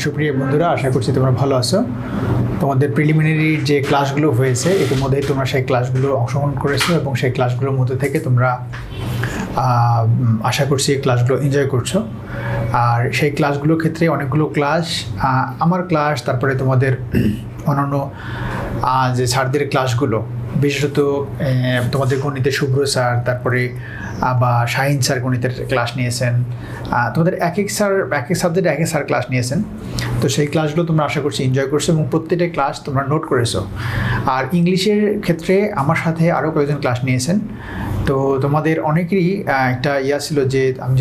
সুপ্রিয় বন্ধুরা, আশা করছি তোমরা ভালো আছো। তোমাদের প্রিলিমিনারি যে ক্লাসগুলো হয়েছে ইতিমধ্যেই তোমরা সেই ক্লাসগুলো অংশগ্রহণ করেছো এবং সেই ক্লাসগুলোর মধ্যে থেকে তোমরা আশা করছি এই ক্লাসগুলো এনজয় করছো। আর সেই ক্লাসগুলোর ক্ষেত্রে অনেকগুলো ক্লাস আমার ক্লাস, তারপরে তোমাদের অন্যান্য যে স্যারদের ক্লাসগুলো, বিশেষত তোমাদের গণিতের শুভ্র স্যার, তারপরে বা শাহিন স্যার গণিতের ক্লাস নিয়েছেন। তোমাদের এক এক সাবজেক্টে এক এক স্যার ক্লাস নিয়েছেন। তো সেই ক্লাসগুলো তোমরা আশা করছি এনজয় করছো এবং প্রত্যেকটা ক্লাস তোমরা নোট করেছো। আর ইংলিশের ক্ষেত্রে আমার সাথে আরও কয়েকজন ক্লাস নিয়েছেন। তো তোমাদের অনেকেরই একটা ছিল যে আমি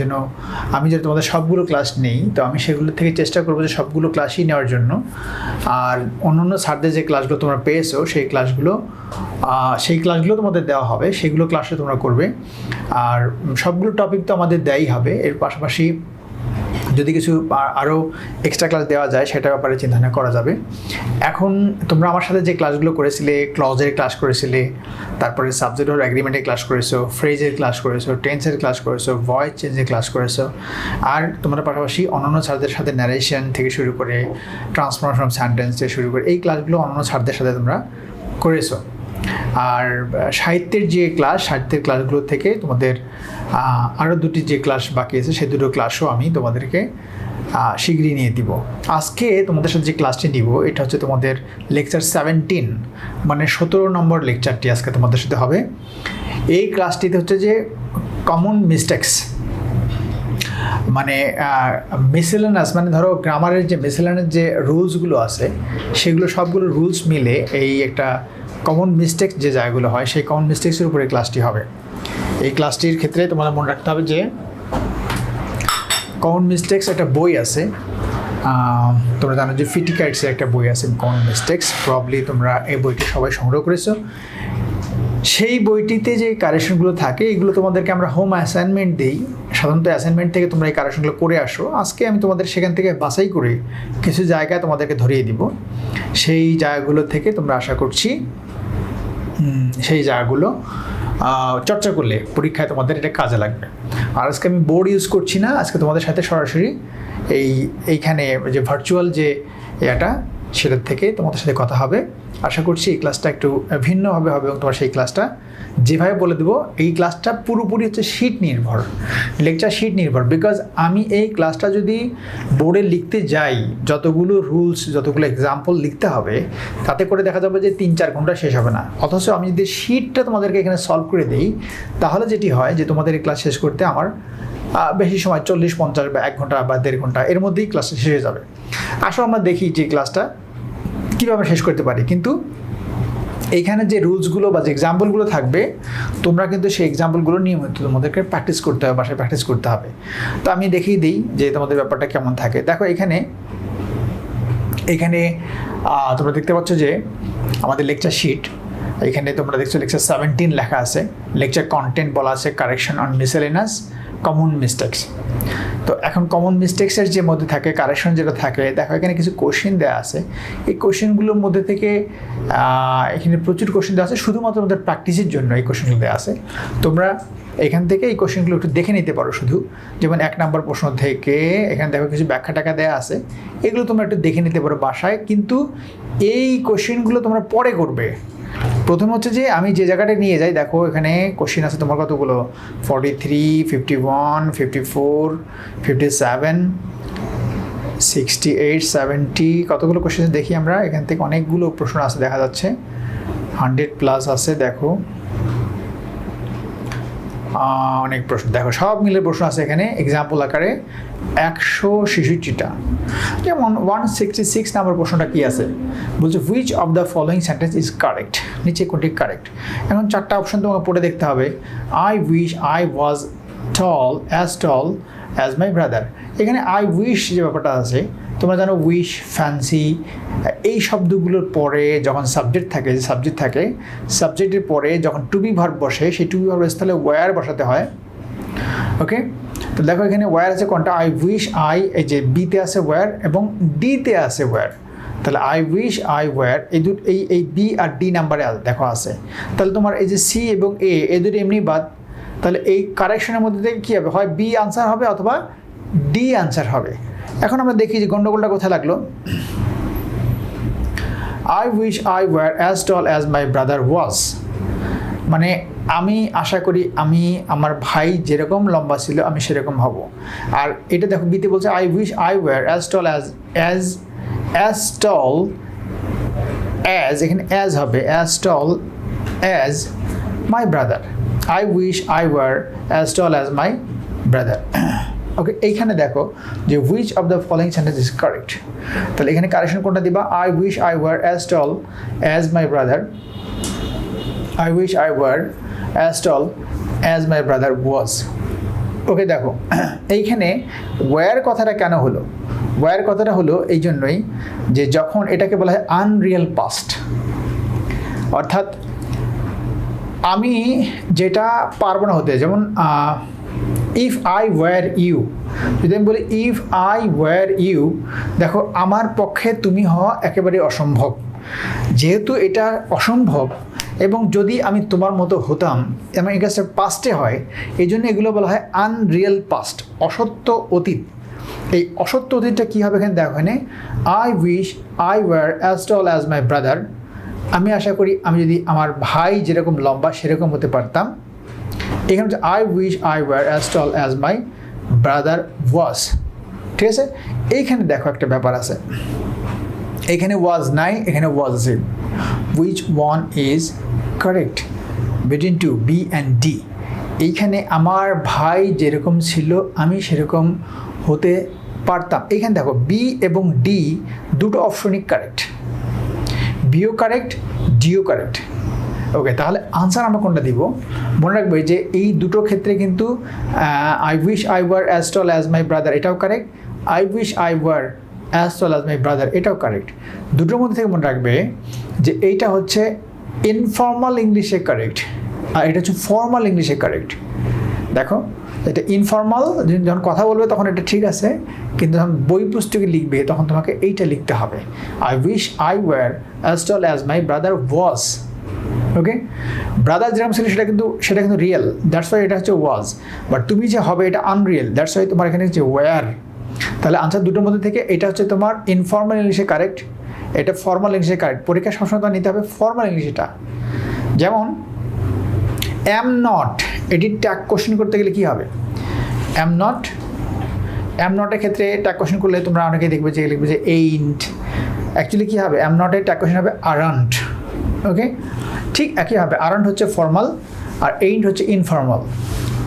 যেন তোমাদের সবগুলো ক্লাস নেই, তো আমি সেগুলো থেকে চেষ্টা করবো যে সবগুলো ক্লাসই নেওয়ার জন্য। আর অন্যান্য স্যারদের যে ক্লাসগুলো তোমরা পেয়েছো সেই ক্লাসগুলো তোমাদের দেওয়া হবে, সেগুলো ক্লাসে তোমরা করবে। আর সবগুলো টপিক তো আমাদের দেয়াই হবে, এর পাশাপাশি যদি কিছু আরও এক্সট্রা ক্লাস দেওয়া যায় সেটার ব্যাপারে চিন্তা করা যাবে। এখন তোমরা আমার সাথে যে ক্লাসগুলো করেছিলে, ক্লজের ক্লাস করেছিলে, তারপরে সাবজেক্ট অর অ্যাগ্রিমেন্টের ক্লাস করেছো, ফ্রেজের ক্লাস করেছো, টেন্সের ক্লাস করেছো, ভয়েস চেঞ্জের ক্লাস করেছো। আর তোমরা পাশাপাশি অন্যান্য স্যারদের সাথে ন্যারেশন থেকে শুরু করে ট্রান্সফরমেশন অফ সেন্টেন্স থেকে শুরু করে এই ক্লাসগুলো অন্যান্য স্যারদের সাথে তোমরা করেছো। আর সাহিত্যের ক্লাসগুলো থেকে তোমাদের আরও দুটি যে ক্লাস বাকি আছে সেই দুটো ক্লাসও আমি তোমাদেরকে শীঘ্রই নিয়ে দিব। আজকে তোমাদের সাথে যে ক্লাসটি নিব এটা হচ্ছে তোমাদের লেকচার 17, মানে 17 নম্বর লেকচারটি আজকে তোমাদের সাথে হবে। এই ক্লাসটিতে হচ্ছে যে কমন মিস্টেক্স, মানে মিসেলেনাস, মানে ধরো গ্রামারের যে মিসেলেনাস যে রুলসগুলো আছে সেগুলো সবগুলো রুলস মিলে এই একটা কমন মিস্টেক্স যে জায়গাগুলো হয় সেই কমন মিস্টেক্সের উপরে ক্লাসটি হবে। এই ক্লাসটির ক্ষেত্রে তোমাদের মনে রাখতে হবে যে কমন মিস্টেক্স একটা বই আছে, তোমরা জানো যে ফিটিকাইটসের একটা বই আছে কমন মিস্টেক্স, প্রবলি তোমরা এই বইটি সবাই সংগ্রহ করেছো। সেই বইটিতে যে কারেকশনগুলো থাকে এগুলো তোমাদেরকে আমরা হোম অ্যাসাইনমেন্ট দিই। সাধারণত অ্যাসাইনমেন্ট থেকে তোমরা এই কারেকশনগুলো করে আসো। আজকে আমি তোমাদের সেখান থেকে বাছাই করে কিছু জায়গায় তোমাদেরকে ধরিয়ে দিব। সেই জায়গাগুলো থেকে তোমরা আশা করছি সেই জায়গাগুলো চর্চা করলে পরীক্ষায় তোমাদের এটা কাজে লাগবে। আর আজকে আমি বোর্ড ইউজ করছি না, আজকে তোমাদের সাথে সরাসরি এইখানে যে ভার্চুয়াল যে সেটার থেকে তোমাদের সাথে কথা হবে। আশা করছি এই ক্লাসটা একটু ভিন্নভাবে হবে এবং তোমার সেই ক্লাসটা যেভাবে বলে দেবো, এই ক্লাসটা পুরোপুরি হচ্ছে শিট নির্ভর, লেকচার শিট নির্ভর। বিকজ আমি এই ক্লাসটা যদি বোর্ডে লিখতে যাই, যতগুলো রুলস, যতগুলো এক্সাম্পল লিখতে হবে, তাতে করে দেখা যাবে যে 3-4 ঘন্টা শেষ হবে না। অথচ আমি যদি শিটটা তোমাদেরকে এখানে সলভ করে দিই, তাহলে যেটি হয় যে তোমাদের এই ক্লাস শেষ করতে আমার বেশি সময় 40-50 বা 1 ঘন্টা বা 1.5 ঘন্টা এর মধ্যেই ক্লাসটা শেষ হয়ে যাবে। আসলে আমরা দেখি যে ক্লাসটা কীভাবে শেষ করতে পারি, কিন্তু এইখানে যে রুলসগুলো বা যে এক্সাম্পলগুলো থাকবে তোমরা কিন্তু সেই এক্সাম্পলগুলো নিয়মিত তোমাদেরকে প্র্যাকটিস করতে হবে, বাসায় প্র্যাকটিস করতে হবে। তো আমি দেখিয়ে দিই যে তোমাদের ব্যাপারটা কেমন থাকে। দেখো এখানে তোমরা দেখতে পাচ্ছ যে আমাদের লেকচার শিট, এখানে তোমরা দেখছো লেকচার 17 লেখা আছে। লেকচার কন্টেন্ট বলা আছে কারেকশন অন মিসেলেনাস কমন মিস্টেক্স। তো এখন কমন মিস্টেক্সের যে মধ্যে থাকে কারেকশন যেটা থাকে, দেখো এখানে কিছু কোশ্চেন দেওয়া আছে। এই কোশ্চেনগুলোর মধ্যে থেকে এখানে প্রচুর কোশ্চেন দেওয়া আছে, শুধুমাত্র আমাদের প্র্যাকটিসের জন্য এই কোশ্চেনগুলো দেওয়া আছে। তোমরা এখান থেকে এই কোশ্চেনগুলো একটু দেখে নিতে পারো শুধু। যেমন 1 নম্বর প্রশ্ন থেকে এখানে দেখো কিছু ব্যাখ্যা টাকা দেওয়া আছে, এগুলো তোমরা একটু দেখে নিতে পারো বাসায়। কিন্তু এই কোশ্চেনগুলো তোমরা পরে করবে। প্রথম হচ্ছে যে আমি যে জায়গাটা নিয়ে যাই, দেখো এখানে কোশ্চেন আছে তোমার কতগুলো, 43, 51, 54, 57, 68, 70, কতগুলো কোশ্চেন দেখি আমরা। এখান থেকে অনেকগুলো প্রশ্ন আছে দেখা যাচ্ছে, 100+ আছে। দেখো অনেক প্রশ্ন, দেখো সব মিলে প্রশ্ন আছে এখানে এক্সাম্পল আকারে 166টা। যেমন 166 নম্বর প্রশ্নটা কি আছে, বলছে which of the following sentence is correct, নিচে কোনটি কারেক্ট। এখন 4টা অপশন তোমাকে পড়ে দেখতে হবে। I wish I was ton as my brother. এখানে আই উইশ যে ব্যাপারটা আছে, তোমরা জানো উইশ, ফ্যান্সি, এই শব্দগুলোর পরে যখন সাবজেক্ট থাকে, সাবজেক্টের পরে যখন টু বি ভার্ব বসে, সেই টু বি ভার্বের স্থলে ওয়্যার বসাতে হয়। ওকে, তো দেখো এখানে ওয়্যার আছে কোনটা, আই উইশ আই, এই যে বিতে আছে ওয়্যার এবং ডিতে আছে ওয়্যার। তাহলে আই উইশ আই ওয়্যার এই বি আর ডি নাম্বারে দেখো আছে। তাহলে তোমার এই যে সি এবং এ, এই দুটো এমনি বাদ। তাহলে এই কারেকশনের মধ্যে থেকে কী হবে, হয় বি আনসার হবে অথবা ডি আনসার হবে। এখন আমরা দেখি যে গন্ডগোলটা কোথায় লাগলো। I wish I were as tall as my brother was, মানে আমি আশা করি আমি আমার ভাই যেরকম লম্বা ছিল আমি সেরকম হব। আর এটা দেখো বিতে বলছে I wish I were as tall as tall as, এখানে as হবে, as tall as my brother. I wish I were as tall as my brother. ওকে, এইখানে দেখো যে which of the following sentence is correct, তাহলে এখানে correction কোনটা দিবা? I wish I were as tall as my brother. I wish I were as tall as my brother was. ওকে, দেখো এইখানে were কথাটা কেন হলো? were কথাটা হলো এই জন্যই যে যখন এটাকে বলা হয় আনরিয়েল পাস্ট, অর্থাৎ আমি যেটা পারবো না হতে, যেমন ইফ আই ওয়্যার ইউ, যদি আমি বলি ইফ আই ওয়্যার ইউ, দেখো আমার পক্ষে তুমি হওয়া একেবারে অসম্ভব। যেহেতু এটা অসম্ভব এবং যদি আমি তোমার মতো হতাম, এবং এই কাজটা পাস্টে হয়, এই জন্য এগুলো বলা হয় আনরিয়েল পাস্ট, অসত্য অতীত। এই অসত্য অতীতটা কী হবে এখানে দেখো, এখানে I wish I were as tall as my brother, আমি আশা করি আমি যদি আমার ভাই যেরকম লম্বা সেরকম হতে পারতাম। এখানে হচ্ছে I wish I were as tall as my brother was. ঠিক আছে, এইখানে দেখো একটা ব্যাপার আছে, এখানে ওয়াজ নাই, এখানে ওয়াজ আছে। Which one is correct between two B and D? এইখানে আমার ভাই যেরকম ছিল আমি সেরকম হতে পারতাম। এইখানে দেখো বি এবং ডি দুটো অপশনই কারেক্ট, বিও কারেক্ট, ডিও কারেক্ট। ওকে, তাহলে আনসার আমরা কোনটা দিব? মনে রাখবে যে এই দুটো ক্ষেত্রে কিন্তু I wish I were as tall as my brother এটাও correct, I wish I were as tall as my brother এটাও কারেক্ট। দুটোর মধ্যে থেকে মনে রাখবে যে এইটা হচ্ছে ইনফর্মাল ইংলিশে কারেক্ট আর এটা হচ্ছে ফর্মাল ইংলিশে কারেক্ট। দেখো এটা ইনফর্মাল, যখন কথা বলবে তখন এটা ঠিক আছে, কিন্তু যখন বই পুস্তকে লিখবে তখন তোমাকে এইটা লিখতে হবে, I wish I were as tall as my brother was. Okay, brother যেরকম ছিল সেটা কিন্তু রিয়েল, দ্যাটস ওয়াই এটা হচ্ছে ওয়াজ। বাট তুমি যে হবে এটা আনরিয়েল, দ্যাটস ওয়াই তোমার এখানে হচ্ছে ওয়্যার। তাহলে আনসার দুটোর মধ্যে থেকে এটা হচ্ছে তোমার ইনফর্মাল ইংলিশে কারেক্ট, এটা ফর্মাল ইংলিশে কারেক্ট। পরীক্ষা সবসময় তোমার নিতে হবে ফর্মাল ইংলিশটা। যেমন অ্যাম নট, এটি ট্যাগ কোশ্চেন করতে গেলে কী হবে? অ্যাম নটের ক্ষেত্রে ট্যাগ কোশ্চেন করলে তোমরা অনেকে দেখবে যে লিখবে যে এইন্ট, অ্যাকচুয়ালি কী হবে? অ্যাম নটের ট্যাগ কোশ্চেন হবে আরান্ট। ওকে, ঠিক একইভাবে আরান্ট হচ্ছে ফর্মাল আর এইন্ট হচ্ছে ইনফর্মাল।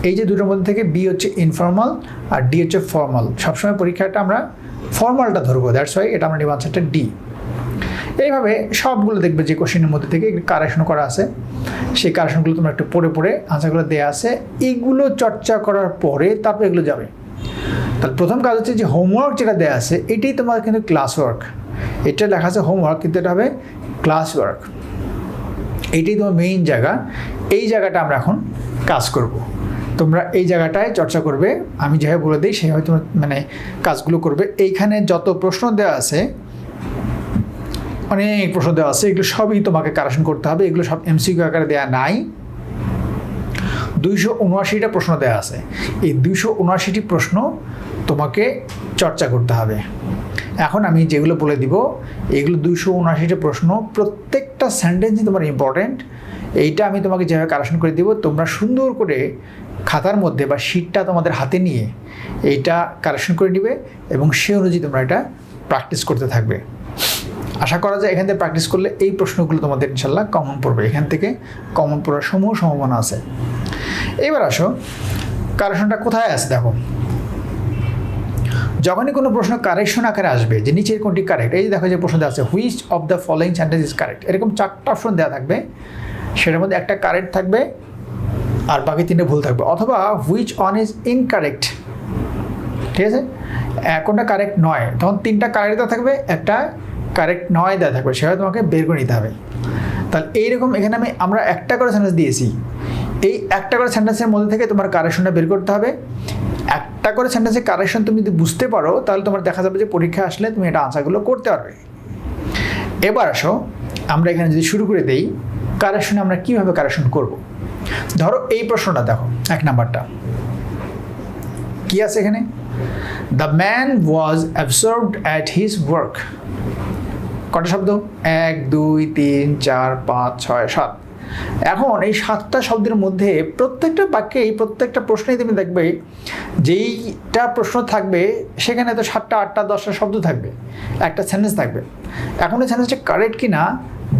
এই যে দুটোর মধ্যে থেকে বি হচ্ছে ইনফর্মাল আর ডি হচ্ছে ফর্মাল। সবসময় পরীক্ষাটা আমরা ফর্মালটা ধরবো, দ্যাটস ওয়াই এটা আমরা নিব আনসারটা ডি। এইভাবে সবগুলো দেখবে যে কোশ্চেনের মধ্যে থেকে কারেকশন করা আছে, সেই কারেকশনগুলো তোমরা একটু পড়ে পড়ে আনসারগুলো দেওয়া আছে, এইগুলো চর্চা করার পরে তারপরে এগুলো যাবে। তাহলে প্রথম কাজ হচ্ছে যে হোমওয়ার্ক যেটা দেওয়া আছে এটাই তোমার কিন্তু ক্লাস ওয়ার্ক, এটা লেখা আছে হোমওয়ার্ক কিন্তু এটা হবে ক্লাস ওয়ার্ক, এইটাই তোমার মেইন জায়গা। এই জায়গাটা আমরা এখন কাজ করব, তোমরা এই জায়গাটায় চর্চা করবে, আমি যেভাবে বলে দিই সেভাবে তোমার মানে কাজগুলো করবে। এইখানে যত প্রশ্ন দেওয়া আছে, অনেক প্রশ্ন দেওয়া আছে, এগুলো সবই তোমাকে কারেকশন করতে হবে। এগুলো সব এমসিকিউ আকারে দেওয়া নাই, 279টা প্রশ্ন দেওয়া আছে। এই 279টি প্রশ্ন তোমাকে চর্চা করতে হবে। এখন আমি যেগুলো বলে দিব এগুলো 279টা প্রশ্ন, প্রত্যেকটা সেন্টেন্সই তোমার ইম্পর্টেন্ট। এইটা আমি তোমাকে যেভাবে কারেকশন করে দিব, তোমরা সুন্দর করে খাতার মধ্যে বা শিটটা তোমাদের হাতে নিয়ে এইটা কারেকশন করে নিবে এবং সে অনুযায়ী তোমরা এটা প্র্যাকটিস করতে থাকবে। আশা করা যায় এখান থেকে প্র্যাকটিস করলে এই প্রশ্নগুলো তোমাদের ইনশাল্লাহ কমন পড়বে, এখান থেকে কমন পড়ার সমূহ সম্ভাবনা আছে। এবার আসো কারেকশনটা কোথায় আছে দেখো। যখনই কোনো প্রশ্ন কারেকশন আকারে আসবে যে নিচের কোনটি কারেক্ট, এই যে দেখো যে প্রশ্ন দেওয়া আছে which of the following sentence is correct, এরকম 4টা অপশন দেওয়া থাকবে, সেটার মধ্যে একটা কারেক্ট থাকবে আর বাকি 3টে ভুল থাকবে, অথবা হুইচ অন ইজ ইনকারেক্ট। ঠিক আছে, কোনটা কারেক্ট নয়, তখন 3টা কারেক্ট দেওয়া থাকবে, একটা কারেক্ট নয় দেওয়া থাকবে, সেভাবে তোমাকে বের করে নিতে হবে। তাহলে এইরকম এখানে আমরা একটা করে সেন্টেন্স দিয়েছি, এই একটা করে সেন্টেন্সের মধ্যে থেকে তোমার কারেকশনটা বের করতে হবে। একটা করে সেন্টেন্সের কারেকশন তুমি যদি বুঝতে পারো তাহলে তোমার দেখা যাবে যে পরীক্ষা আসলে তুমি এটা আনসারগুলো করতে পারবে। এবার আসো আমরা এখানে যদি শুরু করে দেই কারেকশনে আমরা কীভাবে কারেকশন করব। ধরো এই প্রশ্নটা দেখো, 1 নাম্বারটা কী আছে এখানে, the man was absorbed at his work. কটা শব্দ? 1 2 3 4 5 6 7। এখন এই 7টা শব্দের মধ্যে প্রত্যেকটা বাক্যেই প্রত্যেকটা প্রশ্নেই তুমি দেখবে যেইটা প্রশ্ন থাকবে সেখানে তো 7টা 8টা 10টা শব্দ থাকবে, একটা সেন্টেন্স থাকবে। এখন এই সেন্টেন্সটা কারেক্ট কিনা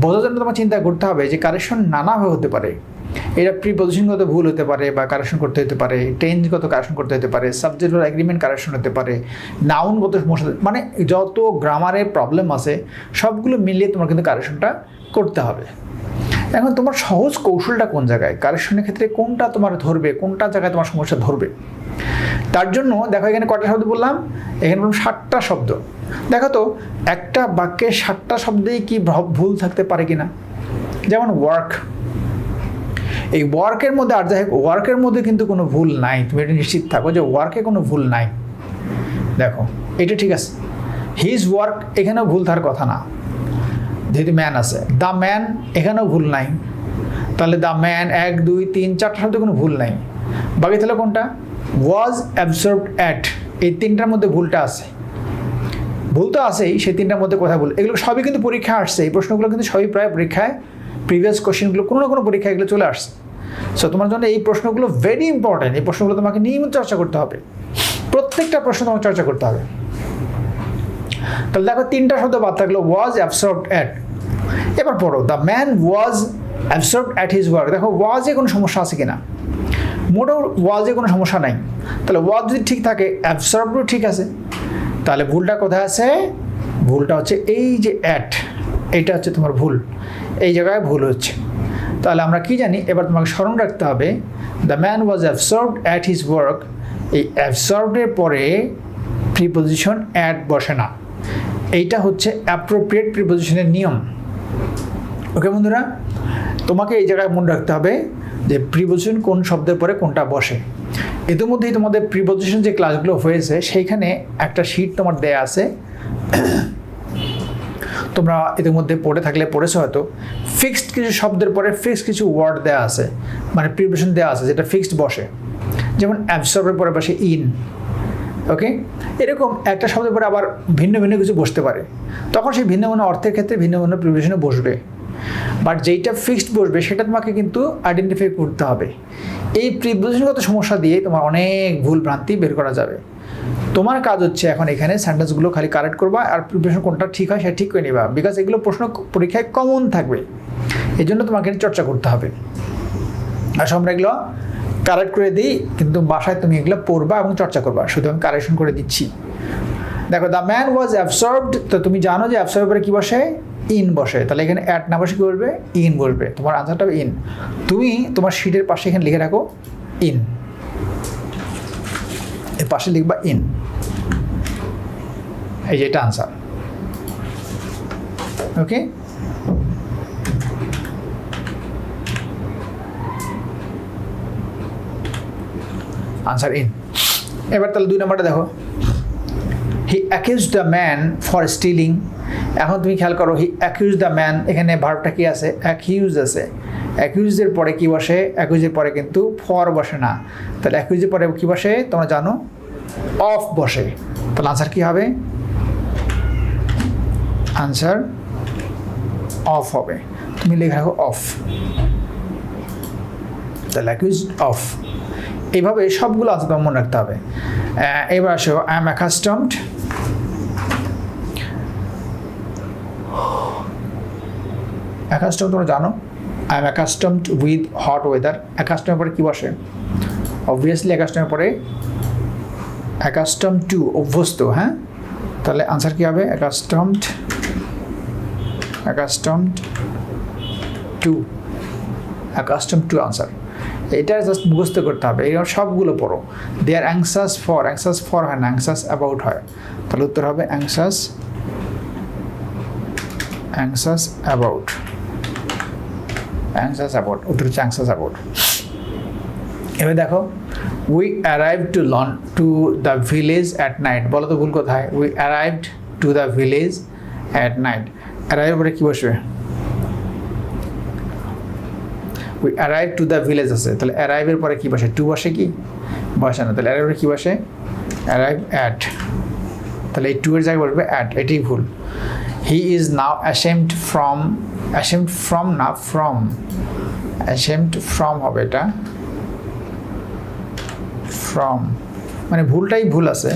বোঝার জন্য তোমার চিন্তা করতে হবে যে কারেকশন নানাভাবে হতে পারে। এটা প্রিপজিশনগত ভুল হতে পারে বা কারেকশন করতে হতে পারে, টেন্সগত কারেকশন করতে হতে পারে, সাবজেক্ট ওর এগ্রিমেন্ট কারেকশন হতে পারে, নাউনগত সমস্যা, মানে যত গ্রামারের প্রবলেম আছে সবগুলো মিলিয়ে তোমার কিন্তু কারেকশনটা করতে হবে। এখন তোমার সহজ কৌশলটা কোন জায়গায়, কারেকশনের ক্ষেত্রে কোনটা তোমার ধরবে, কোনটা জায়গায় তোমার সমস্যা ধরবে। তার জন্য দেখো এখানে কয়টা শব্দ বললাম, এখানে বললাম 7টা শব্দ। দেখো তো একটা বাক্যে 7টা শব্দেই কি ভুল থাকতে পারে কিনা। যেমন ওয়ার্ক, এই ওয়ার্কের মধ্যে আর যাই হোক ওয়ার্কের মধ্যে কিন্তু কোনো ভুল নাই, তুমি এটা নিশ্চিত থাকো যে ওয়ার্কে কোনো ভুল নাই। দেখো এটা ঠিক আছে, হিজ ওয়ার্ক এখানেও ভুল থাকার কথা না, যেহেতু ম্যান আছে। দ্য ম্যান এখানেও ভুল নাই, তাহলে দ্য ম্যান 1 2 3 4টা শব্দে কোনো ভুল নাই। বাকি তাহলে কোনটা? ওয়াজ অ্যাবসর্বড অ্যাট, এই 3টার মধ্যে ভুলটা আছে। ভুল তো আছেই, সেই 3টার মধ্যে কথা ভুল। এগুলো সবই কিন্তু পরীক্ষা আসছে, এই প্রশ্নগুলো কিন্তু সবই প্রায় পরীক্ষায় প্রিভিয়াস কোশ্চেনগুলো কোনো না কোনো পরীক্ষায় এগুলো চলে আসছে। সো তোমার জন্য এই প্রশ্নগুলো ভেরি ইম্পর্টেন্ট, এই প্রশ্নগুলো তোমাকে নিয়মিত চর্চা করতে হবে, প্রত্যেকটা প্রশ্ন তোমাকে চর্চা করতে হবে। তাহলে দেখো 3টা শব্দ বাদ থাকলো, ওয়াজ অ্যাবসর্বড অ্যাট। এবার পড়ো, the man was absorbed at his work. দেখো ওয়াজে কোনো সমস্যা আছে কিনা, মোটেও ওয়াজে কোনো সমস্যা নাই। তাহলে ওয়াজ যদি ঠিক থাকে অ্যাবসর্বডও ঠিক আছে, তাহলে ভুলটা কোথায় আছে? ভুলটা হচ্ছে এই যে অ্যাট, এইটা হচ্ছে তোমার ভুল, এই জায়গায় ভুল হচ্ছে। তাহলে আমরা কি জানি, এবার তোমাকে স্মরণ রাখতে হবে the man was absorbed at his work. এই অ্যাবসর্বডের পরে প্রিপোজিশন অ্যাট বসে না, এইটা হচ্ছে অ্যাপ্রোপ্রিয়েট প্রিপোজিশনের নিয়ম। ওকে বন্ধুরা, তোমাকে এই জায়গায় মনে রাখতে হবে যে প্রিপোজিশন কোন শব্দের পরে কোনটা বসে। ইতিমধ্যেই তোমাদের প্রিপোজিশন যে ক্লাসগুলো হয়েছে সেইখানে একটা শিট তোমার দেয়া আছে, তোমরা ইতিমধ্যে পড়ে থাকলে পড়েছো হয়তো। ফিক্সড কিছু শব্দের পরে ফিক্সড কিছু ওয়ার্ড দেওয়া আছে, মানে প্রিপোজিশন দেওয়া আছে যেটা ফিক্সড বসে। যেমন অ্যাবসর্বের পরে বসে ইন, ওকে। এরকম একটা শব্দের পরে আবার ভিন্ন ভিন্ন কিছু বসতে পারে, তখন সেই ভিন্ন ভিন্ন অর্থের ক্ষেত্রে ভিন্ন ভিন্ন প্রিপোজিশনে বসবে। বাট যেইটা ফিক্সড বসবে সেটা তোমাকে কিন্তু আইডেন্টিফাই করতে হবে। এই প্রিপোজিশনগত সমস্যা দিয়ে তোমার অনেক ভুল ভ্রান্তি বের করা যাবে। তোমার কাজ হচ্ছে এখন এখানে সেন্টেন্সগুলো খালি কারেক্ট করবা আর প্রিপারেশন কোনটা ঠিক হয় সেটা ঠিক করে নিবা, বিকজ এগুলো প্রশ্ন পরীক্ষায় কমন থাকবে, এই জন্য তোমাকে চর্চা করতে হবে। আর আমরা এগুলো কারেক্ট করে দিই, কিন্তু বাসায় তুমি এগুলো পড়বা এবং চর্চা করবা, শুধু আমি কারেকশন করে দিচ্ছি। দেখো দ্য ম্যান ওয়াজ অ্যাবসর্বড, তো তুমি জানো যে অ্যাবসর্বের পরে কী বসে? ইন বসে। তাহলে এখানে অ্যাট না বসে কী বলবে? ইন বলবে। তোমার আনসারটা হবে ইন। তুমি তোমার শিটের পাশে এখানে লিখে রাখো ইন, এর পাশে লিখবা ইন, এই যে এটা আনসার। Okay, answer in. এবার তাহলে 2 নম্বরটা দেখো, he accused the man for stealing. এখন তুমি খেয়াল করো, হি অ্যাকিউজ দ্য ম্যান, এখানে ভার্বটা কি আছে? অ্যাকিউজ আছে। অ্যাকিউজের পরে কি বসে? অ্যাকিউজের পরে কিন্তু ফর বসে না, তাহলে অ্যাকিউজের পরে কি বসে তোমরা জানো? অফ বসে। তাহলে আনসার কি হবে? আনসার অফ হবে। তুমি লিখে রাখো অফ, তাহলে অ্যাকিউজ অফ। এইভাবে সবগুলো আনসার তোমার মনে রাখতে হবে। এবার আসো, আই এম অ্যাকাস্টমড। অ্যাকাস্টম তোমরা জানো, I am accustomed with hot weather. অ্যাকাস্টমের পরে কী বসে? অবভিয়াসলি অ্যাকাস্টমের পরে অ্যাকাস্টম টু, অভ্যস্ত। হ্যাঁ, তাহলে আনসার কী হবে? Accustomed to, accustom to answer. এটা জাস্ট মুখস্থ করতে হবে, এই সবগুলো পড়ো। They are anxious for, anxious for হয় না, অ্যাংসাস অ্যাবাউট হয়। তাহলে উত্তর হবে অ্যাংসাস অ্যাবাউট, উত্তর হচ্ছে অ্যাংসাস অ্যাবাউট। এবার দেখো, we arrive to the village at night. বলো তো ভুল কোথায়? We arrived to the village at night. Arrive পরে কী বসবে? We arrive to the village আছে, তাহলে অ্যারাইভের পরে কী বসে? টু বসে কি? বসে না, তাহলে অ্যারাইভের কী বসে? অ্যারাইভ অ্যাট, তাহলে এই টু এর জায়গায় বলবে অ্যাট, এটাই ভুল। He is now ashamed from, ashamed from না ফ্রম, অ্যাশেমড ফ্রম হবে এটা, ফ্রম মানে ভুলটাই ভুল আছে,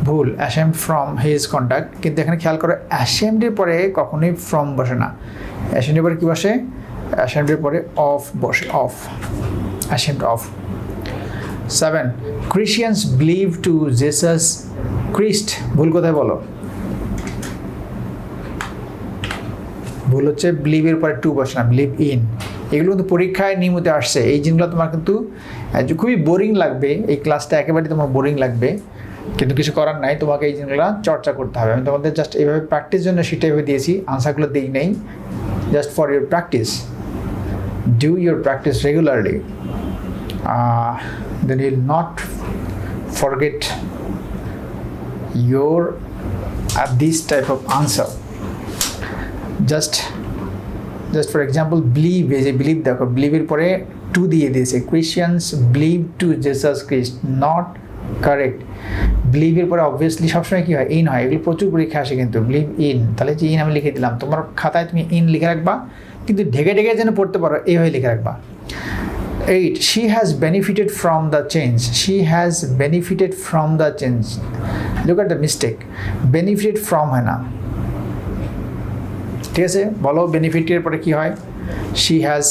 ভুল। অ্যাশেমড ফ্রম হিজ কন্ডাক্ট, কিন্তু এখানে খেয়াল করো অ্যাশেমডের পরে কখনোই ফ্রম বসে না, অ্যাশেমডের পরে কী বসে, অ্যাশেমডের পরে অফ বসে, of, ashamed of. 7 Christians believe two Jesus ক্রিস্ট, ভুল কোথায় বলো, ভুল হচ্ছে বিলিভের পরে টু বসে না, বিলিভ ইন। এগুলো কিন্তু পরীক্ষায় নিয়মিত আসছে, এই জিনিসগুলো তোমার কিন্তু খুবই বোরিং লাগবে, এই ক্লাসটা একেবারেই তোমার বোরিং লাগবে, কিন্তু কিছু করার নাই, তোমাকে এই জিনিসগুলো চর্চা করতে হবে। আমি তোমাদের জাস্ট এইভাবে প্র্যাকটিস জন্য সেটা এভাবে দিয়েছি, আনসারগুলো দিই নেই, just for your practice. Do your practice regularly, then you'll not forget your this type of answer. Just for example, believe, এই যে believe দেখো, believe এর পরে টু দিয়ে দিয়েছে, Christians believe to Jesus Christ, not correct। believe এর পরে obviously সবসময় কি হয়, ইন হয়, এগুলো প্রচুর পরীক্ষা আসে কিন্তু, believe in, তাহলে যে ইন আমি লিখে দিলাম, তোমার খাতায় তুমি ইন লিখে রাখবা, কিন্তু ঢেকে ঢেকে যেন পড়তে পারো এইভাবে লিখে রাখবা। 8 she has benefited from the change, she has benefited from the change, look at the mistake, benefited from হয় না, ঠিক আছে, বলো বেনিফিটের পরে কি হয়, she has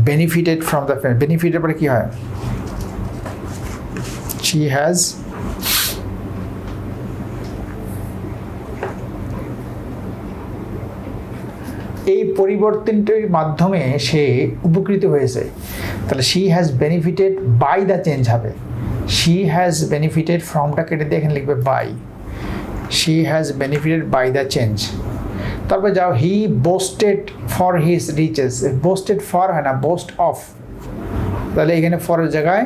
benefited from the, বেনিফিটের পরে কি হয়, she has এই পরিবর্তনটির মাধ্যমে সে উপকৃত হয়েছে, তাহলে she has benefited by the change হবে, she has benefited fromটা কেটে দিয়ে এখানে লিখবে by, she has benefited by the change। তারপর যাও, he boasted for his riches, boasted for হয় না, boast of, তাহলে এখানে for এর জায়গায়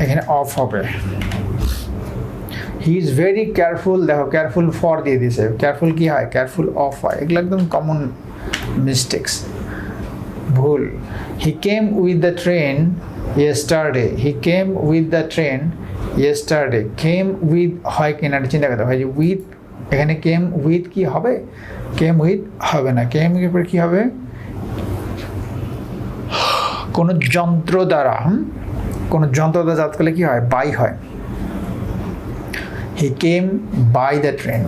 এখানে of হবে। he is very careful, দেখো careful for দিয়ে দিয়েছে, careful কি হয়, careful of হয়, এগুলো একদম কমন মিস্টেক্স, ভুল। he came with the train yesterday, he came with the train yesterday, came with হয় কিনা চিন্তা করতে হয়, যে with এখানে came with কি হবে, came with হবে না, came এর পরে কি হবে, কোন যন্ত্র দ্বারা, কোন যন্ত্র দ্বারা যাত করলে কি হয়, by হয়, he came by the train,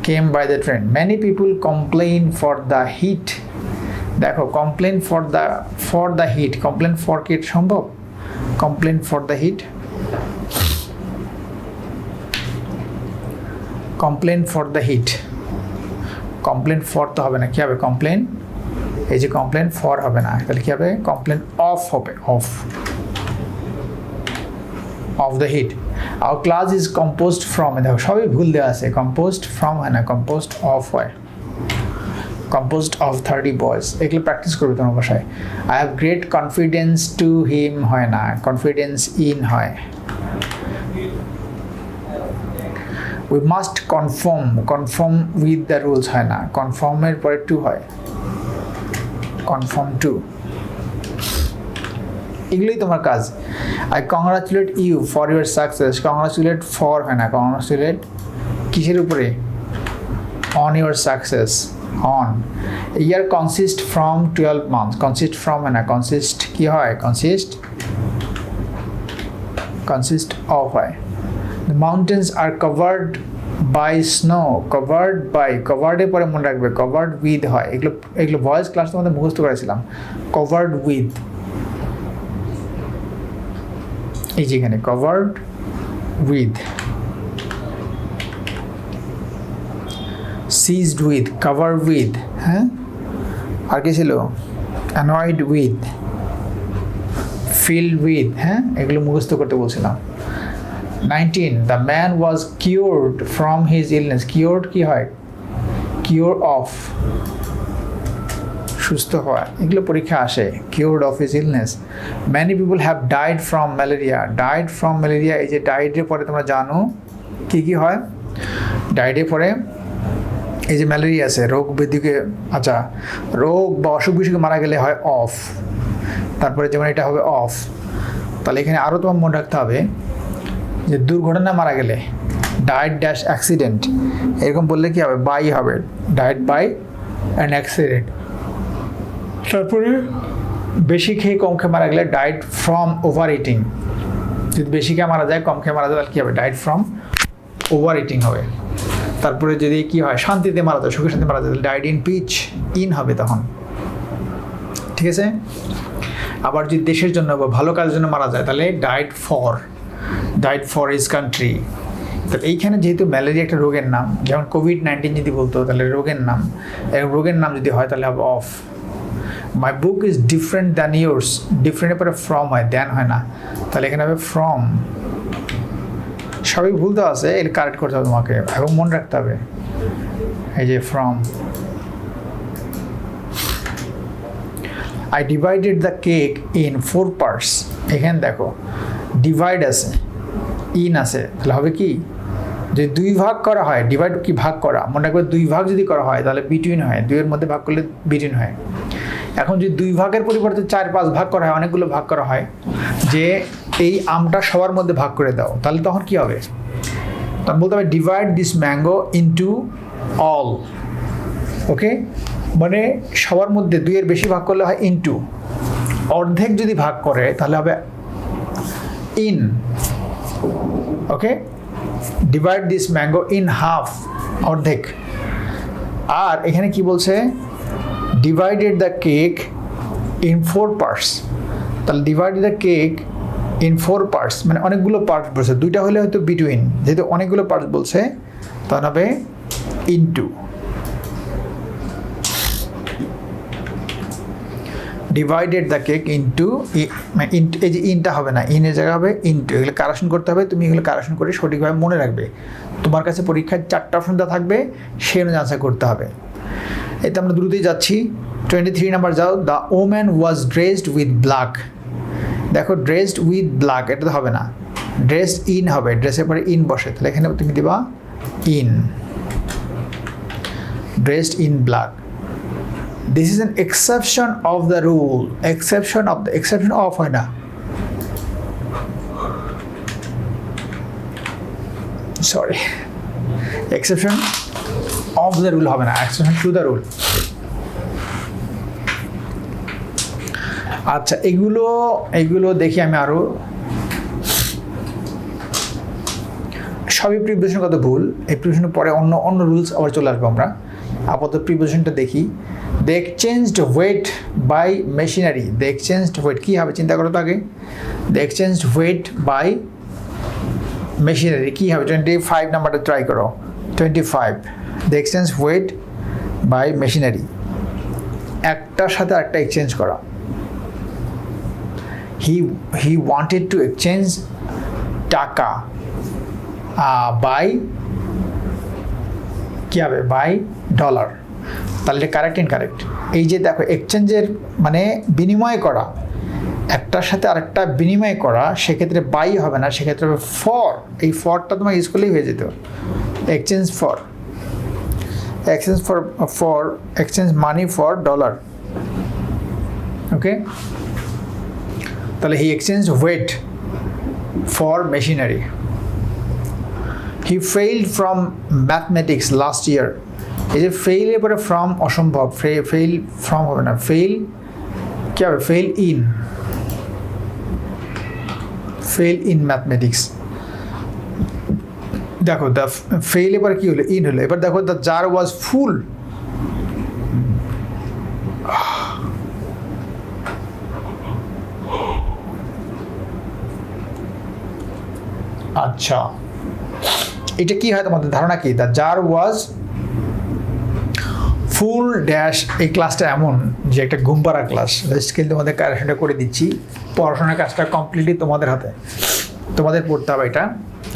came by the train। many people complain for the heat, দেখো complain for the heat, complain for কি সম্ভব, complain for the heat, complain for the heat, complain for তো হবে না, কি হবে complain, এই যে complain for হবে না, তাহলে কি হবে complain of হবে, of the heat। our class is composed from, দেখো সবই ভুল দেওয়া আছে, composed from হয় না, composed of হয়, composed of 30 boys, এগুলো প্র্যাকটিস করবে তোমার বাসায়। I have great confidence to him হয় না, confidence in হয়। we must conform with the rules হয় না, conform এর পরে to হয়, conform to, এগুলোই তোমার কাজ। I congratulate you for your success, congratulate for হয় না, congratulate কিসের উপরে, on your success, on। a year consist from 12 months, consist from হয় না, consist কি হয়, consist of হয়। the mountains are covered by snow, covered by, covered এর পরে মনে রাখবে covered with হয়, এগুলো ভয়েস ক্লাস তোমাদের মুখস্থ করেছিলাম, covered with, এই যেখানে covered with, seized with, covered with, হ্যাঁ আর কি ছিল, annoyed with, filled with, হ্যাঁ এগুলো মুখস্থ করতে বলছিলাম। 19 the man was cured from his illness, cured কি হয়, cure of, সুস্থ হওয়া, এগুলো পরীক্ষা আসে, cured of his illness। many people have died from malaria, died from malaria, এই যে died এর পরে তোমরা জানো কি কি হয়, died এর পরে এই যে ম্যালেরিয়া আছে, রোগ ব্যাধিকে, আচ্ছা রোগ বা অসুখ বিসুখে মারা গেলে হয় অফ, তারপরে যেমন এটা হবে অফ, তাহলে এখানে আরও তোমার মনে রাখতে হবে যে দুর্ঘটনা মারা গেলে ডায়েট ড্যাশ অ্যাক্সিডেন্ট এরকম বললে কি হবে, বাই হবে, ডায়েট বাই অ্যান অ্যাক্সিডেন্ট। তারপরে বেশি খেয়ে কম খেয়ে মারা গেলে ডায়েট ফ্রম ওভার ইটিং। যদি বেশি খেয়ে মারা যায় কম খেয়ে মারা যায় তাহলে কী হবে, ডায়েট ফ্রম ওভার ইটিং হবে। তারপরে যদি কি হয় শান্তিতে মারা যায়, সুখে শান্তি মারা যায়, ডায়েট ইন পিচ, ইন হবে তখন, ঠিক আছে। আবার যদি দেশের জন্য বা ভালো কাজের জন্য মারা যায় তাহলে ডায়েট ফর হিজ কান্ট্রি। তাহলে এইখানে যেহেতু ম্যালেরিয়া একটা রোগের নাম, যেমন কোভিড-19 যদি বলতো তাহলে রোগের নাম, এরকম রোগের নাম যদি হয় তাহলে হবে of. My book is different than yours, ডিফারেন্টের পরে ফ্রম হয়, দ্যান হয় না, তাহলে এখানে হবে ফ্রম। সবই ভুল তো আছে, এটা কারেক্ট করতে হবে তোমাকে এবং মনে রাখতে হবে এই যে from. I divided the cake in 4 parts. এখানে দেখো ডিভাইড আছে, ইন আছে, তাহলে হবে কি, যদি 2 ভাগ করা হয়, ডিভাইড কি ভাগ করা, মনে রাখবে 2 ভাগ যদি করা হয় তাহলে বিটুইন হয়, 2 এর মধ্যে ভাগ করলে বিটুইন হয়। এখন যদি 2 ভাগের পরিবর্তে 4-5 ভাগ করা হয়, অনেকগুলো ভাগ করা হয়, যে এই আমটা সবার মধ্যে ভাগ করে দাও, তাহলে তখন কি হবে, তখন বলতে হবে divide this mango into all. Okay, মানে সবার মধ্যে 2 এর বেশি ভাগ করলে হয় ইনটু, অর্ধেক যদি ভাগ করে তাহলে হবে in. Okay, divide this mango in half, অর্ধেক। আর এখানে কি বলছে, divided the cake in 4 parts, তাহলে divided the cake in 4 parts মানে অনেকগুলো পার্টস বলছে, 2টা হলে হয়তো বিটুইন, যেহেতু অনেকগুলো পার্টস বলছে তখন হবে into. Divided the cake into, এই যে ইনটা হবে না, ইনের জায়গা হবে ইনটু। এগুলো কারেকশন করতে হবে, তুমি এগুলো কারেকশন করে সঠিকভাবে মনে রাখবে। তোমার কাছে পরীক্ষায় 4টা অপশন দেওয়া থাকবে, সেই অনুযায়ী আনসার করতে হবে। এতে আমরা দ্রুতই যাচ্ছি। 23 নাম্বার যাও, the woman was dressed with black. দেখো ড্রেসড উইথ ব্ল্যাক এটা তো হবে না, ড্রেসড ইন হবে, ড্রেসের পরে ইন বসে, তাহলে এখানে তুমি দিবা in, dressed in black. This is an exception of the rule. Exception of হয় না, sorry, exception of the rule হবে না, exception to the rule। আচ্ছা, এগুলো দেখি আমি আরো, সবই প্রিপোজিশন কত ভুল, এই প্রিপোজিশনের পরে অন্য রুলস আবার চলে আসবো আমরা। আপাতত প্রিপোজিশনটা দেখি। They exchanged weight by machinery. They exchanged weight কী হবে চিন্তা করো তো আগে। They exchanged weight by machinery কী হবে, 25 নাম্বারটা ট্রাই করো। 25 they exchange weight by machinery, একটার সাথে আরেকটা এক্সচেঞ্জ করা। হি ওয়ান্টেড টু এক্সচেঞ্জ টাকা বাই কী হবে, বাই ডলার। তাহলে কারেক্ট ইনকারেক্ট, এই যে দেখো এক্সচেঞ্জের মানে বিনিময় করা, একটার সাথে আরেকটা বিনিময় করা, সেক্ষেত্রে বাই হবে না, সেক্ষেত্রে হবে ফর। এই ফরটা তোমার ইউজ করলেই হয়ে যেত, exchange for, exchange money for dollar. Okay, তাহলে he exchange weight for machinery. He failed from mathematics last year. এই যে ফেইলের পরে ফ্রম অসম্ভব, ফেইল ফ্রম হবে না, ফেইল কী হবে, ফেইল ইন ম্যাথমেটিক্স। দেখো দ্য ফেইল এবার কী হলো, ইন হলো। এবার দেখো দ্য জার ওয়াজ ফুল। আচ্ছা, এটা কি হয় তোমাদের ধারণা কি, the jar was full dash. এই ক্লাসটা এমন যে একটা ঘুম পাড়া ক্লাস, স্কিল তোমাদের কারেকশনটা করে দিচ্ছি, পড়াশোনার কাজটা কমপ্লিটলি তোমাদের হাতে, তোমাদের পড়তে হবে।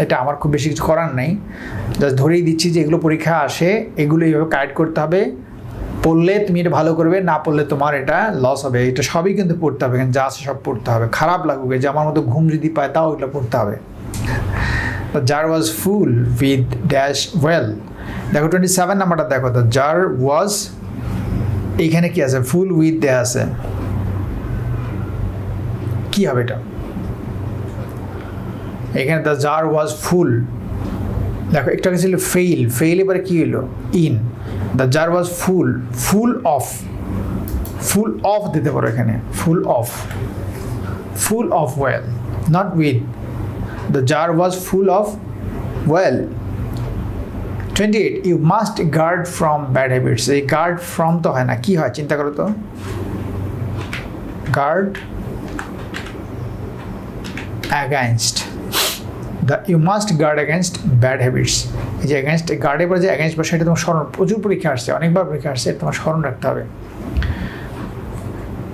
এটা আমার খুব বেশি কিছু করার নেই, জাস্ট ধরেই দিচ্ছি যে এগুলো পরীক্ষা আসে, এগুলো এইভাবে কারেক্ট করতে হবে। পড়লে তুমি এটা ভালো করবে, না পড়লে তোমার এটা লস হবে। এটা সবই কিন্তু পড়তে হবে, যা আছে সব পড়তে হবে, খারাপ লাগুক যে আমার মতো ঘুম যদি পায় তাও এগুলো পড়তে হবে। The jar was full with dash oil. দেখো 27 নাম্বারটা দেখো, দ্য জার ওয়াজ, এইখানে কি আছে, ফুল উইথ দেয়া আছে, কি হবে এটা, এখানে দ্য জার ওয়াজ ফুল, দেখো একটু আগে ছিল ফেইল, ফেইল এবারে কি হলো in, the jar was full, full of, full of দিতে পারো এখানে, full of, full of oil, not with, the jar was full of oil. 28 you must guard from bad habits, এই গার্ড ফ্রম তো হয় না, কি হয় চিন্তা করো তো, guard against, you must guard against bad habits, এই যে অ্যাগেনস্ট, গার্ডের পরে যে অ্যাগেনস্ট বা সেটা তোমার স্মরণ, প্রচুর পরীক্ষা আসছে, অনেকবার পরীক্ষা আসছে, তোমার স্মরণ রাখতে হবে।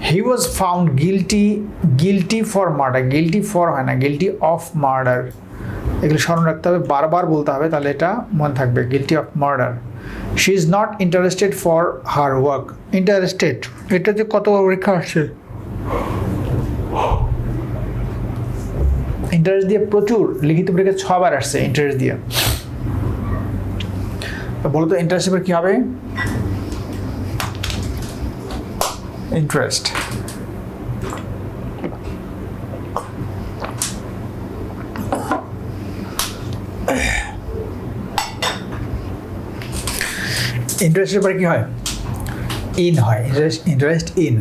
He was found guilty, guilty for murder, guilty for হয় না, গিলটি অফ মার্ডার, এগুলো স্মরণ রাখতে হবে, বারবার বলতে হবে, তাহলে এটা মনে থাকবে, guilty of murder. She is not interested for her work, interested এটা যে কত পরীক্ষা আসছে, ইন্টারেস্ট দিয়ে প্রচুর লিখিত পরীক্ষা 6 বার আসছে ইন্টারেস্ট দিয়ে। তো বলো তো ইন্টারেস্ট এবার কি হবে, ইন্টারেস্ট, ইন্টারেস্টের পরে কি হয়, ইন হয়, interest, interest in,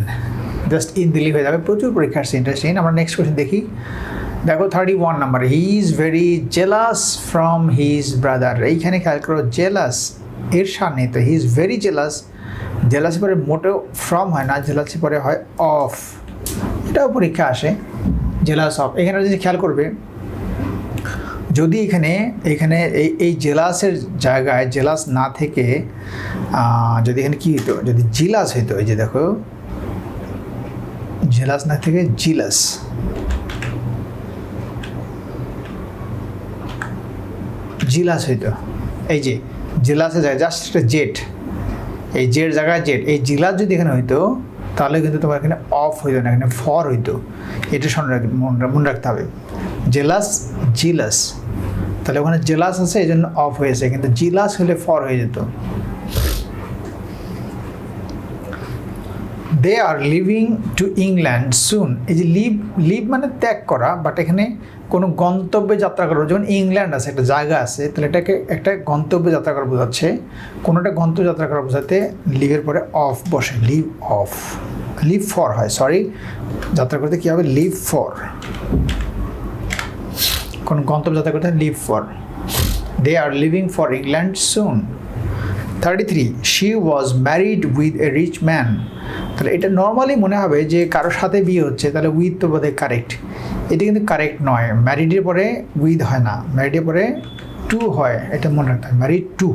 just in দিলেই হয়ে যাবে, প্রচুর পরীক্ষা আসছে ইন্টারেস্ট ইন। আমরা নেক্সট কোয়েশ্চেন দেখি, দেখো 31 number, he is very jealous from his brother, এইখানে খেয়াল করো জেলাস এর সামনে তো he is very jealous, jealousy পরে মোটেও ফ্রম হয় না, জেলাসি পরে হয় অফ, এটাও পরীক্ষা আসে, জেলাস অফ। এখানে যদি খেয়াল করবে, যদি এখানে এখানে এই জেলাসের জায়গায় জেলাস না থেকে যদি এখানে কী হতো, যদি জিলাস হইতো, এই যে দেখো জেলাস না থেকে জিলাস, জিলাস হইতো, এই যে জেলাসের জায়গায় জাস্ট একটা জেট, এই জের জায়গায় জেট, এই জিলাস যদি এখানে হইতো তাহলে কিন্তু তোমার এখানে অফ হইতো না, এখানে ফর হইতো, এটা মনে রাখতে হবে, জেলাস জিলাস, তাহলে ওখানে জেলাস আছে এই জন্য অফ হয়েছে, কিন্তু জিলাস হলে ফর হয়ে যেত। দে আর লিভিং টু ইংল্যান্ড সুন, এই যে লিভ, লিভ মানে ত্যাগ করা, বাট এখানে কোনো গন্তব্যে যাত্রা করা, যেমন ইংল্যান্ড আছে একটা জায়গা আছে, তাহলে এটাকে একটা গন্তব্যে যাত্রা করা বোঝাচ্ছে, কোনোটা গন্তব্যে যাত্রা করা বোঝাতে লিভের পরে অফ বসে, লিভ অফ, লিভ ফর হয়, সরি যাত্রা করতে কী হবে, লিভ ফর, কোন গন্তব্য যাত্রা করতে leave for. They are living for England soon. 33 she was married with a rich man, তাহলে এটা নর্মালি মনে হবে যে কারোর সাথে বিয়ে হচ্ছে, তাহলে উইথ তো বোধহয় কারেক্ট, এটা কিন্তু কারেক্ট নয়, ম্যারিডের পরে উইথ হয় না, ম্যারিডের পরে টু হয়, এটা মনে রাখতে হবে, married to.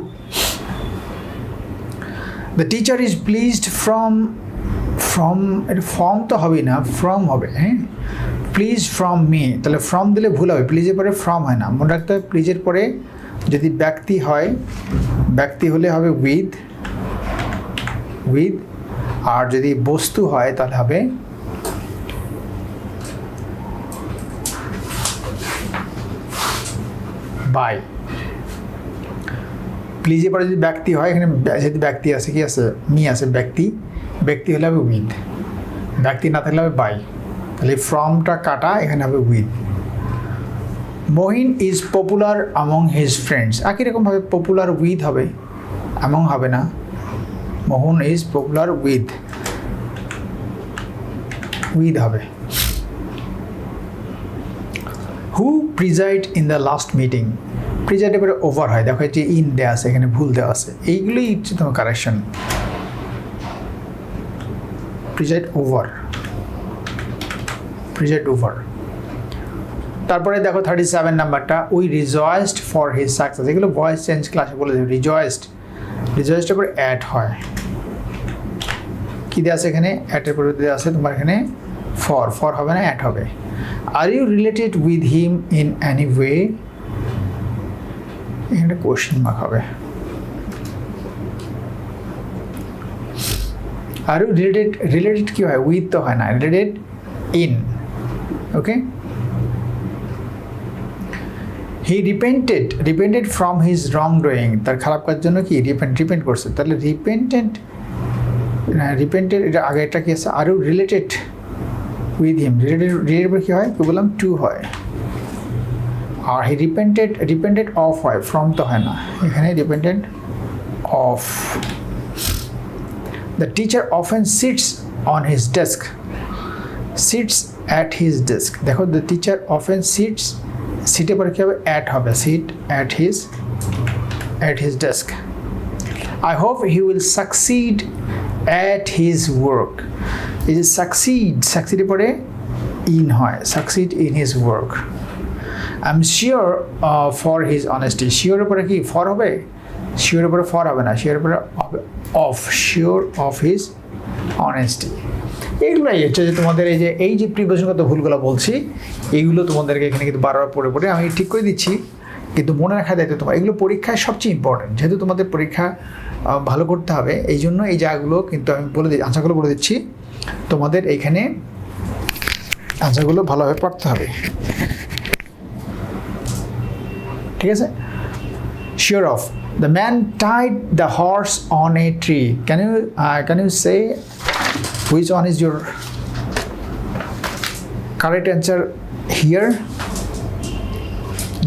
The teacher is pleased from, from এটা ফ্রম তো হবেই না, ফ্রম হবে, হ্যাঁ প্লিজ ফ্রম মি, তাহলে ফ্রম দিলে ভুল হবে, প্লিজের পরে ফ্রম হয় না, মনে রাখতে হবে প্লিজের পরে যদি ব্যক্তি হয়, ব্যক্তি হলে হবে উইথ, উইথ, আর যদি বস্তু হয় তাহলে হবে বাই। প্লিজের পরে যদি ব্যক্তি হয়, এখানে যদি ব্যক্তি আছে, কি আছে মি আছে, ব্যক্তি, ব্যক্তি হলে হবে উইথ, ব্যক্তি না থাকলে হবে বাই, তাহলে ফ্রমটা কাটা, এখানে হবে with. Mohin is popular among his friends, একই রকমভাবে পপুলার উইথ হবে, আমং হবে না, Mohan is popular with, with হবে। Who preside in the last meeting, প্রিজাইডের পরে ওভার হয়, দেখো যে ইন দেওয়া আছে, এখানে ভুল দেওয়া আছে, এইগুলোই হচ্ছে তোমার correction, preside over, preside over. তারপরে দেখো 37 নাম্বারটা, উই রিজয়েসড ফর হিজ সাকসেস, এগুলো ভয়েস চেঞ্জ ক্লাসে বলে দেবে, রিজয়েসড, রিজয়েসডের পরে অ্যাড হয়, কী দেওয়া আছে এখানে, অ্যাটের পরে দেওয়া আছে তোমার এখানে ফর, ফর হবে না অ্যাড হবে। Are you related with him in any way, এখানে কোশ্চেন মার্ক হবে, আর ইউ রিলেটেড, রিলেটেড কী হয়, উইথ তো হয় না, related in, okay. He repented, repented from his wrong doing, তার খারাপ কাজের জন্য কি রিপেন্ট করছে, তাহলে রিপেন্টেড, রিপেন্টেড এটা আগে, এটা কি আছে, আর you related with him, related, related কী হয়, কী বললাম টু হয়, আর হি ডিপেন্ডেড অফ হয়, ফ্রম তো হয় না, এখানে depended of. The teacher often sits on his desk, sits at his desk. দেখো দ্য টিচার অফেন সিটস, সিটে পরে কী হবে, অ্যাট হবে, sit at his desk. I hope he will succeed at his work. It is succeed এর পরে in হয়, succeed in his work. I'm sure for his honesty. Sure এর পরে কি for হবে? Sure এর পরে for হবে না, sure এর পরে হবে of, sure of his honesty. এইগুলোই হচ্ছে যে তোমাদের এই যে প্রিপোজিশনগত ভুলগুলো বলছি, এইগুলো তোমাদেরকে এখানে কিন্তু বারবার পড়ে আমি ঠিক করে দিচ্ছি, কিন্তু মনে রাখা দায়িত্ব তোমার। এগুলো পরীক্ষায় সবচেয়ে ইম্পর্টেন্ট, যেহেতু তোমাদের পরীক্ষা ভালো করতে হবে, এই জন্য এই জায়গাগুলো কিন্তু আমি আনসারগুলো বলে দিচ্ছি, তোমাদের এইখানে আনসারগুলো ভালোভাবে পড়তে হবে, ঠিক আছে? Sure of, the man tied the horse on a tree. Can you say which one is your correct answer here?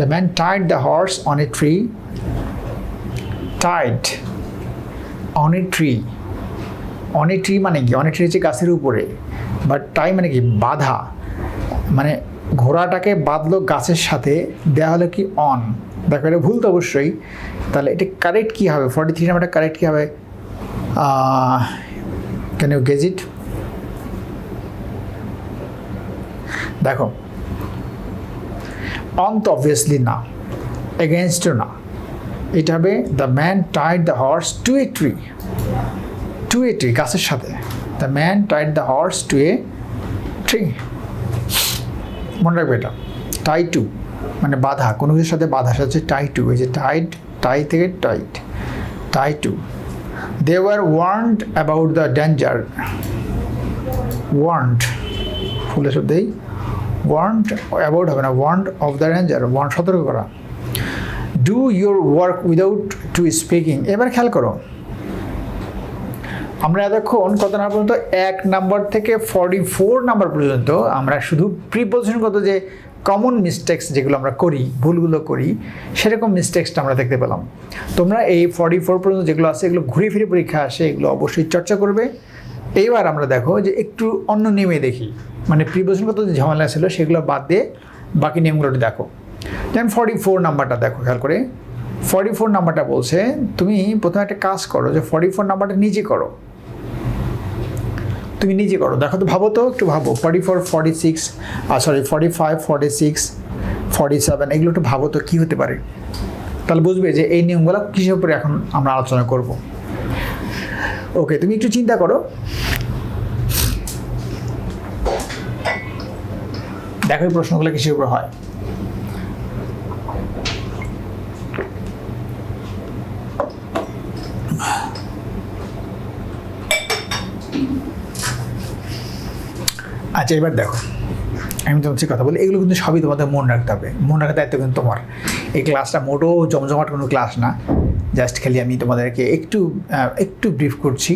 The man tied the horse on a tree. Tied on a tree. On a tree মানে কি? On a tree হচ্ছে গাছের উপরে, but টাই মানে কি? বাঁধা, মানে ঘোড়াটাকে বাঁধলো গাছের সাথে, দেওয়া হলো কি অন। দেখো এটা ভুল তো অবশ্যই, তাহলে এটা কারেক্ট কী হবে? 43 নাম্বারটা কারেক্ট কী হবে? Can you guess it? দেখো অন তো অবভিয়াসলি না, এগেনস্টও না, এটা হবে the man tied the horse to a tree, to a tree গাছের সাথে, the man tied the horse to a tree. মনে রাখবে এটা, টাই টু মানে বাধা, কোনো কিছুর সাথে বাধা হচ্ছে টাই টু, এই যে টাইড, টাই থেকে tight, tie to. They were warned about the danger, warned ফুলের শব্দেই ওয়ার্নড, অ্যাবাউট হবে না, warned of the danger, warn সতর্ক করা। Do your work without to speaking. এবার খেয়াল করো, আমরা এতক্ষণ কত নাম্বার পর্যন্ত, 1 নাম্বার থেকে 44 নাম্বার পর্যন্ত আমরা শুধু প্রিপোজিশনগত যে কমন মিস্টেক্স যেগুলো আমরা করি, ভুলগুলো করি, সেরকম মিস্টেক্সটা আমরা দেখতে পেলাম। তোমরা এই 44 পর্যন্ত যেগুলো আছে, এগুলো ঘুরে ফিরে পরীক্ষা আসে, এগুলো অবশ্যই চর্চা করবে। এইবার আমরা দেখো যে একটু অন্য নিয়মে দেখি, মানে প্রিপোজিশনগত যে ঝামেলা ছিল সেগুলো বাদ দিয়ে বাকি নিয়মগুলো দেখো। যেমন 44 নাম্বারটা দেখো খেয়াল করে, 44 নাম্বারটা বলছে তুমি প্রথমে একটা কাজ করো, যে 44 নাম্বারটা নিজে করো, তুমি নিজে করো। দেখো তো, ভাবো তো, একটু ভাবো, 44, 46, সরি 45, 46, 47, এগুলো একটু ভাবো তো কী হতে পারে, তাহলে বুঝবে যে এই নিয়মগুলো কিসের উপরে এখন আমরা আলোচনা করব। ওকে, তুমি একটু চিন্তা করো, দেখো এই প্রশ্নগুলো কিসের উপরে হয়। আচ্ছা, এবার দেখো আমি তোমার কথা বলি, এগুলো কিন্তু সবই তোমাদের মনে রাখতে হবে, মনে রাখার দায়িত্ব কিন্তু তোমার। এই ক্লাসটা মোটেও জমজমাট কোনো ক্লাস না, জাস্ট খালি আমি তোমাদেরকে একটু ব্রিফ করছি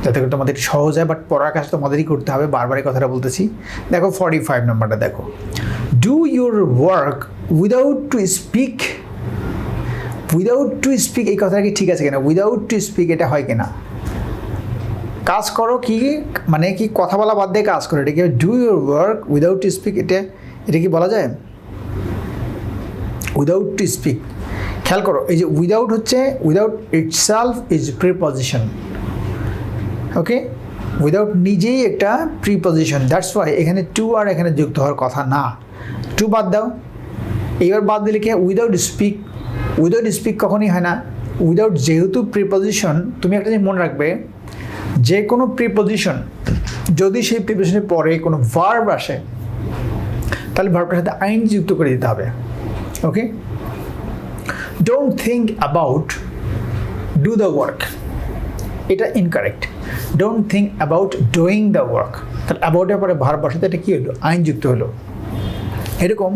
যাতে করে তোমাদের একটু সহজ হয়, বাট পড়ার কাজ তোমাদেরই করতে হবে, বারবারই কথাটা বলতেছি। দেখো 45 নম্বরটা দেখো, do your work without to speak. Without to speak এই কথাটা কি ঠিক আছে কিনা? উইদাউট টু স্পিক এটা হয় কিনা? কাজ করো কি মানে কি, কথা বলা বাদ দিয়ে কাজ করো, এটা কি do your work without to speak, এটা কি বলা যায়? উইদাউট টু স্পিক, খেয়াল করো এই যে উইদাউট হচ্ছে, without itself is preposition, okay? Without নিজেই একটা প্রিপজিশন, দ্যাটস ওয়াই এখানে টু আর এখানে যুক্ত হওয়ার কথা না, টু বাদ দাও। এইবার বাদ দিলে কি উইদাউট স্পিক, উইদাউট স্পিক কখনই হয় না। উইদাউট যেহেতু প্রিপজিশন, তুমি একটা জিনিস মনে রাখবে, যে কোনো প্রিপজিশন যদি সেই প্রিপজিশনের পরে কোনো ভার্ব আসে, তাহলে ভার্বটার সাথে আইন যুক্ত করে দিতে হবে, okay? Don't think about do the work, এটা incorrect. Don't think about doing the work, তাহলে অ্যাবাউটের পরে ভার্ব বসাতে এটা কী হলো? আইন যুক্ত হলো। এরকম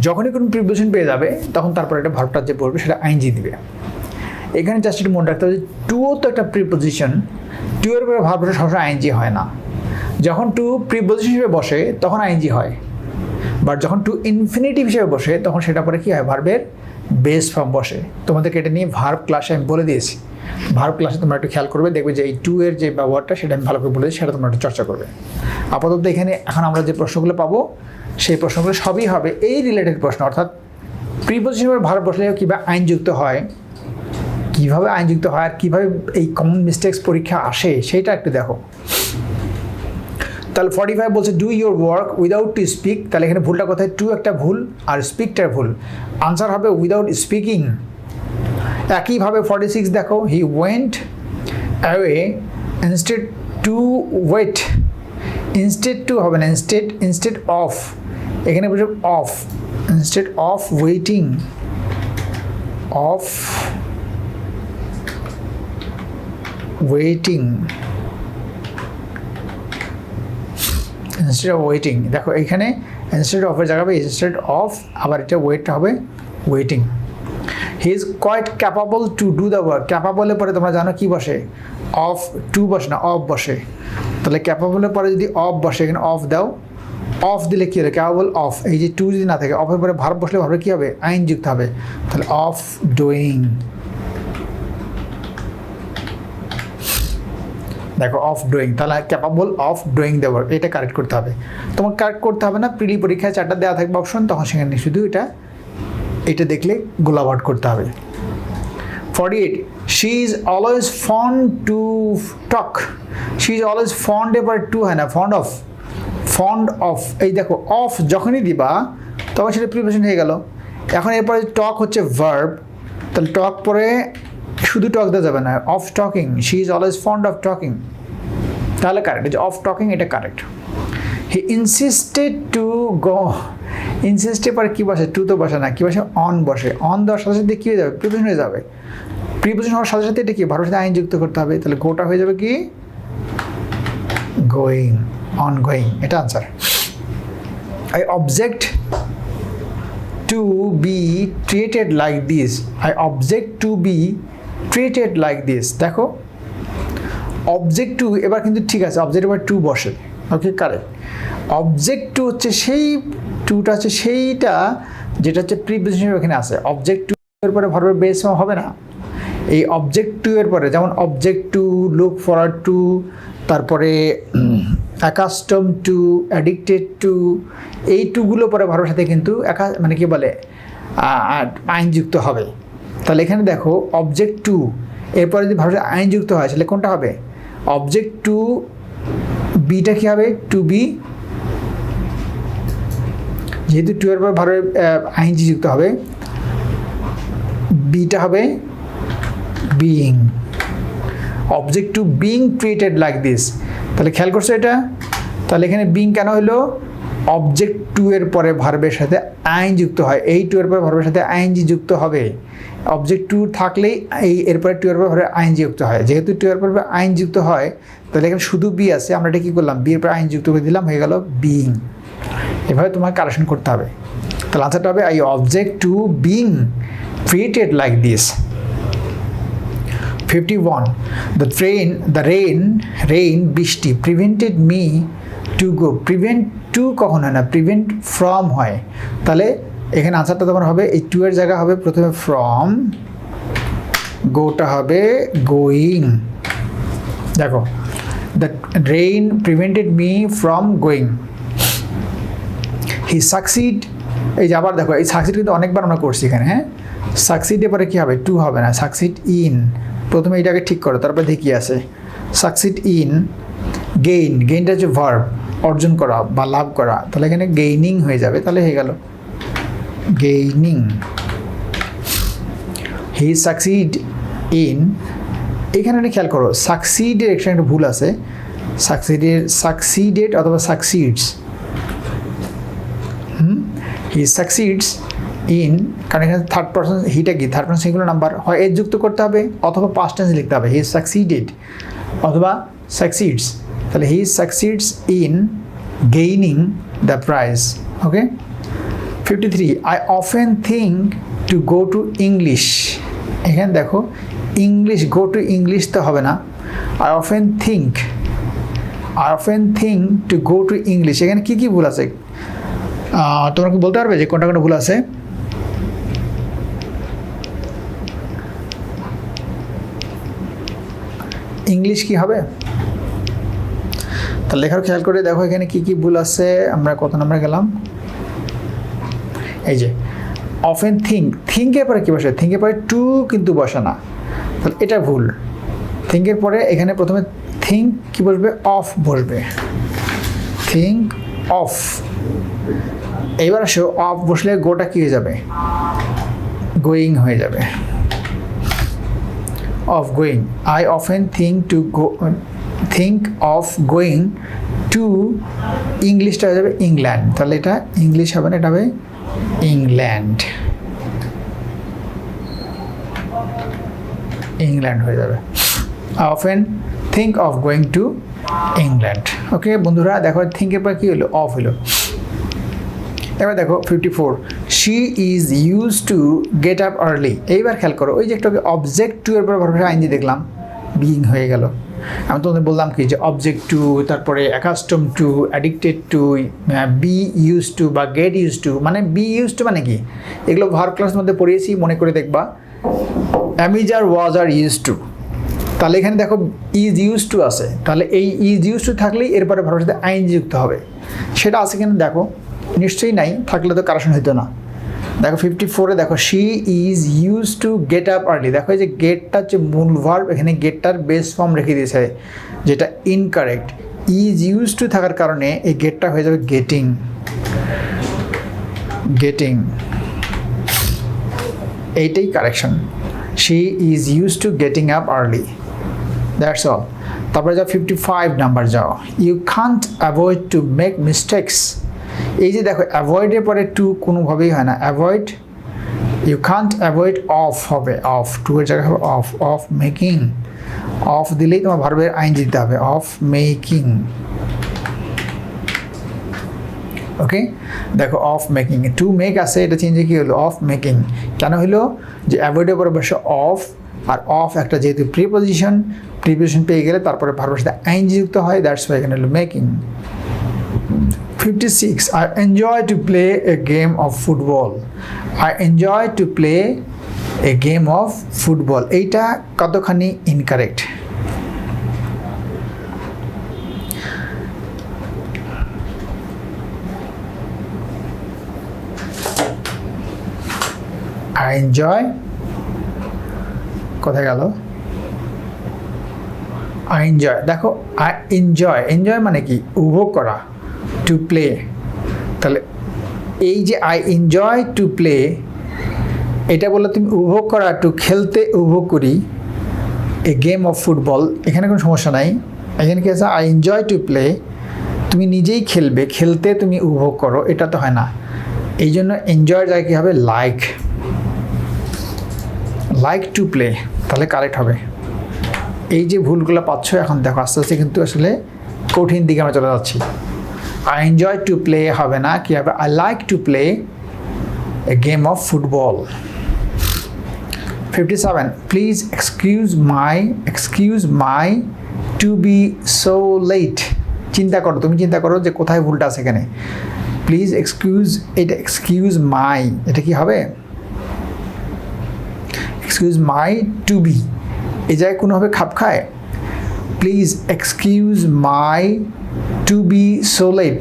যখনই কোনো প্রিপজিশন পেয়ে যাবে, তখন তারপরে একটা ভার্বটা যে পড়বে সেটা আইনজি দিবে। এখানে জাস্ট একটু মনে রাখতে হবে, টুও তো একটা প্রিপজিশন, টু এর পরে ভার্বটা সবসময় আইনজি হয় না। যখন টু প্রিপজিশন হিসেবে বসে তখন আইনজি হয়, বাট যখন টু ইনফিনিটিভ হিসেবে বসে তখন সেটা পরে কী হয়, ভার্বের বেস ফর্ম বসে। তোমাদেরকে এটা নিয়ে ভার্ব ক্লাসে আমি বলে দিয়েছি। ভার্ব ক্লাসে তোমরা একটু খেয়াল করবে, দেখবে যে এই টু এর যে ব্যবহারটা সেটা আমি ভালো করে বলে দিয়েছি, সেটা তোমরা একটু চর্চা করবে। আপাতত এখানে এখন আমরা যে প্রশ্নগুলো পাবো সেই প্রশ্নগুলো সবই হবে এই রিলেটেড প্রশ্ন, অর্থাৎ প্রিপোজিশনের ভার্ব বসলে কীভাবে আইনযুক্ত হয়, কীভাবে আইনযুক্ত হয় আর কীভাবে এই কমন মিস্টেক্স পরীক্ষা আসে সেইটা একটু দেখো। তাহলে 45 বলছে do your work without to speak, তাহলে এখানে ভুলটা কোথায়, টু একটা ভুল আর স্পিকটার ভুল, আনসার হবে উইদাউট স্পিকিং। একইভাবে 46 দেখো, he went away instead to wait, instead to হবে না, ইনস্টেড অফ, এখানে বলছে of, instead of waiting, of waiting, instead of waiting. দেখো এখানে ইনস্টেড অফের জায়গা হবে ইনস্টেড অফ, আবার এটা ওয়েটটা হবে waiting. He is quite capable to do the work, ক্যাপাবলের পরে তোমরা জানো কি বসে, অফ, টু বসে না, অফ বসে। তাহলে ক্যাপাবলের পরে যদি অফ বসে, এখানে অফ দাও, অফ দিলে কী হবে, ক্যাপাবল অফ, এই যে টু যদি না থাকে অফের পরে ভার্ব বসলে ভার্বে কী হবে, আইন যুক্ত হবে, তাহলে অফ ডুইং। দেখো অফ ডুইং, তাহলে capable of doing the work, এটা কারেক্ট করতে হবে। তোমার কারেক্ট করতে হবে না, প্রিলি পরীক্ষায় 4টা দেওয়া থাকবে অপশন, তখন সেখানে শুধু এটা দেখলে গোলাবাট করতে হবে। 48 she is always fond to talk, she is always fond, এবার টু হয় না, ফন্ড অফ, ফন্ড অফ, এই দেখো অফ যখনই দিবা তখন সেটা প্রিপোজিশন হয়ে গেল। এখন এরপরে টক হচ্ছে ভার্ব, তাহলে টক পরে শুধু টক দেওয়া যাবে না, of talking, she is always fond of talking, তাহলে কারেক্ট, এই যে অফ টকিং এটা correct. He insisted to go, ইনসিস্টের পরে কী বসে, টু তো বসে না, কী বসে, অন বসে, অন দেওয়ার সাথে সাথে কী হয়ে যাবে, প্রিপোজিশন হয়ে যাবে। প্রিপোজিশন হওয়ার সাথে সাথে এটা কি ভার্বের সাথে আইন যুক্ত করতে হবে, তাহলে গোটা হয়ে যাবে কি, গোয়িং, অন গোয়িং, এটা answer. I object to be treated like this, I object to be treated like this. দেখো অবজেক্ট টু এবার কিন্তু ঠিক আছে, অবজেক্ট এবার টু বসে, ওকে কারেক্ট। অবজেক্ট টু হচ্ছে সেই, টুটা হচ্ছে সেইটা যেটা হচ্ছে প্রিপোজিশন এখানে আছে, অবজেক্ট টু এর পরে ভার্বের বেস ফর্ম হবে না, এই অবজেক্ট টু এর পরে যেমন object to, look forward to, তারপরে অ্যাকাস্টম টু, অ্যাডিক্টেড টু, এই টুগুলো পরে ভার্বের সাথে কিন্তু মানে কি বলে আইনযুক্ত হবে। তাহলে এখানে দেখো অবজেক্ট টু এরপরে যদি ভার্বের সাথে আইনযুক্ত হয় তাহলে কোনটা হবে, অবজেক্ট টু বিটা কী হবে, টু বি, যেহেতু টু এর পর ভার্বের আইনজি যুক্ত হবে, বিটা হবে being, object to being treated like this. তাহলে খেয়াল করছো এটা, তাহলে এখানে বিইং কেন হলো, অবজেক্ট টু এর পরে ভার্বের সাথে আইন যুক্ত হয়, এই টু এর পরে ভার্বের সাথে আইনজি যুক্ত হবে, অবজেক্ট টু থাকলেই এই এরপরে টু এর পরে ভার্বে আইনজি যুক্ত হয়, যেহেতু টু এর পরে আইন যুক্ত হয় তাহলে এখানে শুধু বি আছে, আমরা এটা কী করলাম, বি এর পরে আইন যুক্ত করে দিলাম, হয়ে গেল বিইং। এভাবে তোমাকে কারেকশন করতে হবে। তাহলে আনসারটা হবে I object to being treated like this. 51 the rain বৃষ্টি prevented me to go, prevent to কখন হয় না, প্রিভেন্ট ফ্রম হয়, তাহলে এখানে আনসারটা তোমার হবে এই টু এর জায়গা হবে প্রথমে ফ্রম, গোটা হবে গোয়িং। দেখো the rain prevented me from going, he succeed, এই যে আবার দেখো এই সাকসিড কিন্তু অনেকবার আমরা করছি এখানে, হ্যাঁ, সাকসিডের পরে কী হবে, টু হবে না, সাকসিড ইন, প্রথমে এইটাকে ঠিক করো তারপরে দেখি আছে, সাকসিড ইন, গেইন, গেইনটা হচ্ছে ভার্ব, অর্জন করা বা লাভ করা, তাহলে এখানে গেইনিং হয়ে যাবে, তাহলে হয়ে গেল গেইনিং। হি সাকসিড ইন, এখানে খেয়াল করো সাকসিডের এখানে একটা ভুল আছে, সাকসিডেড অথবা সাকসিডস, হি সাকসিডস ইন, কারণ এখানে থার্ড পারসন, হিটা কি থার্ড পারসন সিঙ্গুলার নাম্বার, হয় এর যুক্ত করতে হবে অথবা পাস্ট টেন্স লিখতে হবে, হি সাকসিডেড অথবা সাকসিডস, তাহলে he succeeds in gaining the prize. Okay. 53 I often think to go to English, এখানে দেখো ইংলিশ, গো টু ইংলিশ তো হবে না, I often think to go to English, এখানে কী কী ভুল আছে, তোমরা কি বলতে পারবে যে কোনটা কোনটা ভুল আছে? ইংলিশ কি হবে? তাহলে লেখার খেয়াল করে দেখো এখানে কি কি ভুল আছে। আমরা কত নম্বরে গেলাম? এই যে অফেন থিঙ্কের পরে কি বসে? থিঙ্কের পরে টু কিন্তু বসে না, তাহলে এটা ভুল। থিঙ্কের পরে এখানে প্রথমে থিঙ্ক কি বসবে? অফ বসবে, থিঙ্ক অফ। এইবার আসো অফ বসলে গোটা কি হয়ে যাবে? গোয়িং হয়ে যাবে, of going. I often think of going two, ইংলিশটা হয়ে যাবে ইংল্যান্ড, তাহলে এটা ইংলিশ হবে না, এটা হবে ইংল্যান্ড, ইংল্যান্ড হয়ে যাবে। I often think of going to England. Okay বন্ধুরা, দেখো থিঙ্কের পর কী হলো? অফ হলো। এবার দেখো 54, she is use to get up early. এইবার খেয়াল করো, ওই যে একটা অবজেক্ট টু এর পর আইনজি দেখলাম, বিইং হয়ে গেল। আমি তোমাদের বললাম কি যে অবজেক্ট টু, তারপরে accustom to, addicted to, be use to বা গেট ইউজ টু। মানে বি ইউজ টু মানে কি? এগুলো ভার্ব ক্লাসের মধ্যে পড়িয়েছি, মনে করে দেখবা। অ্যামিজ আর ওয়াজ আর ইউজ টু, তাহলে এখানে দেখো ইজ ইউজ টু আছে, তাহলে এই ইজ ইউজ টু থাকলেই এরপরে ভার্বের সাথে আইনজি যুক্ত হবে। সেটা আছে কিনা দেখো, নিশ্চয়ই নাই, থাকলে তো কারেকশন হইতো না। দেখো 54-এ দেখো she is use to get up early. দেখো এই যে গেটটা হচ্ছে মূল ভার্ব, এখানে গেটটার বেস ফর্ম রেখে দিয়েছে, যেটা ইনকারেক্ট। ইজ ইউজ টু থাকার কারণে এই গেটটা হয়ে যাবে গেটিং, গেটিং, এইটাই correction. She is use to getting up early, that's all. তারপরে যাও 55 নাম্বার যাও, you can't avoid to make mistakes. এই যে দেখো অ্যাভয়েডের পরে টু কোনোভাবেই হয় না, avoid, you can't avoid of হবে, অফ, টু এর জায়গায় হবে অফ, অফ মেকিং। অফ দিলেই তোমার ভার্বের আইন দিতে হবে, অফ মেকিং। ওকে, দেখো অফ মেকিং, টু মেক আছে, এটা চেঞ্জে কি হলো? Of making. কেন হলো? যে অ্যাভয়েডের পরে বসে অফ, আর অফ একটা যেহেতু প্রিপোজিশন পেয়ে গেলে তারপরে ভার্বের সাথে আইন যুক্ত হয়, দ্যাটস ওয়াই এখানে হলো making. 56, I enjoy to play a game of football. I enjoy to play a game of football. এইটা কতখানি ইনকারেক্ট? I enjoy, কোথায় গেল? I enjoy, দেখো I enjoy মানে কি? উপভোগ করা, টু প্লে। তাহলে এই যে আই এনজয় টু প্লে, এটা বললে তুমি উপভোগ করা, টু খেলতে উপভোগ করি, এ গেম অফ ফুটবল, এখানে কোনো সমস্যা নাই। এখানে কি আছে? আই এনজয় টু প্লে, তুমি নিজেই খেলবে, খেলতে তুমি উপভোগ করো, এটা তো হয় না। এই জন্য এনজয়ের জায়গায় কী হবে? লাইক, লাইক টু প্লে, তাহলে কারেক্ট হবে। এই যে ভুলগুলো পাচ্ছ এখন দেখো আস্তে আস্তে কিন্তু আসলে কঠিন দিকে আমরা চলে যাচ্ছি। I enjoy to play হবে না, কি হবে? I like to play a game of football. 57, please excuse my to be so late. চিন্তা করো, তুমি চিন্তা করো যে কোথায় ভুলটা আছে এখানে। প্লিজ এক্সকিউজ, এটা এক্সকিউজ মাই, এটা কি হবে? এক্সকিউজ মাই টু বি, এই জায়গায় কোনোভাবে খাপ খায়? Please excuse my to be so late,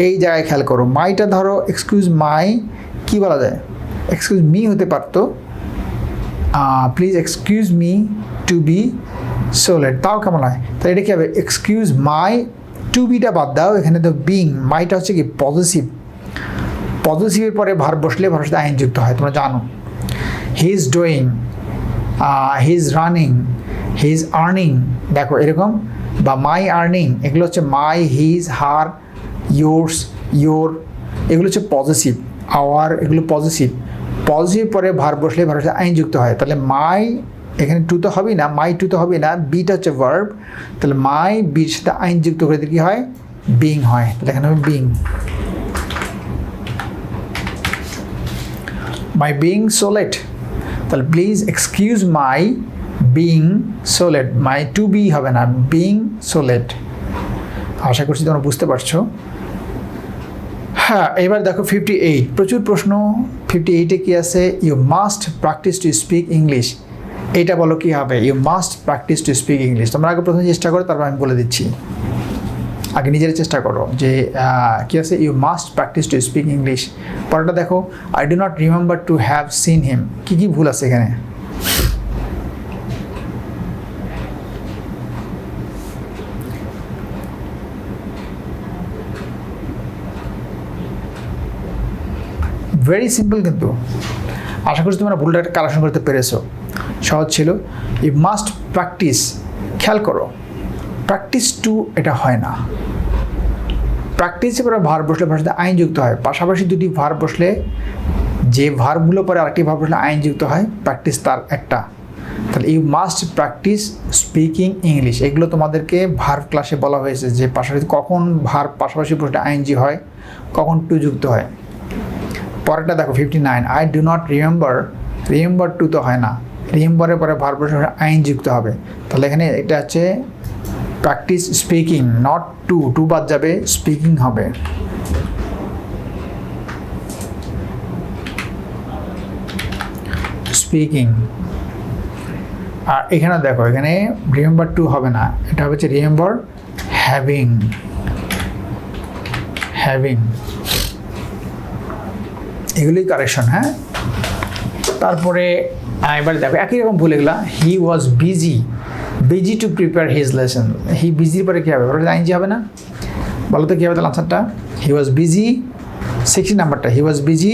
এই জায়গায় খেয়াল করো। মাইটা ধরো এক্সকিউজ মাই কি বলা যায়? এক্সকিউজ মি হতে পারতো, please excuse me to be so late, তাও কেমন হয়? তাহলে এটা কী হবে? এক্সকিউজ মাই টু বিটা বাদ দাও, এখানে তো বিং, মাইটা হচ্ছে কি? পজিটিভ, পজিটিভের পরে ভার্ব বসলে ভার্বের সাথে আইন যুক্ত হয়, তোমরা জানো। He is doing, he is running, he is earning, দেখো এরকম, বা মাই আর্নিং, এগুলো হচ্ছে মাই, হিজ, হার, ইয়োর্স, ইয়োর, এগুলো হচ্ছে পজিটিভ। আওয়ার, এগুলো পজিটিভ। পজিটিভ পরে ভার্ব বসলে ভার্বের সাথে আইন যুক্ত হয়, তাহলে মাই, এখানে টু তো হবেই না, মাই টু তো হবেই না, বিটা হচ্ছে ভার্ব, তাহলে মাই বির সাথে আইন যুক্ত করে দিলে কী হয়? বিং হয়, তাহলে এখানে হবে being. My being so late, তাহলে please excuse my being so late, my to be হবে না, বিং সো লেট। আশা করছি তোমরা বুঝতে পারছো। হ্যাঁ, এবার দেখো 58 প্রচুর প্রশ্ন। 58-এ কি আছে? You must practice to speak English. এইটা বলো কি হবে? You must practice to speak English. তোমরা আগে প্রথমে চেষ্টা করো, তারপর আমি বলে দিচ্ছি। আগে নিজের চেষ্টা করো যে কি আছে? You must practice to speak English. পরেরটা দেখো, I do not remember to have seen him. কী কী ভুল আছে এখানে? ভেরি সিম্পল, কিন্তু আশা করছি তোমরা ভুলটা কারেকশন করতে পেরেছো। সহজ ছিল। ইউ মাস্ট প্র্যাকটিস, খেয়াল করো, প্র্যাকটিস টু এটা হয় না। প্র্যাকটিসে পরে ভার্ব বসলে ভাষাতে আইন যুক্ত হয়। পাশাপাশি দুটি ভার্ব বসলে যে ভার্বগুলো পরে আরেকটি ভার্ব বসলে আইন যুক্ত হয়, প্র্যাকটিস তার একটা। তাহলে you must practise speaking English. এগুলো তোমাদেরকে ভার্ব ক্লাসে বলা হয়েছে যে পাশাপাশি কখন ভার্ব পাশাপাশি বসলে আইনজি হয়, কখন টু যুক্ত হয়। পরেরটা দেখো 59, I do not remember. Remember to তো হয় না, রিমেম্বারের পরে ভার্ব বসলে আইন যুক্ত হবে। তাহলে এখানে এটা হচ্ছে practise speaking, not to, to বাদ যাবে, স্পিকিং হবে। স্পিকিং। আর এখানে দেখো, এখানে রিমেম্বার টু হবে না, এটা হচ্ছে রিমেম্বার হ্যাভিং। হ্যাভিং, এগুলোই কারেকশন। হ্যাঁ, তারপরে এবার দেখো একই রকম ভুল এগুলা। He was busy, busy to prepare his lesson. He বিজির পরে কী হবে? আইনজি হবে না? বলো তো কী হবে তাহলে আনসারটা? হি ওয়াজ বিজি। 60 নাম্বারটা, হি ওয়াজ বিজি।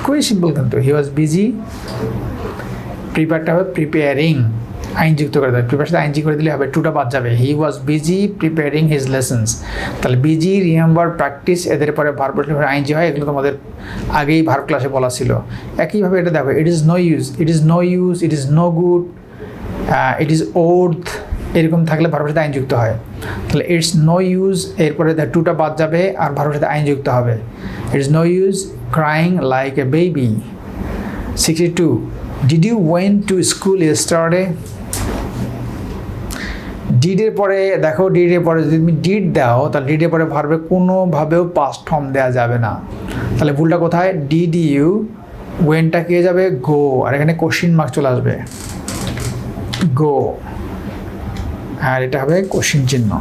খুবই সিম্পল কিন্তু। হি ওয়াজ বিজি, প্রিপেয়ারটা হবে প্রিপেয়ারিং, আইন যুক্ত করে দেবে। প্রিপেয়ার সাথে আইনজি করে দিলে হবে, টুটা বাদ যাবে। He was busy preparing his lessons. তাহলে বিজি, রিমেম্বার, প্র্যাকটিস, এদের পরে ভার্ব বসলে আইনজি হয়। এগুলো তোমাদের আগেই ভার্ব ক্লাসে বলা ছিল। একইভাবে এটা দেখো, it is no use, it is no use, it is no good, it is worth, এরকম থাকলে ভার্বের সাথে আইন যুক্ত হয়। তাহলে ইটস নো ইউজ, এরপরে টুটা বাদ যাবে আর ভার্বের সাথে আইন যুক্ত হবে। It is no use crying like a baby. 62, did you went to school yesterday. ডিডের পরে দেখো, ডিডের পরে যদি তুমি ডিড দাও, তাহলে ডিডের পরে ভার্বে কোনোভাবেও পাস্ট ফর্ম দেওয়া যাবে না। তাহলে ভুলটা কোথায়? ডিড ইউ, ওয়েনটা কে যাবে? গো, আর এখানে কোশ্চিন মার্ক চলে আসবে, গো, আর এটা হবে কোশ্চিন চিহ্ন।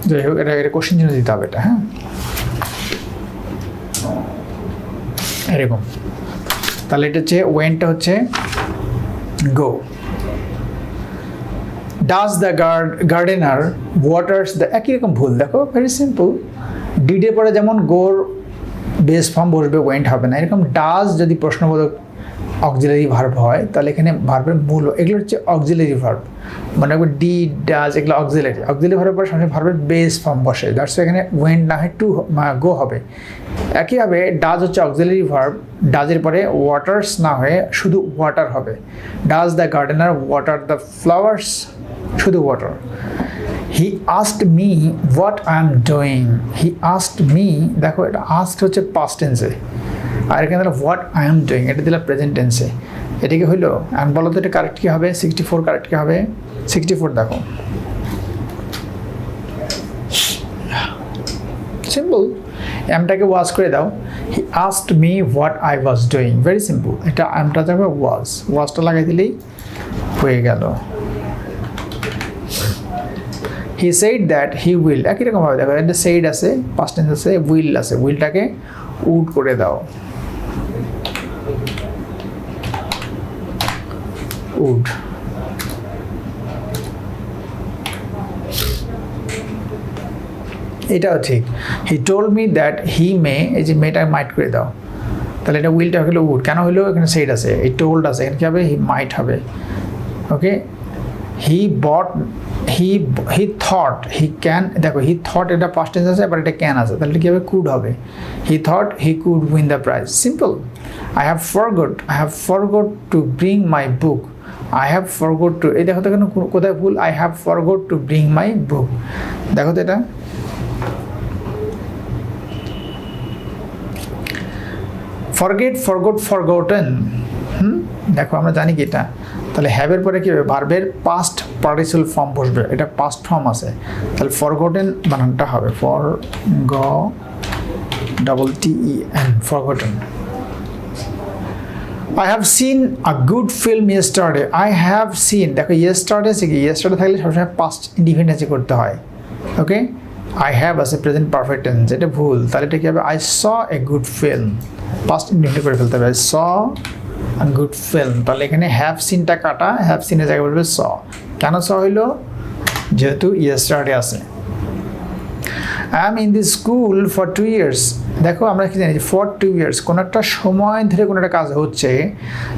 যাই হোক, এটা কোশ্চিন চিহ্ন দিতে হবে এটা। হ্যাঁ, এরকম। তাহলে এটা হচ্ছে ওয়েনটা হচ্ছে go. Does the gardener waters the, একই রকম ভুল। দেখো ভেরি সিম্পল। ডিডের পরে যেমন গোর বেস ফর্ম বসবে, ওয়েন্ট হবে না। এরকম ডাজ যদি প্রশ্নবোধক অক্সিলারি ভার্ব হয়, তাহলে এখানে ভার্বের মূল, এগুলো হচ্ছে অক্সিলারি ভার্ব। মনে রাখবে ডি, ডাজ, এগুলো অক্সিলারি। অক্সিলারি ভার্বের পরে সবসময় ভার্বের বেস ফর্ম বসে, দ্যাটস এখানে ওয়েন্ট না হয় টু গো হবে। একইভাবে ডাজ হচ্ছে অক্সিলারি ভার্ব, ডাজের পরে ওয়াটার্স না হয়ে শুধু ওয়াটার হবে। Does the gardener water the flowers, শুধু water. He asked me what I am doing. He asked me, দেখো এটা আস্কড হচ্ছে পাস্ট টেন্সে, আর এখানে দিলাম হোয়াট আই এম ডুইং, এটা দিলাম প্রেজেন্ট টেন্সে। এটা কি হইলো? এখন বলো তো এটা কারেক্ট কী হবে? 64 কারেক্ট কী হবে? 64 দেখো, সিম্পল। এমটাকে ওয়াজ করে দাও। হি asked me what I was doing, very simple. এটা এমটা যাবে ওয়াজ, ওয়াজটা লাগাই দিলেই হয়ে গেল। He said that he will, একই রকমভাবে দেখো, এটা সেইড আছে, পাস্ট টেন্স আছে, উইল আছে, উইলটাকে উড করে দাও, উড। এটাও ঠিক। He told me that he may, এই যে মেটা মাইট করে দাও, তাহলে এটা উইলটা হলো উড। কেন হলো? এখানে সেইড আছে, এই টোল্ড আছে, এখানে কী হবে? হি মাইট হবে। ওকে, হি বট, হি থট হি ক্যান, দেখো হি থট এটা পাস্ট টেন্স আছে, আবার এটা ক্যান আছে, তাহলে কী হবে? কুড হবে। He thought he could win the prize, simple. I have forgot to bring my book. I have forgot to, এই দেখো তো এখানে কোথায় ভুল? I have forgot to bring my book, দেখো তো এটা। Forget, forgot, forgotten. দেখো আমরা জানি কি এটা, তাহলে হ্যাভের পরে কি হবে, ভার্বের পাস্ট পার্টিসিপাল ফর্ম বসবে, এটা পাস্ট ফর্ম আছে, তাহলে ফরগটেন বানানটা হবে ফর গ double T E N, forgotten. I have seen a good film yesterday. I have seen, দেখো yesterday কি, yesterday থাকলে সবসময় পাস্ট ইনডিফিনিট করতে হয়, ওকে। I have আছে প্রেজেন্ট পারফেক্ট টেন্স, এটা ভুল, তাহলে এটা কি হবে, I saw a good film, past indefinite করে ফেলতে হবে, I saw a good film। তাহলে এখানে হ্যাভ সিনটা কাটা, হ্যাভ সিনের জায়গায় বলবে স। কেন স হইলো, যেহেতু yesterday আছে। I am in the school for 2 years। দেখো আমরা কি জানি, ফর 2 years, কোনো একটা সময় ধরে কোনো একটা কাজ হচ্ছে,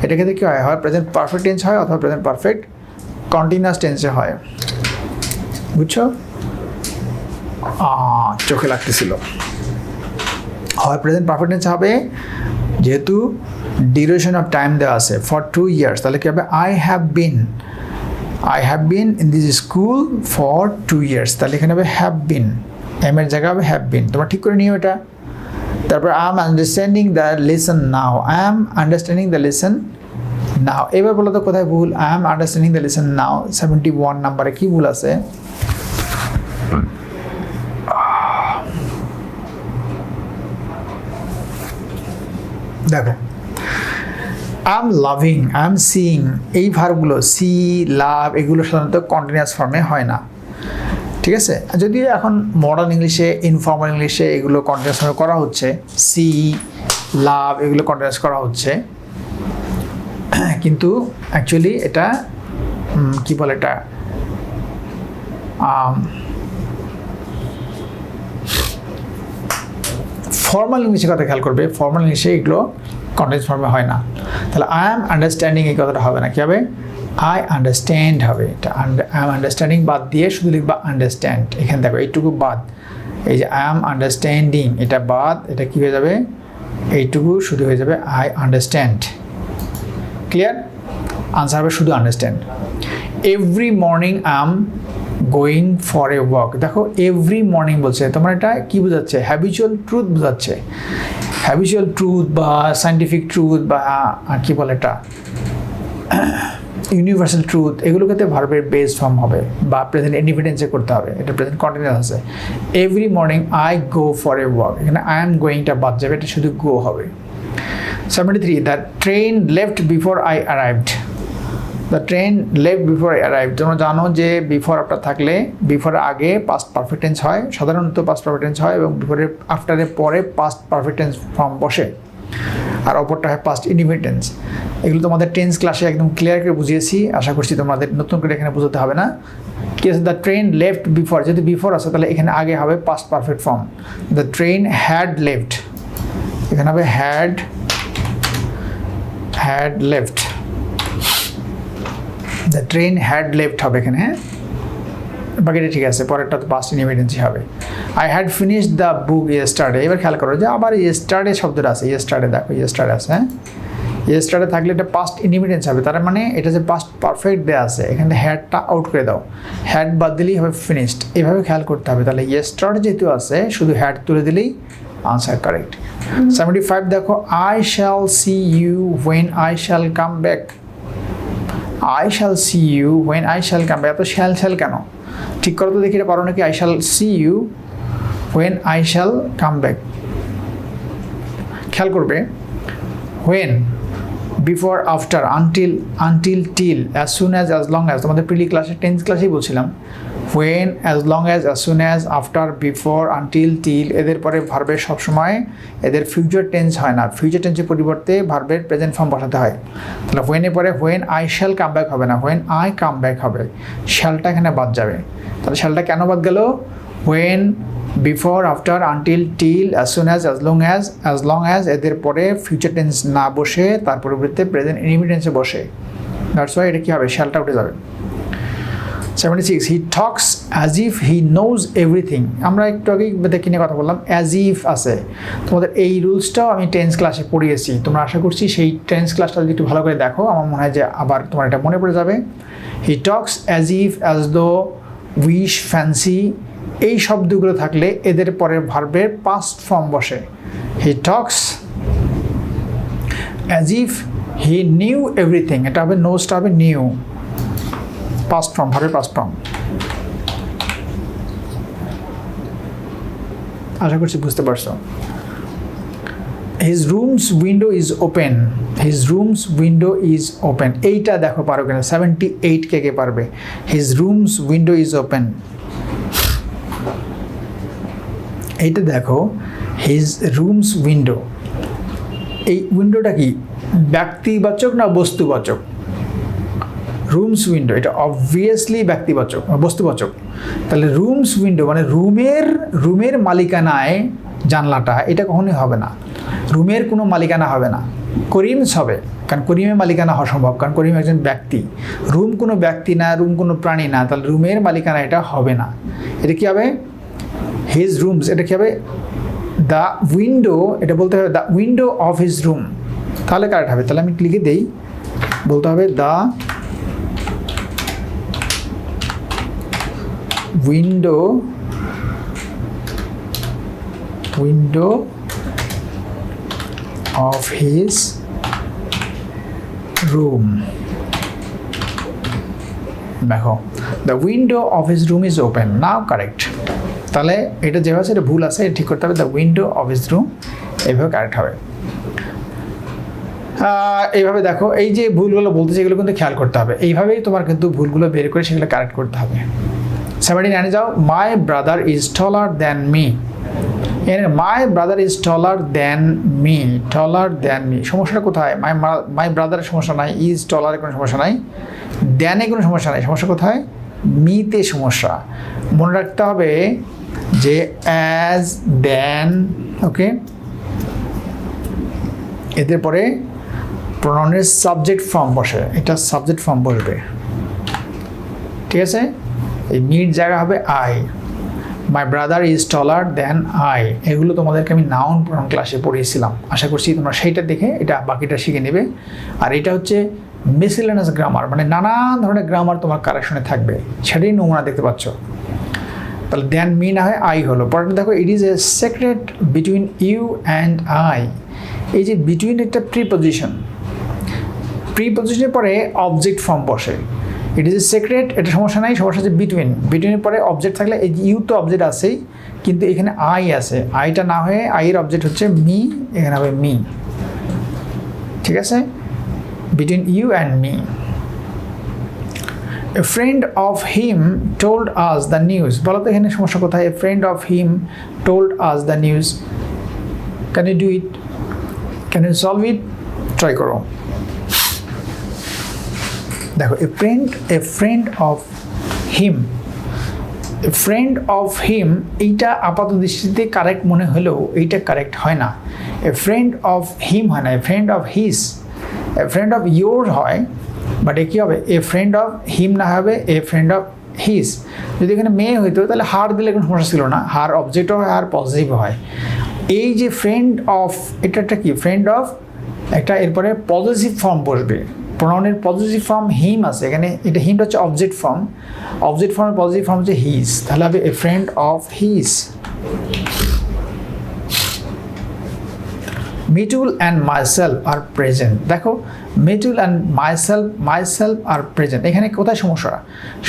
এটা ক্ষেত্রে কী হয়, হয় প্রেজেন্ট পারফেক্ট টেন্স হয় অথবা প্রেজেন্ট পারফেক্ট কন্টিনিউয়াস টেন্সে হয়, বুঝছো? চোখে লাগতেছিল, হয় প্রেজেন্ট পারফেক্ট টেন্স হবে, যেহেতু ডিউরেশন অফ টাইম দেওয়া আছে ফর 2 years, তাহলে কী হবে, I have been in this school for 2 years, তাহলে এখানে হবে have been, এম এর জায়গা হবে হ্যাভ বিন, তোমরা ঠিক করে নিও এটা। তারপর I am understanding the lesson now, I am understanding the lesson now. এবার বলো তো কোথায় ভুল, I am understanding the lesson now 71 নাম্বারে কি ভুল আছে? দেখো I am loving, I am seeing, এই ভার্বগুলো সি, লাভ, এগুলো সাধারণত কন্টিনিউয়াস ফর্মে হয় না, ঠিক আছে। যদিও এখন মডার্ন ইংলিশে, ইনফর্মাল ইংলিশে এগুলো কন্টিনিউয়াস করা হচ্ছে, সি, লাভ এগুলো কন্টিনিউয়াস করা হচ্ছে, কিন্তু অ্যাকচুয়ালি এটা কি বলে, এটা ফর্মাল ইংলিশের কথা খেয়াল করবে, ফর্মাল ইংলিশে এগুলো কন্টিনিউয়াস ফর্মে হয় না। তাহলে আই এম আন্ডারস্ট্যান্ডিং এই কথাটা হবে না, কি হবে, আই আন্ডারস্ট্যান্ড হবে। এটা আই এম আন্ডারস্ট্যান্ডিং বাদ দিয়ে শুধু লিখবা আন্ডারস্ট্যান্ড, এখানে দেখো এইটুকু বাদ, এই যে আই এম আন্ডারস্ট্যান্ডিং এটা বাদ, এটা কি হয়ে যাবে, এইটুকু শুধু হয়ে যাবে আই আন্ডারস্ট্যান্ড। ক্লিয়ার? আনসার হবে শুধু understand. Every morning I am going for a walk, দেখো এভরি মর্নিং বলছে, তোমার এটা কি বোঝাচ্ছে, হ্যাবিচুয়াল ট্রুথ বোঝাচ্ছে, হ্যাবিচুয়াল ট্রুথ বা সায়েন্টিফিক ট্রুথ বা কি বলে এটা ইউনিভার্সাল ট্রুথ, এগুলো ক্ষেত্রে ভার্বের বেস ফর্ম হবে বা প্রেজেন্ট ইন্ডিপেন্ডেন্সে করতে হবে, এটা প্রেজেন্ট কন্টিনিউয়াস আছে। Every morning I go for a walk, এখানে আই এম গোয়িংটা বাদ যাবে, এটা শুধু গো হবে। 73, the train left before I arrived, the train left before I arrived, তোমরা জানো যে বিফোর আফটার থাকলে বিফোরের আগে পাস্ট পারফেক্ট টেন্স হয়, সাধারণত পাস্ট পারফেক্ট টেন্স হয়, এবং বিফোরের আফটারের পরে পাস্ট পারফেক্ট টেন্স ফর্ম বসে, আর অপরটা হয় পাস্ট ইনডিফিনিট। এগুলো তোমাদের টেন্স ক্লাসে একদম ক্লিয়ার করে বুঝিয়েছি, আশা করছি তোমাদের নতুন করে এখানে বোঝাতে হবে না। কি আছে, দ্য ট্রেন লেফট বিফোর, যদি বিফোর আছে তাহলে এখানে আগে হবে past perfect form, the train had left, এখানে হবে had left, the train had left হবে এখানে, হ্যাঁ বাকিটা ঠিক আছে, পরেরটা তো পাস্ট ইনডিফিনিট হবে। I had finished the book yesterday, এবার খেয়াল করো যে আবার ইয়েস্টারডে শব্দটা আছে, ইয়েস্টারডে দেখো ইয়েস্টারডে আছে, হ্যাঁ ইয়েস্টারডে থাকলে এটা পাস্ট ইনডিফিনিট হবে, তার মানে এটা যে পাস্ট পারফেক্ট দেওয়া আছে, এখানে হ্যাডটা আউট করে দাও, হ্যাড বাদ দিলেই হবে ফিনিশড, এভাবে খেয়াল করতে হবে। তাহলে ইয়েস্টারডে যেহেতু আছে শুধু হ্যাড তুলে দিলেই আনসার কারেক্ট। 75 দেখো, I shall see you when I shall come back, I shall see you when I shall come back, এত শ্যাল কেন, ঠিক করো তো দেখি এটা পারো নাকি। I shall see you when I shall come back, খেয়াল করবে when, before, after, until, till, as soon as long as, তোমাদের প্রিলি ক্লাসে টেন্স ক্লাসেই বলছিলাম, when, as long as soon as, after, before, until, till, এদের পরে ভার্বের সবসময় এদের ফিউচার টেন্স হয় না, ফিউচার টেন্সের পরিবর্তে ভার্বের প্রেজেন্ট ফর্ম বসাতে হয়। তাহলে হোয়েনের পরে when I shall come back হবে না, হোয়েন আই কাম ব্যাক হবে, শ্যালটা এখানে বাদ যাবে। তাহলে শ্যালটা কেন বাদ গেল, when, before, after, until, till, as soon as long as এদের পরে ফিউচার টেন্স না বসে তার পরিবর্তে প্রেজেন্ট ইনডিফিনিটে বসে, দ্যাটস ওয়াই এটা কী হবে, শ্যালটা উঠে যাবে। 76, he talks as if he knows everything, আমরা একটু আগেই দেখি নিয়ে কথা বললাম, অ্যাজ ইফ আছে, তোমাদের এই রুলসটাও আমি টেন্স ক্লাসে পড়িয়েছি, তোমরা আশা করছি সেই টেন্স ক্লাসটা যদি একটু ভালো করে দেখো, আমার মনে হয় যে আবার তোমার এটা মনে পড়ে যাবে। He talks as if, as though, wish, fancy, এই শব্দগুলো থাকলে এদের পরের ভার্বের পাস্ট ফর্ম বসে, he talks as if he knew everything, এটা হবে নোজটা হবে নিউ, পাস্ট ফর্ম, ভার্বের পাস্ট ফর্ম। আশা করছি বুঝতে পারছো। His room's window is open, his room's window is open, এইটা দেখো পারো কিনা, 78 কে পারবে? His room's window is open, এইটা দেখো, হিজ রুমস উইন্ডো, এই উইন্ডোটা কি ব্যক্তিবাচক না বস্তুবাচক? রুমস উইন্ডো এটা অবভিয়াসলি ব্যক্তিবাচক, বস্তুবাচক। তাহলে রুমস উইন্ডো মানে রুমের মালিকানায় জানলাটা, এটা কখনোই হবে না, রুমের কোনো মালিকানা হবে না। করিমস হবে, কারণ করিমের মালিকানা হওয়া সম্ভব, কারণ করিম একজন ব্যক্তি। রুম কোনো ব্যক্তি না, রুম কোনো প্রাণী না, তাহলে রুমের মালিকানা এটা হবে না। এটা কী হবে? হিজ রুমস, এটা কী হবে? দ্য উইন্ডো, এটা বলতে হবে the window of his room, তাহলে কারেক্ট হবে। তাহলে আমি লিখে দেই, বলতে হবে the window of his room, দেখো the window of his room is open, now correct। তাহলে এটা যেভাবে আছে এটা ভুল আছে, এটা ঠিক করতে হবে, the window of his room, এইভাবে কারেক্ট হবে। এইভাবে দেখো, এই যে ভুলগুলো বলতেছে এগুলো কিন্তু খেয়াল করতে হবে, এইভাবেই তোমার কিন্তু ভুলগুলো বের করে সেগুলো কারেক্ট করতে হবে। 79 যাও, my brother is taller than me, my brother is taller than me, taller than me, সমস্যাটা কোথায়? মাই ব্রাদারের সমস্যা নাই, ইজ টলারের কোনো সমস্যা নাই, দ্যানে কোনো সমস্যা নাই, সমস্যা কোথায়? মিতে সমস্যা। মনে রাখতে হবে যে অ্যাজ, দ্যান, ওকে, এদের পরে প্রোনাউনের সাবজেক্ট ফর্ম বসে, এটা সাবজেক্ট ফর্ম বসবে, ঠিক আছে? এই মির জায়গা হবে I, my brother is taller than I, এগুলো তোমাদেরকে আমি নাউন প্রোনাউন ক্লাসে পড়িয়েছিলাম। আশা করছি তোমরা সেইটা দেখে এটা বাকিটা শিখে নেবে। আর এটা হচ্ছে মিসেলেনিয়াস গ্রামার, মানে নানান ধরনের গ্রামার তোমার কারেকশনে থাকবে, সেটাই নমুনা দেখতে পাচ্ছ। তাহলে দ্যান মি না হয় আই হলো। পরেরটা দেখো, it is a secret between you and I, এই যে বিটুইন একটা প্রিপজিশন, প্রিপজিশনের পরে অবজেক্ট ফর্ম বসে। ইট ইজ এ সিক্রেট, এটা সমস্যা নাই, সমস্যা হচ্ছে বিটুইনের পরে অবজেক্ট থাকলে, এই ইউ তো অবজেক্ট আছেই, কিন্তু এখানে আই আছে, আইটা না হয়ে আইয়ের অবজেক্ট হচ্ছে মি, এখানে হবে মি, ঠিক আছে? Between you and me. A friend of him told us the news, বলো তো এখানে সমস্যা কোথায়? A friend of him told us the news, can you do it? Can you solve it? Try করো। দেখো, a friend of him, a friend of him, এইটা আপাত দৃষ্টিতে কারেক্ট মনে হলেও এইটা কারেক্ট হয় না। এ ফ্রেন্ড অফ হিম হয় না, এ friend of his, A friend of your হয়, বাট এ কী হবে? এ ফ্রেন্ড অফ হিম না হবে এ ফ্রেন্ড অফ হিস। যদি এখানে মেয়ে হইতো তাহলে হার দিলে কোনো সমস্যা ছিল না, হার অবজেক্টও হয়, হার পজিটিভ হয়। এই যে ফ্রেন্ড অফ, এটা একটা কি? ফ্রেন্ড অফ একটা, এরপরে পজিটিভ ফর্ম বসবে, প্রোনাউনের পজিটিভ ফর্ম হিম আছে এখানে, এটা হিমটা হচ্ছে অবজেক্ট ফর্ম, অবজেক্ট ফর্মের পজিটিভ ফর্ম হচ্ছে হিজ, তাহলে হবে a friend of his. Mitul and myself are present, দেখো Mitul and myself are present, এখানে কোথায় সমস্যা?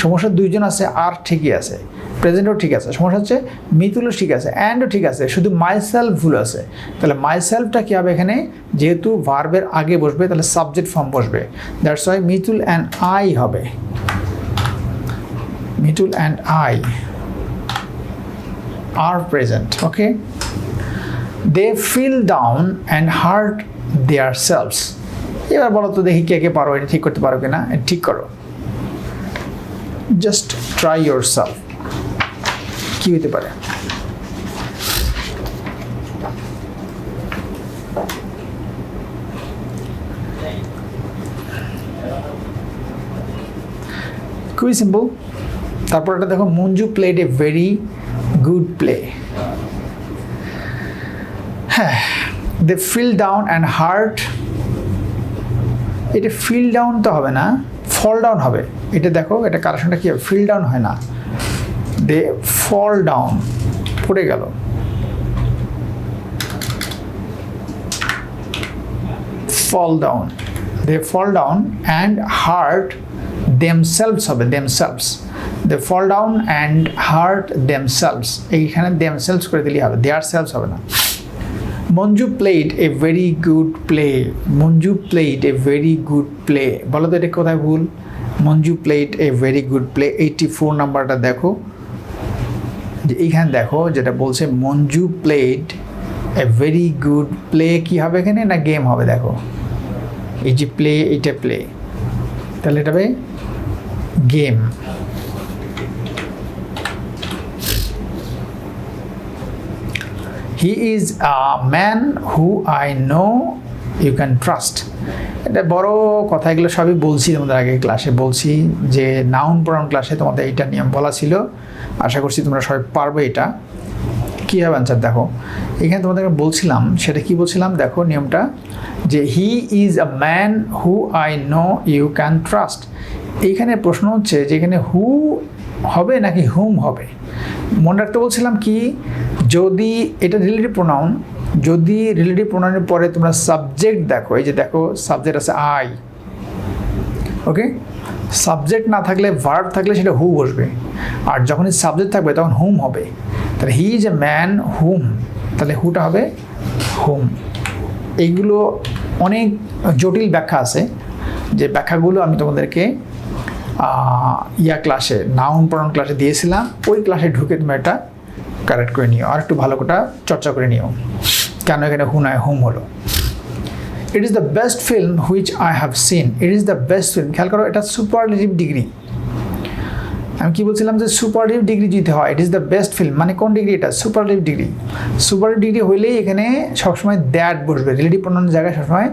সমস্যা দুইজন আছে, আর ঠিকই আছে, প্রেজেন্টও ঠিক আছে, সমস্যা হচ্ছে মিতুলও ঠিক আছে, অ্যান্ডও ঠিক আছে, শুধু মাইসেলফ ভুল আছে। তাহলে মাইসেলফটা কী হবে এখানে? যেহেতু ভার্বের আগে বসবে তাহলে সাবজেক্ট ফর্ম বসবে, that's why Mitul and I হবে, Mitul and I are present, okay. They fell down and hurt their selves, এবার বলো তো দেখি কে কে পারো, এটা ঠিক করতে পারো কিনা, ঠিক করো, জাস্ট ট্রাই ইয়োর সেলফ। কি হতে পারে? খুবই সিম্পল। তারপর এটা দেখো, Manju played a very good play, হ্যাঁ, they fell down and hurt, এটা ফিল ডাউন তো হবে না, ফল ডাউন হবে। এটা দেখো, এটা কারেকশনটা কি হবে? ফিল ডাউন হয় না, দে ফল ডাউন, পড়ে গেল। fall down, they fall down and hurt themselves হবে themselves, they fall down and hurt themselves, এইখানে themselves করে দিলেই হবে, their selves হবে না। Manju played a very good play, Manju played a very good play, বলো তো এটা কোথায় ভুল? Manju played a very good play, 84 নাম্বারটা দেখো, যে এইখানে দেখো যেটা বলছে Manju played a very good play, কি হবে এখানে না গেম হবে? দেখো এই যে প্লে, এইটা প্লে, তাহলে এটা হবে game. He is a man who I know you can trust, এটা বড় কথা, এগুলো সবই বলছি তোমাদের আগে ক্লাসে, বলছি যে নাউন প্রনাউন ক্লাসে তোমাদের এইটা নিয়ম বলা ছিল, আশা করছি তোমরা সবাই পারবে। এটা কী হবে অ্যান্সার দেখো, এখানে তোমাদেরকে বলছিলাম, সেটা কি বলছিলাম দেখো নিয়মটা, যে he is a man who I know you can trust. এইখানে প্রশ্ন হচ্ছে যে এখানে হু হবে নাকি হুম হবে। মনে রাখতে বলছিলাম কি, যদি এটা রিলেটিভ প্রোনাউন, যদি রিলেটিভ প্রোনাউনের পরে তোমরা সাবজেক্ট দেখো, এই যে দেখো সাবজেক্ট আছে আই, ওকে, সাবজেক্ট না থাকলে ভার্ব থাকলে সেটা হু বসবে, আর যখনই সাবজেক্ট থাকবে তখন হুম হবে। তাহলে হি ইজ এ ম্যান হুম, তাহলে হুটা হবে হুম। এইগুলো অনেক জটিল ব্যাখ্যা আছে, যে ব্যাখ্যাগুলো আমি তোমাদেরকে ক্লাসে নাউন প্রনাউন ক্লাসে দিয়েছিলাম, ওই ক্লাসে ঢুকে তুমি এটা কারেক্ট করে নিও, আর একটু ভালো করে চর্চা করে নিও কেন এখানে হু নয় হুম হলো। It is the best film which I have seen, it is the best film, খেয়াল করো এটা সুপারলেটিভ ডিগ্রি। আমি কি বলছিলাম যে সুপারলেটিভ ডিগ্রি দিতে হয়, it is the best film, মানে কোন ডিগ্রি এটা? Superlative degree. সুপারলেটিভ ডিগ্রি হইলেই এখানে সবসময় দ্যাট বসবে, রিলেটিভ প্রোনাউনের জায়গায় সবসময়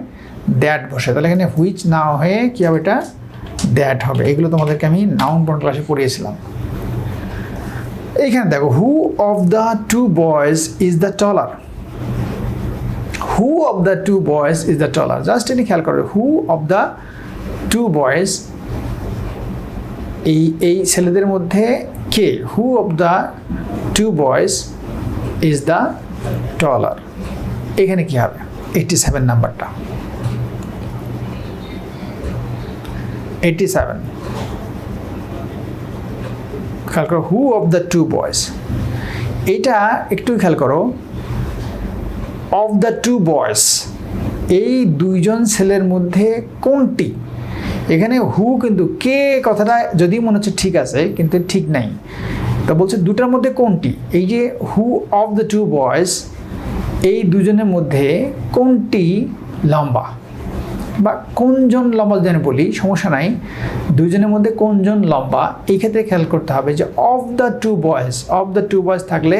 দ্যাট বসে, তাহলে এখানে হুইচ না হয়ে কী হবে, এটা দ্যাট হবে। এগুলো তোমাদেরকে আমি নাউন প্রনাউন ক্লাসে পড়িয়েছিলাম। এইখানে দেখো who of the two boys is the taller, who of the two boys is the taller, just এটি খেয়াল করো, who of the two boys, এই ছেলেদের মধ্যে কে, who of the two boys is the taller, এখানে কি হবে 87 নাম্বারটা, 87 খেয়াল করো, who of the two boys, এইটা একটু খেয়াল করো, অফ দ্য টু বয়েজ, এই দুইজন ছেলের মধ্যে কোনটি, এখানে হু কিন্তু কে কথাটা যদি মনে হচ্ছে ঠিক আছে কিন্তু ঠিক নাই, তো বলছে দুটার মধ্যে কোনটি, এই যে who of the two boys, এই দুজনের মধ্যে কোনটি লম্বা, বা কোনজন লম্বা যদি আমি বলি সমস্যা নাই, দুজনের মধ্যে কোনজন লম্বা, এই ক্ষেত্রে খেয়াল করতে হবে যে of the two boys, of the two boys থাকলে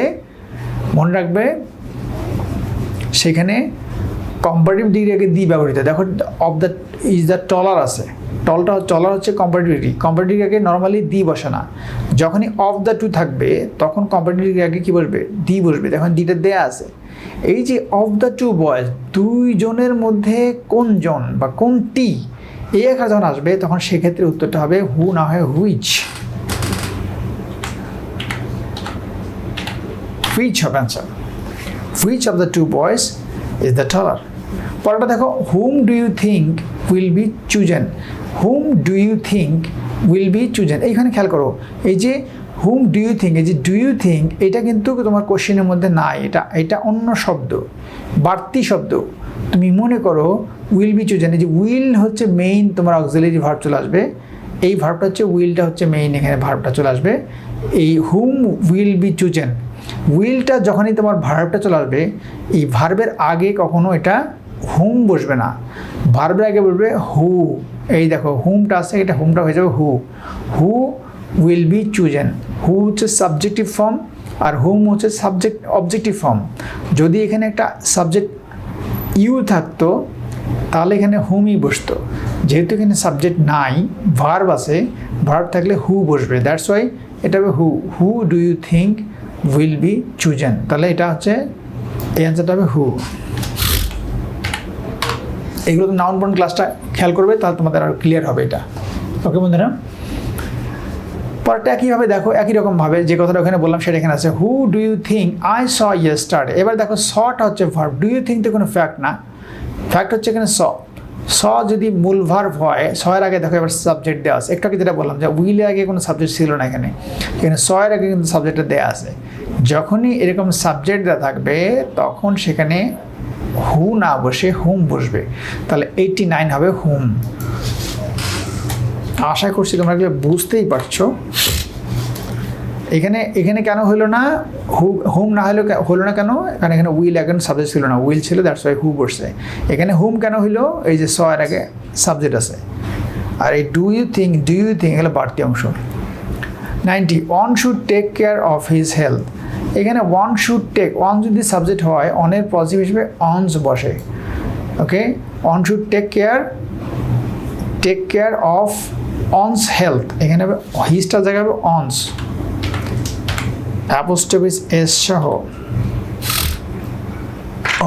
মনে রাখবে সেখানে কম্পারেটিভ ডিগ্রি আগে দি ব্যবহৃত। দেখো অফ দ্য ইজ দ্য টলার আছে, টলার হচ্ছে কম্পারেটিভ ডিগ্রি, কম্পারেটিভ ডিগ্রি আগে নর্মালি দি বসে না, যখনই অফ দ্য টু থাকবে তখন কম্পারেটিভ ডিগ্রি আগে কী বসবে, দি বসবে, তখন দিটা দেয়া আছে। এই যে অফ দ্য টু বয়েজ, দুইজনের মধ্যে কোনজন বা কোনটি, এই একটা যখন আসবে তখন সেক্ষেত্রে উত্তরটা হবে হু না হয় হুইচ, হুইচ হবে answer, which of the two boys is the taller. পরেরটা দেখো, whom do you think will be chosen, whom do you think will be chosen, এইখানে খেয়াল করো, এই যে হুম ডু ইউ থিঙ্ক, এই যে ডু ইউ থিঙ্ক এটা কিন্তু তোমার কোশ্চেনের মধ্যে নাই, এটা অন্য শব্দ, বাড়তি শব্দ। তুমি মনে করো উইল বি চুজেন, এই যে উইল হচ্ছে মেইন তোমার অক্সিলারি ভার্ব চলে আসবে, এই ভার্বটা হচ্ছে উইলটা হচ্ছে মেইন, এখানে ভার্বটা চলে আসবে। এই হুম উইল বি চুজেন, উইলটা যখনই তোমার ভার্বটা চলে আসবে, এই ভার্বের আগে কখনো এটা হুম বসবে না, ভার্বের আগে বসবে হু। এই দেখো হুমটা আছে, এটা হুমটা হয়ে যাবে হু, হু উইল বি চুজেন, হু হচ্ছে সাবজেক্টিভ ফর্ম আর হুম হচ্ছে সাবজেক্ট অবজেক্টিভ ফর্ম। যদি এখানে একটা সাবজেক্ট ইউ থাকতো তাহলে এখানে হুমই বসতো, যেহেতু এখানে সাবজেক্ট নাই, ভার্ব আছে, ভার্ব থাকলে হু বসবে, দ্যাটস ওয়াই এটা হবে who, who do you think will be chosen, তাহলে এটা হচ্ছে এই অ্যান্সারটা হবে হু। এগুলো তো নাউন প্রনাউন ক্লাসটা খেয়াল করবে, তাহলে তোমাদের আরও ক্লিয়ার হবে এটা। ওকে বন্ধুরা, পরটা একইভাবে দেখো, একই রকমভাবে যে কথাটা ওখানে বললাম সেটা এখানে আছে, who do you think I saw yesterday. এবার দেখো সটা হচ্ছে ভার্ব, ডু ইউ থিঙ্ক তো কোনো ফ্যাক্ট না, ফ্যাক্ট হচ্ছে এখানে স, স যদি মূল ভার্ব হয়, সয়ের আগে দেখো এবার সাবজেক্ট দেওয়া আছে। একটু আগে যেটা বললাম যে উইলের আগে কোনো সাবজেক্ট ছিল না, এখানে সয়ের আগে কিন্তু সাবজেক্টটা দেওয়া আছে। যখনই এরকম সাবজেক্ট দেওয়া থাকবে তখন সেখানে হু না বসে হুম বসবে, তাহলে 89 হবে হুম। আশা করছি তোমরা এগুলো বুঝতেই পারছো। এখানে কেন হলো না, হুম না হলো না কেন, কারণ এখানে উইল এখন সাবজেক্ট ছিল না, উইল ছিল, দ্যাটস ওয়াই হু বসছে। এখানে হুম কেন হইলো, এই যে সয়ের আগে সাবজেক্ট আছে। আর এই ডু ইউ থিঙ্ক এগুলো বাড়তি অংশ। 90 one should take care of his health. এখানে ওয়ান শুড টেক, ওয়ান যদি সাবজেক্ট হয় অনের পজিটিভ হিসেবে অনস বসে। Okay, one should take care of one's health, এখানে হবে হিজটার জায়গায় হবে অনস, অ্যাপোস্ট্রফিস এস সহ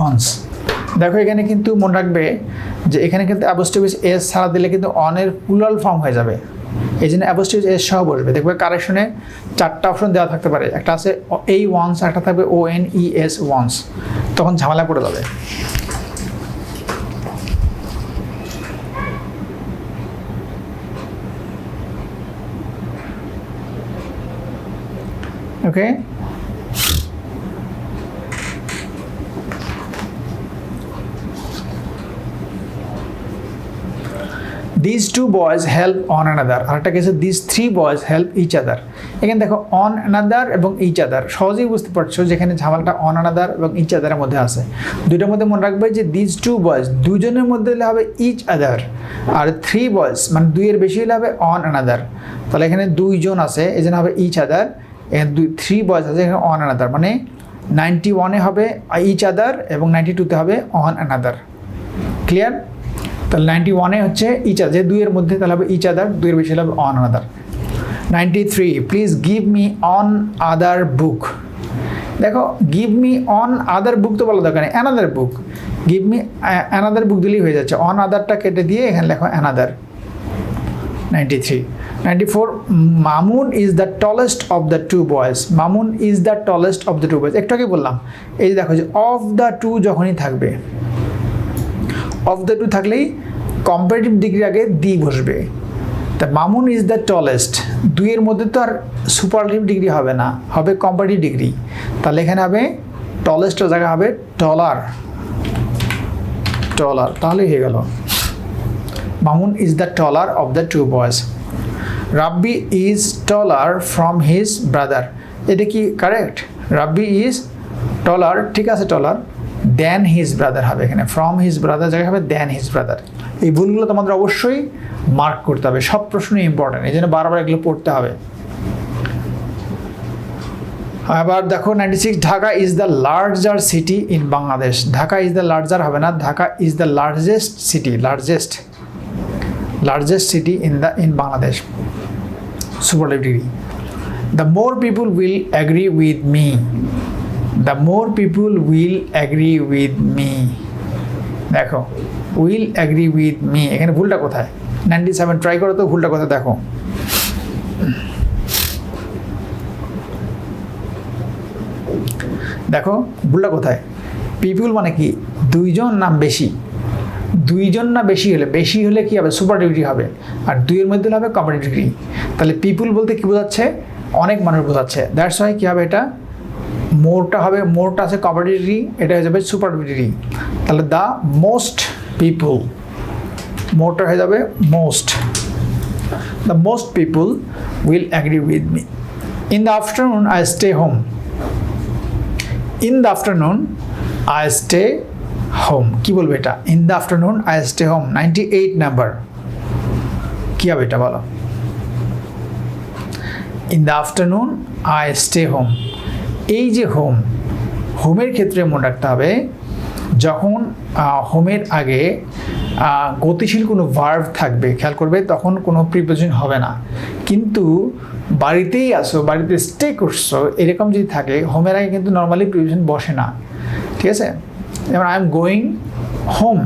অনস। দেখো এখানে কিন্তু মনে রাখবে যে এখানে কিন্তু অ্যাপোস্ট্রফিস এস ছাড়া দিলে কিন্তু অনের প্লুরাল ফর্ম হয়ে যাবে, এই জন্য অ্যাপোস্ট্রফিস এস সহ বসবে। দেখবে কারেকশনে 4টা অপশন দেওয়া থাকতে পারে, একটা আছে এই ওয়ান্স, একটা থাকবে ONES ওয়ান্স, তখন ঝামেলা পড়ে যাবে। ওকে, these two boys help on another, আরেকটা কেসে these three boys help each other। এখানে দেখো on another এবং each other, সহজেই বুঝতে পারছো যেখানে ঝামেলাটা on another এবং each other এর মধ্যে আছে। দুইটার মধ্যে মনে রাখবে যে these two boys, দুজনের মধ্যে হলে হবে each other, আর three boys মানে দুইয়ের বেশি হলে হবে on another। তাহলে এখানে দুইজন আছে এই জন্য হবে each other, এখানে three boys আছে এখানে on another, মানে 91-এ হবে each other এবং 92-তে হবে on another। ক্লিয়ার? তাহলে 91-এ হচ্ছে ইচ আদার, যে দুইয়ের মধ্যে তাহলে হবে ইচ আদার, দুইয়ের বেশি হবে an other. 93 please give me an other book. দেখো give me an other book তো বলা দরকার নেই, another book, give me another book দিলেই হয়ে যাচ্ছে। অন আদারটা কেটে দিয়ে এখানে লেখো another. 93 94 Mamun is the tallest of the two boys. Mamun is the tallest of the two boys, একটু আগে বললাম এই যে দেখো যে অফ দ্য টু যখনই থাকবে, অফ দ্য টু থাকলেই কম্পারেটিভ ডিগ্রি আগে দি বসবে। তা মামুন ইজ দ্য টলেস্ট, দুইয়ের মধ্যে তো আর সুপারলেটিভ ডিগ্রি হবে না, হবে কম্পারেটিভ ডিগ্রি, তাহলে এখানে হবে টলেস্টের জায়গা হবে টলার, তাহলেই হয়ে গেল। Mamun is the taller of the two boys. Rabbi is taller from his brother, এটা কি কারেক্ট? রাব্বি ইজ টলার, ঠিক আছে, টলার দেন হিজ ব্রাদার হবে, এখানে ফ্রম হিজ ব্রাদার জায়গায় হবে দেন হিজ ব্রাদার। এই ভুলগুলো তোমাদের অবশ্যই মার্ক করতে হবে, সব প্রশ্নই ইম্পর্টেন্ট, এই জন্য বারবার এগুলো পড়তে হবে। আবার দেখো 96 Dhaka is the larger city in Bangladesh. Dhaka is the larger হবে না, Dhaka is the largest city, largest city in Bangladesh, superlative degree. The more people will agree with me, the more people will agree with me। দেখো will agree with me, এখানে ভুলটা কোথায়? 97 try করো তো ভুলটা কোথায় দেখো। দেখো ভুলটা কোথায়? পিপুল মানে কি দুইজন না বেশি? দুইজন না বেশি হলে কি হবে? সুপারলেটিভ ডিগ্রি হবে, আর দুইয়ের মধ্যে হবে কম্পারেটিভ ডিগ্রি। তাহলে পিপুল বলতে কি বোঝাচ্ছে? অনেক মানুষ বোঝাচ্ছে, দ্যাটস ওয়াই কি হবে এটা মোরটা হবে, মোরটা আছে কম্পারেটিভ ডিগ্রি, এটা হয়ে যাবে সুপারলেটিভ ডিগ্রি। তাহলে দ্য মোস্ট পিপুল, মোরটা হয়ে যাবে most, the most people will agree with me. In the afternoon I stay home, in the afternoon I stay home, কি বলবে এটা? In the afternoon I stay home. 98 number, কি হবে এটা বলো? In the afternoon I stay home. এই যে হোমের ক্ষেত্রে মনে রাখতে হবে যখন হোমের আগে গতিশীল কোনো ভার্ব থাকবে, খেয়াল করবে, তখন কোনো প্রিপোজিশন হবে না। কিন্তু বাড়িতেই আসো, বাড়িতে স্টে করছো, এরকম যদি থাকে হোমের আগে কিন্তু নর্মালি প্রিপোজিশন বসে না, ঠিক আছে? যেমন আই এম গোয়িং হোম,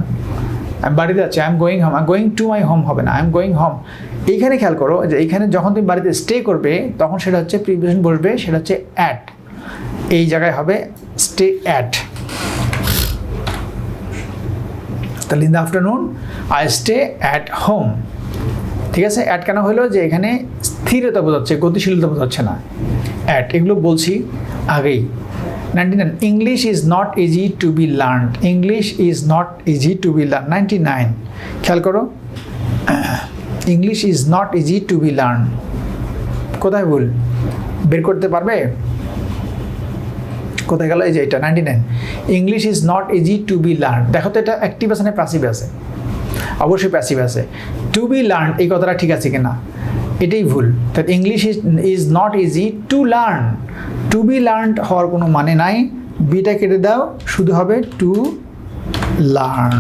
আমি বাড়িতে আছি, I am going home, I am going to my home হবে না, আই এম গোয়িং হোম। এইখানে খেয়াল করো যে এইখানে যখন তুমি বাড়িতে স্টে করবে তখন সেটা হচ্ছে প্রিপোজিশন বসবে, সেটা হচ্ছে অ্যাট, এই জায়গায় হবে স্টে অ্যাট। তাহলে in the afternoon I stay at home. ঠিক আছে, অ্যাট কেন হলো যে এখানে স্থিরতা বোঝাচ্ছে, গতিশীলতা বোঝাচ্ছে না। অ্যাট এগুলো বলছি আগেই। 99 English is not easy to be learned. English is not easy to be learn. 99 খেয়াল করো, English is not easy to be learn. কোথায় ভুল বের করতে পারবে? কোথায় গেল? এই যে এটা 99 English is not easy to be learn. দেখো তো এটা অ্যাক্টিভ আছে না প্যাসিভ আছে? অবশ্যই প্যাসিভ আছে। টু বি লার্ন এই কথাটা ঠিক আছে কিনা? এটাই ভুল। তাই English is not easy to learn. To be learn হওয়ার কোনো মানে নাই, বিটা কেটে দাও, শুধু হবে to learn.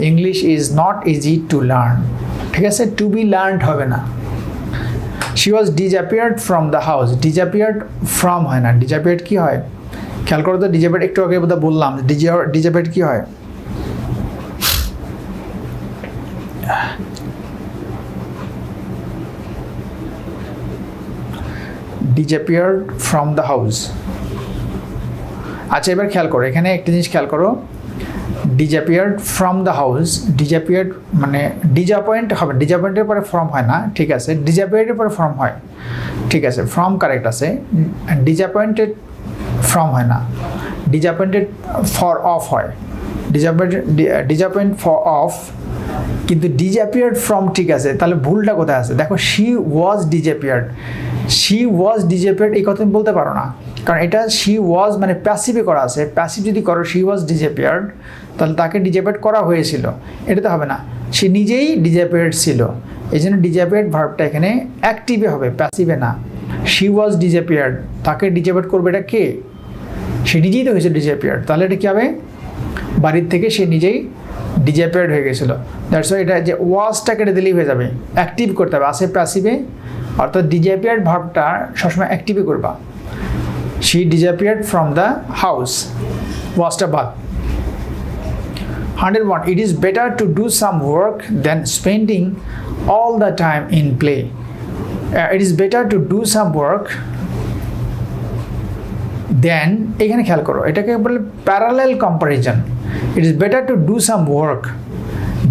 English is not easy to learn. ঠিক আছে, টু বি লার্নড হবে না। She was disappeared from the house. Disappeared from হয় না, ডিসঅ্যাপিয়ার্ড কি হয় খেয়াল করো তো। ডিসঅ্যাপিয়ার্ড একটু আগে বোধহয় বললাম, ডিসঅ্যাপিয়ার্ড কি হয়? disappeared from the house। আচ্ছা এবার খেয়াল করো, এখানে একটা জিনিস খেয়াল করো, disappeared from the house। disappeared মানে disappoint হবে, disappointed পরে ফ্রম হয় না, ঠিক আছে। disappeared পরে ফ্রম হয়, ঠিক আছে, ফ্রম কারেক্ট আছে। disappointed ফ্রম হয় না, disappointed ফর অফ হয়। disappoint ফর অফ, কিন্তু disappeared from ঠিক আছে। তাহলে ভুলটা কোথায় আছে? দেখো she was disappeared। she was disappeared এই কথা তুমি বলতে পারো না, কারণ এটা she was মানে প্যাসিভে করা আছে। প্যাসিভ যদি করো she was disappeared, তাহলে তাকে ডিসঅ্যাপিয়ার্ড করা হয়েছিল, এটা তো হবে না। সে নিজেই ডিসঅ্যাপিয়ার্ড ছিল, এই জন্য ডিসঅ্যাপিয়ার্ড ভার্বটা এখানে অ্যাক্টিভে হবে, প্যাসিভে না। she was disappeared, তাকে ডিসঅ্যাপিয়ার্ড করবে এটা কে? সে নিজেই তো হয়েছে ডিসঅ্যাপিয়ার্ড, তাহলে এটা কী হবে? বাড়ির থেকে সে নিজেই ডিসঅ্যাপিয়ার্ড হয়ে গেছিলো। দ্যাটস ওয়াই এটা যে ওয়াজটা কেটে দিলেই হয়ে যাবে, অ্যাক্টিভ করতে হবে, আসে প্যাসিভে, অর্থাৎ ডিসঅ্যাপিয়ার্ড ভার্বটা সবসময় অ্যাক্টিভে করবা। She disappeared from the house, ওয়াজটা বাদ। 101 it is better to do some work then spending all the time in play. It is better to do some work then, এখানে খেয়াল করো, এটাকে বলে parallel comparison. It is better to do some work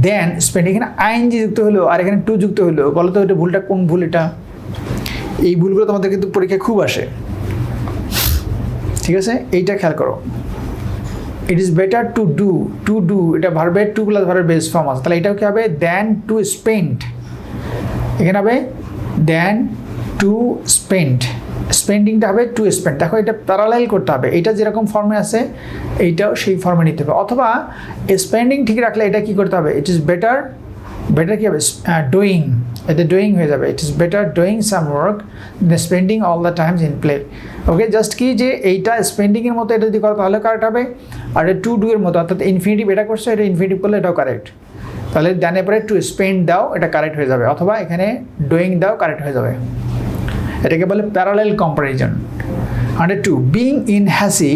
then spend, এখানে ING যুক্ত হলো আর এখানে two যুক্ত হলো। বলো তো এটা ভুলটা কোন ভুল? এটা এই ভুলগুলো তোমাদের কিন্তু পরীক্ষায় খুব আসে, ঠিক আছে, এইটা খেয়াল করো। ইট is better to do, to do এটা ভার্বের টু প্লাস ভার্বের বেস ফর্ম আছে, তাহলে এটাও কি হবে? দেন টু স্পেন্ড, এখানে হবে দেন টু স্পেন্ড, স্পেন্ডিংটা হবে টু স্পেন্ড। দেখো এটা প্যারালাল করতে হবে, এটা যেরকম ফর্মে আছে এইটাও সেই ফর্মে নিতে হবে, অথবা স্পেন্ডিং ঠিক রাখলে এটা কি করতে হবে? ইট ইজ বেটার, বেটার কী হবে? ডুইং, এতে ডুইং হয়ে যাবে। ইট is better doing some work spending all the Times in play. Okay, just কি যে এইটা স্পেন্ডিংয়ের মতো এটা যদি করো তাহলে কারেক্ট হবে, আর এটা টু ডু এর মতো, অর্থাৎ ইনফিনিটিভ এটা করছো, এটা ইনফিনিটিভ করলে এটাও কারেক্ট। তাহলে দেনের পরে টু স্পেন্ড দাও, এটা কারেক্ট হয়ে যাবে, অথবা এখানে ডুইং দাও, কারেক্ট হয়ে যাবে। এটাকে বলে parallel comparison. 102 being in hasty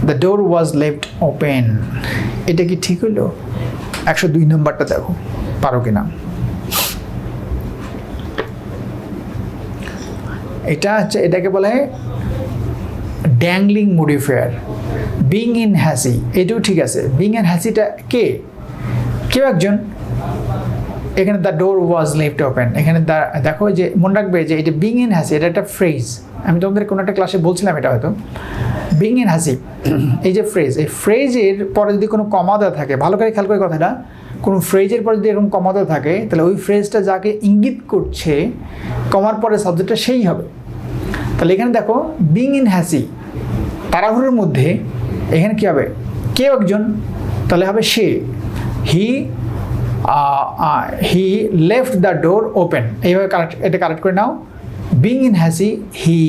the door was left open. এটা কি ঠিক হলো? 102 নম্বরটা দেখো পারো কিনা। এটা হচ্ছে, এটাকে বলে ড্যাংলিং মডিফায়ার। বিং ইন হ্যাসি এটাও ঠিক আছে। বিং ইন হ্যাসিটা কে? কেউ একজন। এখানে the door was left open, এখানে দেখো যে মনে রাখবে যে এটা বিং ইন হ্যাসি, এটা একটা ফ্রেজ। আমি তোমাদের কোনো একটা ক্লাসে বলছিলাম এটা হয়তো। বিং ইন হ্যাসি এই যে ফ্রেজ, এই ফ্রেজের পরে যদি কোনো কমা দেওয়া থাকে, ভালো করে খেয়াল করে কথাটা, কোনো ফ্রেজের পরে যদি এরকম কমা দেওয়া থাকে তাহলে ওই ফ্রেজটা যাকে ইঙ্গিত করছে কমার পরে সাবজেক্টটা সেই হবে। তাহলে এখানে দেখো বিং ইন হ্যাসি, তাড়াহুড়োর মধ্যে, এখানে কী হবে? কেউ একজন, তাহলে হবে সে। He left the door open, এইভাবে কারেক্ট, এটা কারেক্ট করে নাও। Being in hasty he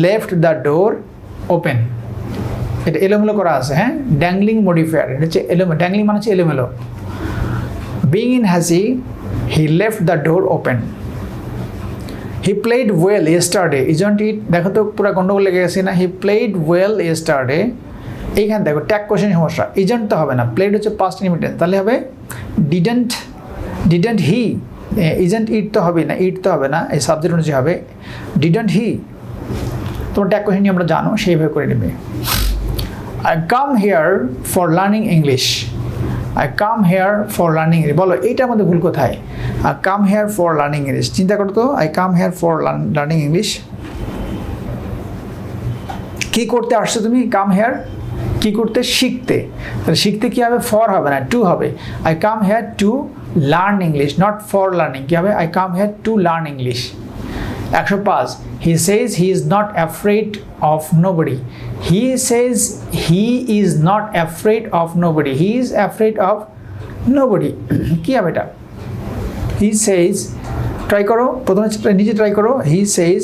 left the door open, এটা এলোমেলো করা আছে, হ্যাঁ, ড্যাংলিং মডিফায়ার, এটা হচ্ছে এলোমেলো, ড্যাংলিং মানে হচ্ছে এলোমেলো। Being in hasty he left the door open. He played well yesterday, isn't it, দেখো তো পুরো গন্ডগোল লেগে গেছে না? হি প্লেড ওয়েল ইয়েস্টারডে, এইখানে দেখো ট্যাগ কোশ্চেন সমস্যা, ইজন্ট তো হবে না, প্লেড হচ্ছে পাস্ট ইনডিফিনিট, তাহলে হবে ডিডন্ট হি, ইজন্ট ইট তো হবে না, ইট তো হবে না, এই সাবজেক্ট অনুযায়ী হবে ডিডন্ট হি। তোমার ট্যাগ কোশ্চেন নিয়ে আমরা জানো, সেইভাবে করে নেবে। I come here for learning English. I come here for learning English. বলো এইটা আমাদের ভুল কোথায়? I come here for learning English. চিন্তা করো তো, I come here for learning English. কি করতে আসছো তুমি? কাম হেয়ার কি করতে? শিখতে। তাহলে শিখতে কি হবে? ফর হবে না, টু হবে। I come here to learn English, not for learning. কি হবে? I come here to learn English. 105, he says he is not afraid of nobody. He says he is not afraid of nobody. He is afraid of nobody. কি হবে এটা? হি সেজ, try করো, প্রথমে নিজে try করো। হি সেজ,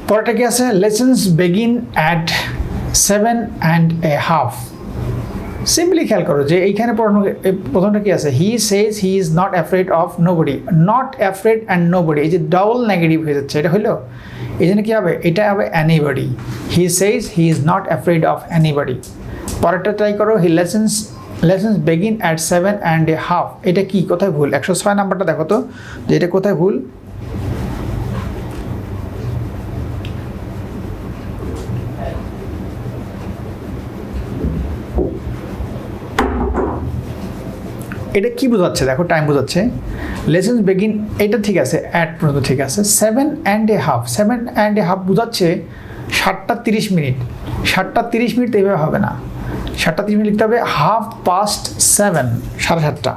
পরেরটা কি আছে? Lessons begin at 7:30। সিম্পলি খেয়াল করো যে এইখানে প্রথমটা কি আছে? He says he is not afraid of nobody. Not afraid and nobody, এই যে ডাবল নেগেটিভ হয়ে যাচ্ছে, এটা হলো। এই জন্য কি হবে? এটা হবে anybody. He says he is not afraid of anybody. পরেরটা ট্রাই করো। হি লেসন্স বিগিন অ্যাট 7:30। এটা কি? কোথায় ভুল? 106 নাম্বারটা দেখো তো যে এটা কোথায় ভুল। এটা কি বোঝাচ্ছে? দেখো টাইম বোঝাচ্ছে। লেসন্স বিগিন, এটা ঠিক আছে, অ্যাট পর্যন্ত ঠিক আছে। 7:30, 7:30 বোঝাচ্ছে 7:30। 7:30 তো এইভাবে হবে না। 7:30 লিখতে হবে 7:30, 7:30।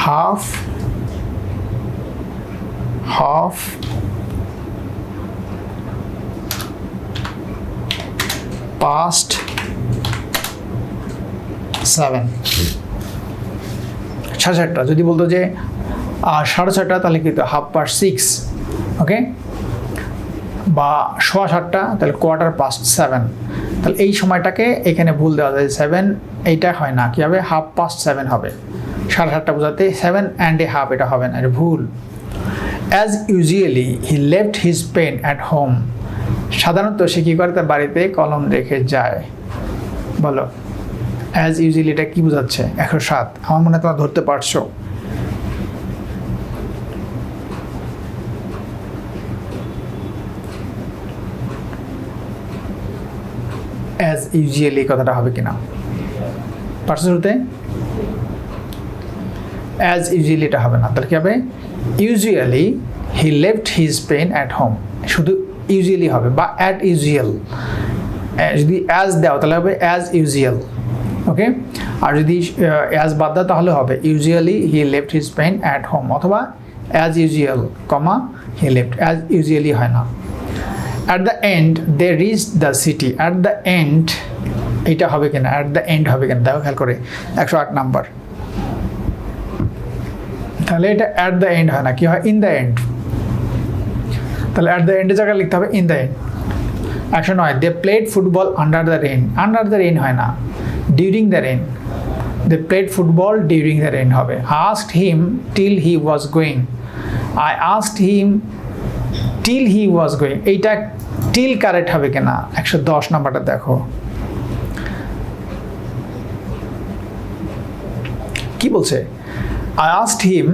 Half past 7। 7:30 যদি বলতো যে 6:30 তাহলে কি হতো? 6:30, ওকে। বা 7:15 তাহলে 7:15। তাহলে এই সময়টাকে এখানে ভুল দেওয়া যায়। 7 এইটা হয় না, কি হবে? 7:30 হবে। 7:30 বোঝাতে 7:30 এটা হবে না, এটা ভুল। As usually he left his pen at home. সাধারণত সে কী করে? তার বাড়িতে কলম রেখে যায়। বলো অ্যাজ ইউজুয়ালি এটা কি বোঝাচ্ছে? 107। আমার মনে হয় তোমরা ধরতে পারছো। অ্যাজ ইউজুয়ালি কথাটা হবে কিনা পারছো ধরতে? অ্যাজ ইউজুয়ালি এটা হবে না, তাহলে কি হবে? Usually he left his pen at home. শুধু ইউজুয়ালি হবে, বা অ্যাট ইউজুয়াল। যদি অ্যাজ দাও তাহলে হবে অ্যাজ ইউজুয়াল, ওকে। আর যদি অ্যাজ বাদ দাও তাহলে হবে usually he left his pen at home, অথবা as usual comma he left. As usually হয় না। At the end they reach the city. At the end এটা হবে কিনা? অ্যাট দ্য এন্ড হবে কিনা দেখো খেয়াল করে। 108 নাম্বার। তাহলে এটা অ্যাট দ্য এন্ড হয় না, কি হয়? In the end. তাহলে অ্যাট দ্য এন্ডের জায়গায় লিখতে হবে in the end. 109, they played football under the rain. Under the rain হয় না, during the rain. They played football during the rain হবে। Asked him till he was going. I asked him till he was going. এইটা till correct হবে কিনা? 110 নাম্বারটা দেখো কি বলছে। আই আস্কড হিম,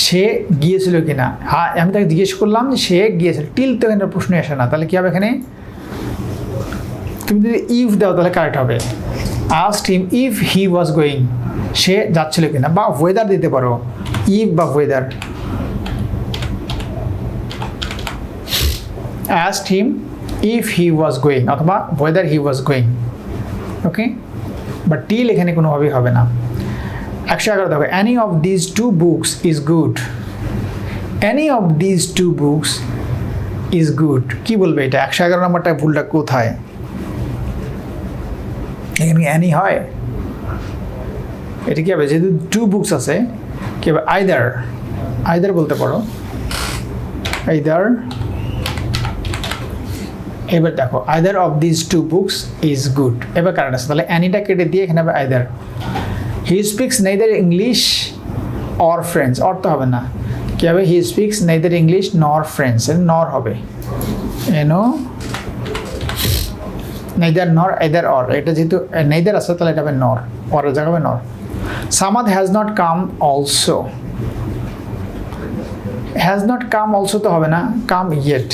সে গিয়েছিল কিনা। হ্যাঁ, আমি তাকে জিজ্ঞেস করলাম যে সে গিয়েছিল। টিল তো এখানে প্রশ্নই আসে না, তাহলে কি হবে এখানে? তুমি যদি ইফ দাও তাহলে কারেক্ট হবে। Asked him if he was going, সে যাচ্ছিল কিনা। বা ওয়েদার দিতে পারো, ইফ বা whether. asked him if he was going অথবা whether he was going, okay. But till এখানে কোনোভাবেই হবে না। 111 দেখো, any of these two books is good. any of these two books is good, কি বলবে এটা? 111 নম্বরটা ভুলটা কোথায়? এখানে অ্যানি হয়? এটা কি হবে? যেহেতু টু বুকস আছে, কি হবে? আইদার বলতে পারো, আইদার। এবার দেখো, either of this two books is good. এবার কারণ আছে, তাহলে অ্যানিটা কেটে দিয়ে এখানে হবে either. He speaks neither English or French. Or তো হবে না, কি হবে? He speaks neither English nor French. Nor হবে, এনো নেইদার নর আইদার অর। এটা যেহেতু নেইদার আছে তাহলে এটা হবে নর, অরের জায়গা হবে nor. Samad has not come also, has not come also তো হবে না, কাম ইয়েট,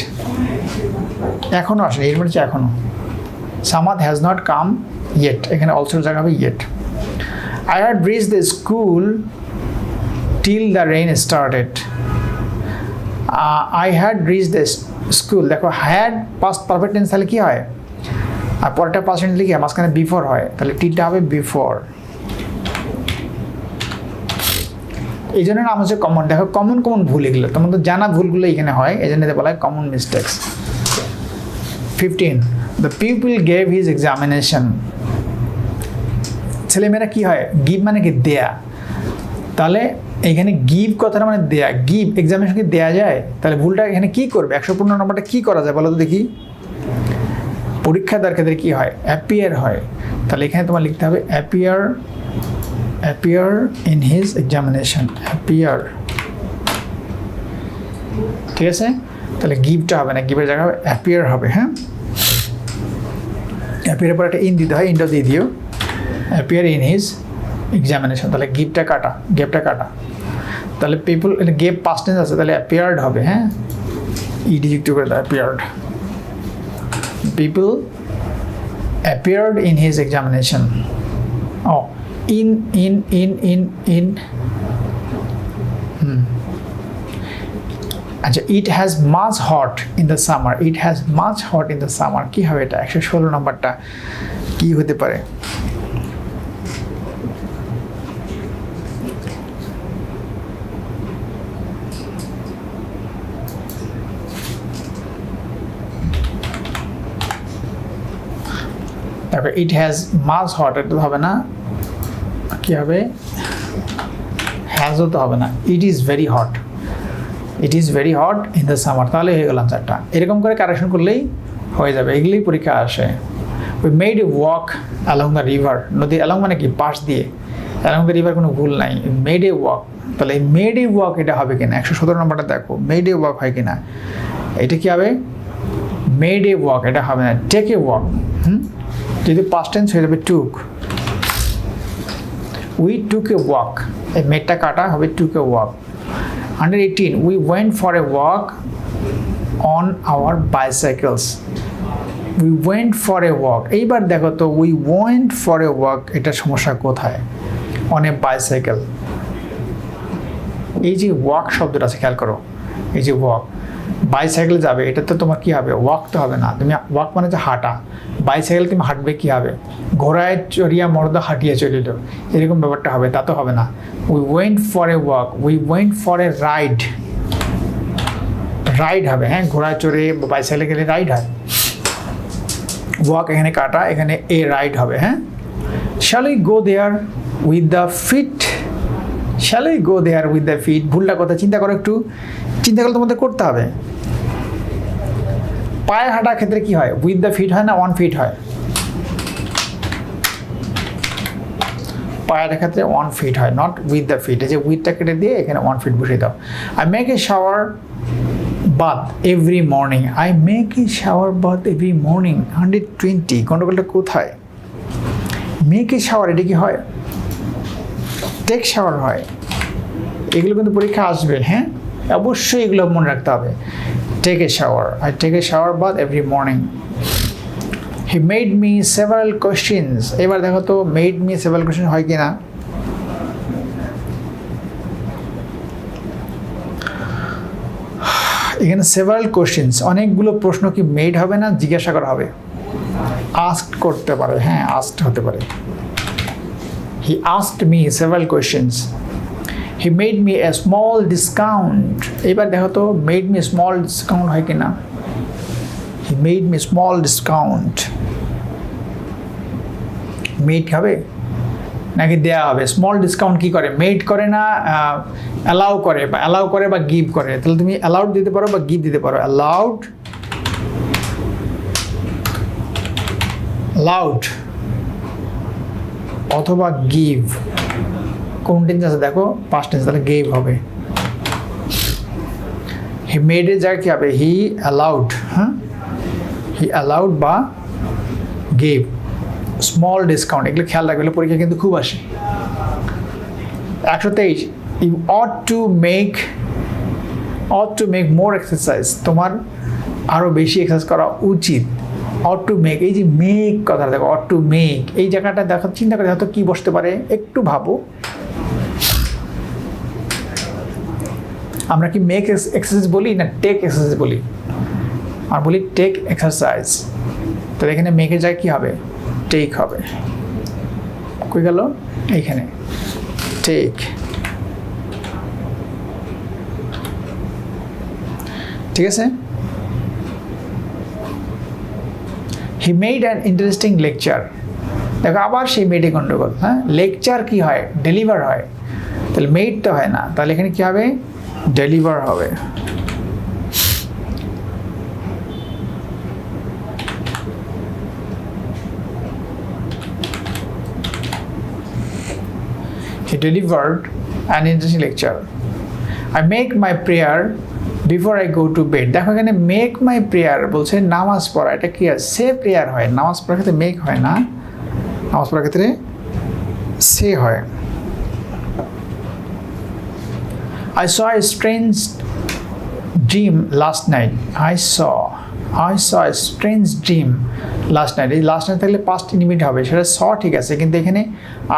এখনো আসেনি, এর মানে হচ্ছে এখনো। Samad has not come yet, এখানে অলসোর জায়গা হবে yet. I had reach the school till the rain started. I had reach the school, দেখো হ্যাড পাস্ট পারফেক্ট টেন্স তাহলে কি হয়, আর পরেরটা পার্সেন্ট লিখে মাঝখানে বিফোর হয়, তাহলে টিলটা হবে বিফোর। এই জন্য নাম হচ্ছে কমন। দেখো কমন কমন ভুল এগুলো, তোমার তো জানা ভুলগুলো এখানে হয়, এই জন্য বলা হয় common mistakes. 15 the people gave his examination. ছেলেমেয়েরা কি হয়, গিভ মানে কি দেয়া, তাহলে এখানে গিভ কথাটা মানে দেয়া, গিভ এক্সামিনেশন কি দেয়া যায়, তাহলে ভুলটা এখানে কি করবে, 115 নম্বরটা কি করা যায় বলো তো দেখি। পরীক্ষা দেওয়ার ক্ষেত্রে কি হয়, অ্যাপিয়ার হয়, তাহলে এখানে তোমার লিখতে হবে appear, appear in his examination, appear, ঠিক আছে। তাহলে গিভটা হবে না, গিভের জায়গা হবে অ্যাপিয়ার হবে। হ্যাঁ, অ্যাপিয়ারের পর একটা ইন দিতে হয়, ইনটা দিয়ে দিও, অ্যাপিয়ার ইন হিজ এক্সামিনেশন, তাহলে গিভটা কাটা, গেপটা কাটা, তাহলে পিপল গেপ পাস্ট টেন্স আছে, তাহলে অ্যাপিয়ার্ড হবে। হ্যাঁ, ইডি যুক্ত করে দাও, appeared, people appeared in his examination. ও ইন আচ্ছা, it has much hot in the summer, it has much hot in the summer, কী হবে এটা, 116 নম্বরটা কী হতে পারে। তারপরে ইট হ্যাজ মাচ হট, এটা তো হবে না, কী হবে, হ্যাজও তো হবে না, it is very hot, it is very hot in the summer, তাহলে হয়ে গেলাম চারটা। এরকম করে কারেকশন করলেই হয়ে যাবে, এগুলোই পরীক্ষা আসে। We made a walk along the river, নদী অ্যালং মানে কি পাশ দিয়ে, অ্যালং দ্য রিভার কোনো ভুল নাই, মেড এ ওয়াক, তাহলে এই মেড এ ওয়াক এটা হবে কিনা, 117 নম্বরটা দেখো, মেড এ ওয়াক হয় কিনা, এটা কি হবে, মেড এ ওয়াক, এটা হবে না, টেক এ ওয়াক। যদি পাস্ট টেন্স হয়ে যাবে টুক, উই টুক এ ওয়াক, এই মেডটা কাটা হবে took a walk. 118 we went for a walk on our bicycles, we went for a walk, এইবার দেখো তো we went for a walk, এটা সমস্যা কোথায়, অন এ বাইসাইকেল, এই যে ওয়াক শব্দটা আছে খেয়াল করো, এই যে ওয়াক, বাইসাইকেল যাবে, এটা তো তোমার কী হবে, ওয়াক তো হবে না, তুমি ওয়াক মানে যে হাঁটা, বাইসাইকেল তুমি হাঁটবে কী হবে, ঘোড়ায় চড়িয়া মর্দ হাঁটিয়ে চলিল, এরকম ব্যাপারটা হবে, তা তো হবে না। We went for a walk, we went for A ride, ride হবে। হ্যাঁ, ঘোড়ায় চড়ে বাইসাইকেলে গেলে রাইড হয়, ওয়াক এখানে কাটা, এখানে এ রাইড হবে। হ্যাঁ, shall we go there with the feet, shall we go there with the feet, ভুলটা কথা চিন্তা করো, একটু চিন্তা করলে তোমাদের করতে হবে। পায়ে হাঁটার ক্ষেত্রে কি হয়, উইথ দ্য ফিট হয় না 1 ফিট হয়, পায়ের ক্ষেত্রে 1 ফিট হয়, নট উইথ দ্য ফিট, এই যে উইথটা কেটে দিয়ে এখানে 1 ফিট বসিয়ে দাও। I make a shower bath every morning, I make a shower bath every morning, 120 গন্ডগোলটা কোথায়, মেক এ শাওয়ার এটা কি হয়, টেক শাওয়ার হয়, এগুলো কিন্তু পরীক্ষা আসবে। হ্যাঁ, অবশ্যই এগুলো মনে রাখতে হবে, take a shower, I take a shower bath every morning. He made me several questions, এবার দেখো তো মেড মি সেভারাল কোয়েশ্চেন হয় কি না, এখানে সেভারাল কোয়েশ্চেন্স, অনেকগুলো প্রশ্ন কি মেড হবে না জিজ্ঞাসা করা হবে, আস্কড করতে পারে। হ্যাঁ, আস্কড হতে পারে, হি asked me several questions, he made me a small discount, এবার দেখো তো মেড মি স্মল ডিসকাউন্ট হয় কি না, হি made me small discount, made হবে নাকি দেয়া হবে, স্মল ডিসকাউন্ট কি করে, মেড করে না অ্যালাউ করে, বা অ্যালাউ করে বা গিভ করে, তাহলে তুমি অ্যালাউড দিতে পারো বা গিভ দিতে পারো, অ্যালাউড, অ্যালাউড অথবা গিভ, কোন টেন্স আছে দেখো, পাস্ট টেন্স, তাহলে গেভ হবে। হি মেড এর জায়গায় কি হবে, হি অ্যালাউড, হ্যাঁ, হি অ্যালাউড বা গেভ, স্মল ডিসকাউন্ট, এগুলো খেয়াল রাখবে, পরীক্ষা কিন্তু খুব আসে। 123 you ought to make more exercise, তোমার আরো বেশি এক্সারসাইজ করা উচিত। ought to make, এই যে মেক কথাটা দেখো, ought to make, এই জায়গাটা দেখো, চিন্তা করে দেখো কি বসতে পারে, একটু ভাবো। আমরা কি মেক এক্সারসাইজ বলি না টেক এক্সারসাইজ বলি? আর বলি টেক এক্সারসাইজ, তাহলে এখানে মেকের জায়গায় কি হবে? টেক হবে। কই গেল? এইখানে টেক। ঠিক আছে? He made an interesting lecture. দেখো আবার সেই মেডে গন্ডগোল। হ্যাঁ, লেকচার কি হয়? ডেলিভার হয়, তাহলে মেড তো হয় না, তাহলে এখানে কি হবে? ডেলিভার হবে। He delivered an interesting lecture. I make my prayer before I go to bed. দেখো এখানে মেক মাই প্রেয়ার বলছে নামাজ পড়া, এটা কি সে প্রেয়ার হয়, নামাজ পড়ার ক্ষেত্রে মেক হয় না, নামাজ পড়ার ক্ষেত্রে সে হয়। I saw a strange dream last night. I saw a strange dream last night. এই লাস্ট নাইট থাকলে পাস্ট ইনডিফিনিট হবে, সেটা স ঠিক আছে, কিন্তু এখানে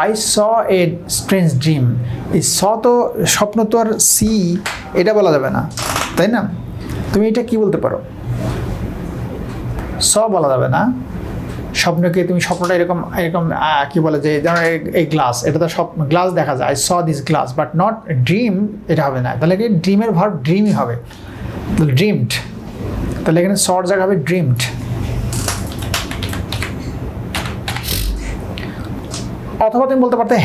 I saw a strange dream, এই স তো স্বপ্ন তো আর সি এটা বলা যাবে না, তাই না? তুমি এটা কি বলতে পারো? স বলা যাবে না। স্বপ্নকে তুমি স্বপ্নটা এরকম এরকম কি বলে যে যেমন এই গ্লাস, এটা তো স্বপ্ন, গ্লাস দেখা যায়, I saw this glass, but not dream, এটা হবে না। তাহলে কি ড্রিমের ভার্ব ড্রিমই হবে, ড্রিমড, তাহলে এখানে সর জায়গা হবে ড্রিমড। অথবা তুমি বলতে পারতে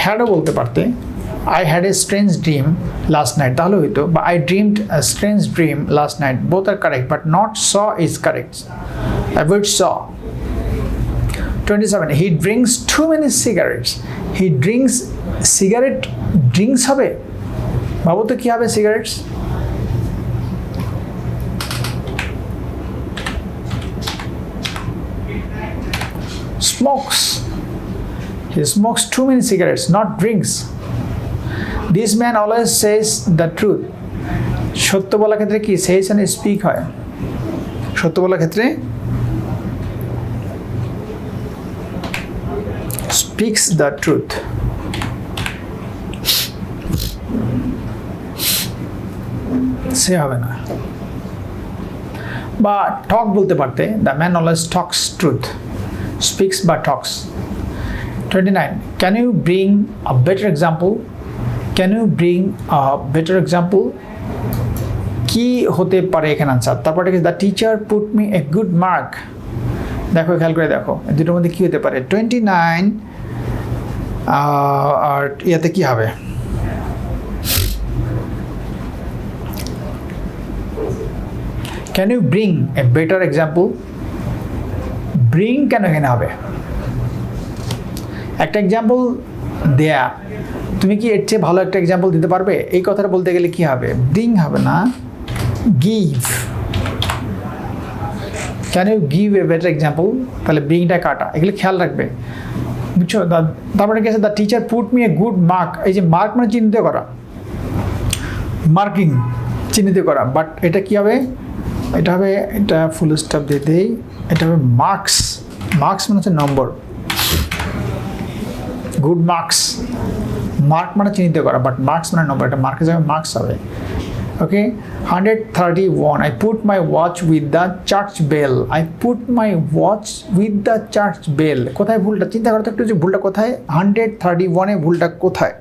হ্যাডও বলতে পারতে, I had a strange dream last night, তাহলে হইতো, বা I dreamed a strange dream last night, both are correct, but not saw is correct. Avoid saw. 27, he drinks too many cigarettes. He drinks cigarette, drinks হবে, ভাবো তো কি হবে cigarettes? Smokes. He smokes too many cigarettes, not drinks. This man always says the truth. সত্য বলার ক্ষেত্রে কি says and speak হয়? সত্য বলার ক্ষেত্রে speaks the truth. সে হবে না। বা টক বলতে পারতে, the man always talks truth, speaks বা talks. 29, can you bring a better example? Can you bring a better example? কি হতে পারে এখানে আনসার? তারপরে the teacher put me a good mark. দেখো খেয়াল করে দেখো দুটোর মধ্যে কি হতে পারে। 29 আর ইয়াতে কি হবে? Can you bring a better example? Bring কেন এখানে হবে? একটা এক্সাম্পল দেয়া, তুমি কি এর চেয়ে ভালো একটা এক্সাম্পল দিতে পারবে? এই কথাটা বলতে গেলে কি হবে? ব্রিং হবে না, give. Can you give a better example? তাহলে ব্রিংটা কাটা, এগুলো খেয়াল রাখবে, বুঝছো? তারপরে গেছে the teacher put me a good mark. এই যে মার্ক মানে চিহ্নিত করা, মার্কিং চিহ্নিত করা, বাট এটা কি হবে? এটা হবে, এটা ফুল স্টপ দিয়ে দেই, এটা হবে মার্কস। মার্কস মানে হচ্ছে নম্বর, গুড মার্কস। মার্ক মানে চিহ্নিত করা, বাট মার্কস মানে নম্বর, এটা মার্কের জায়গায় মার্কস হবে। ওকে, 131, I put my watch with the church bell. I put my watch with the church bell. কোথায় ভুলটা? চিন্তা করতে একটু, যে ভুলটা কোথায়? 131 এ ভুলটা কোথায়?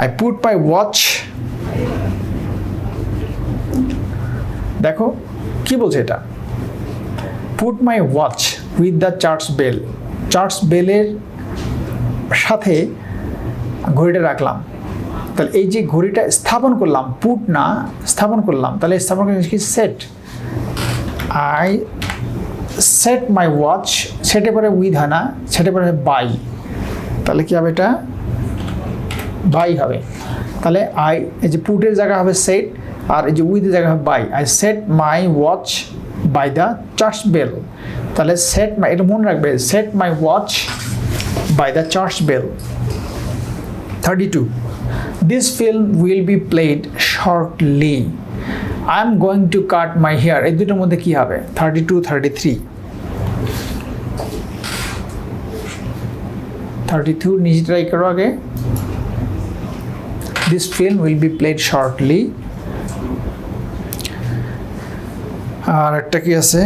I put my watch, দেখো কি বলছে এটা, put my watch with the church bell. Church বেলের সাথে ঘড়িটা রাখলাম, তাহলে এই যে ঘড়িটা স্থাপন করলাম, পুট না স্থাপন করলাম, তাহলে স্থাপন করে কি? Set. I set my watch, সেটে পরে উইথ হয় না, সেটে পরে বাই, তাহলে কি হবে? এটা বাই হবে। তাহলে আই, এই যে পুটের জায়গা হবে সেট, আর এই যে উইথের জায়গা হবে by. I set my watch by the church bell, তাহলে সেট মাই, এটা মনে রাখবে, set my watch by the church bell. 32. This film will be played shortly. I am going to cut my hair. এই দুটোর মধ্যে কি হবে? 32, 33. 32 নিচে ট্রাই করো আগে। This film will be played shortly. আর একটা কি আছে?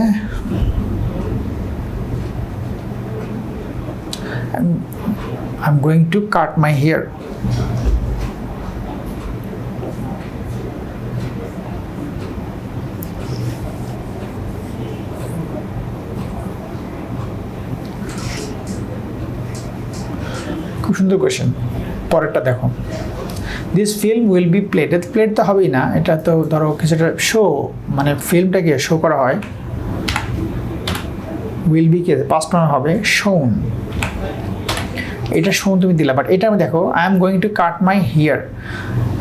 I'm going to cut my hair. খুব সুন্দর কোয়েশ্চেন। পরেরটা দেখো, this film will be played. এটা প্লেড তো হবেই না, এটা তো ধরো কিছুটা শো, মানে ফিল্মটাকে শো করা হয়। Will be K past form হবে শোন। এটা শোন তুমি দিলা, বাট এটা আমি দেখো, I am going to cut my hair.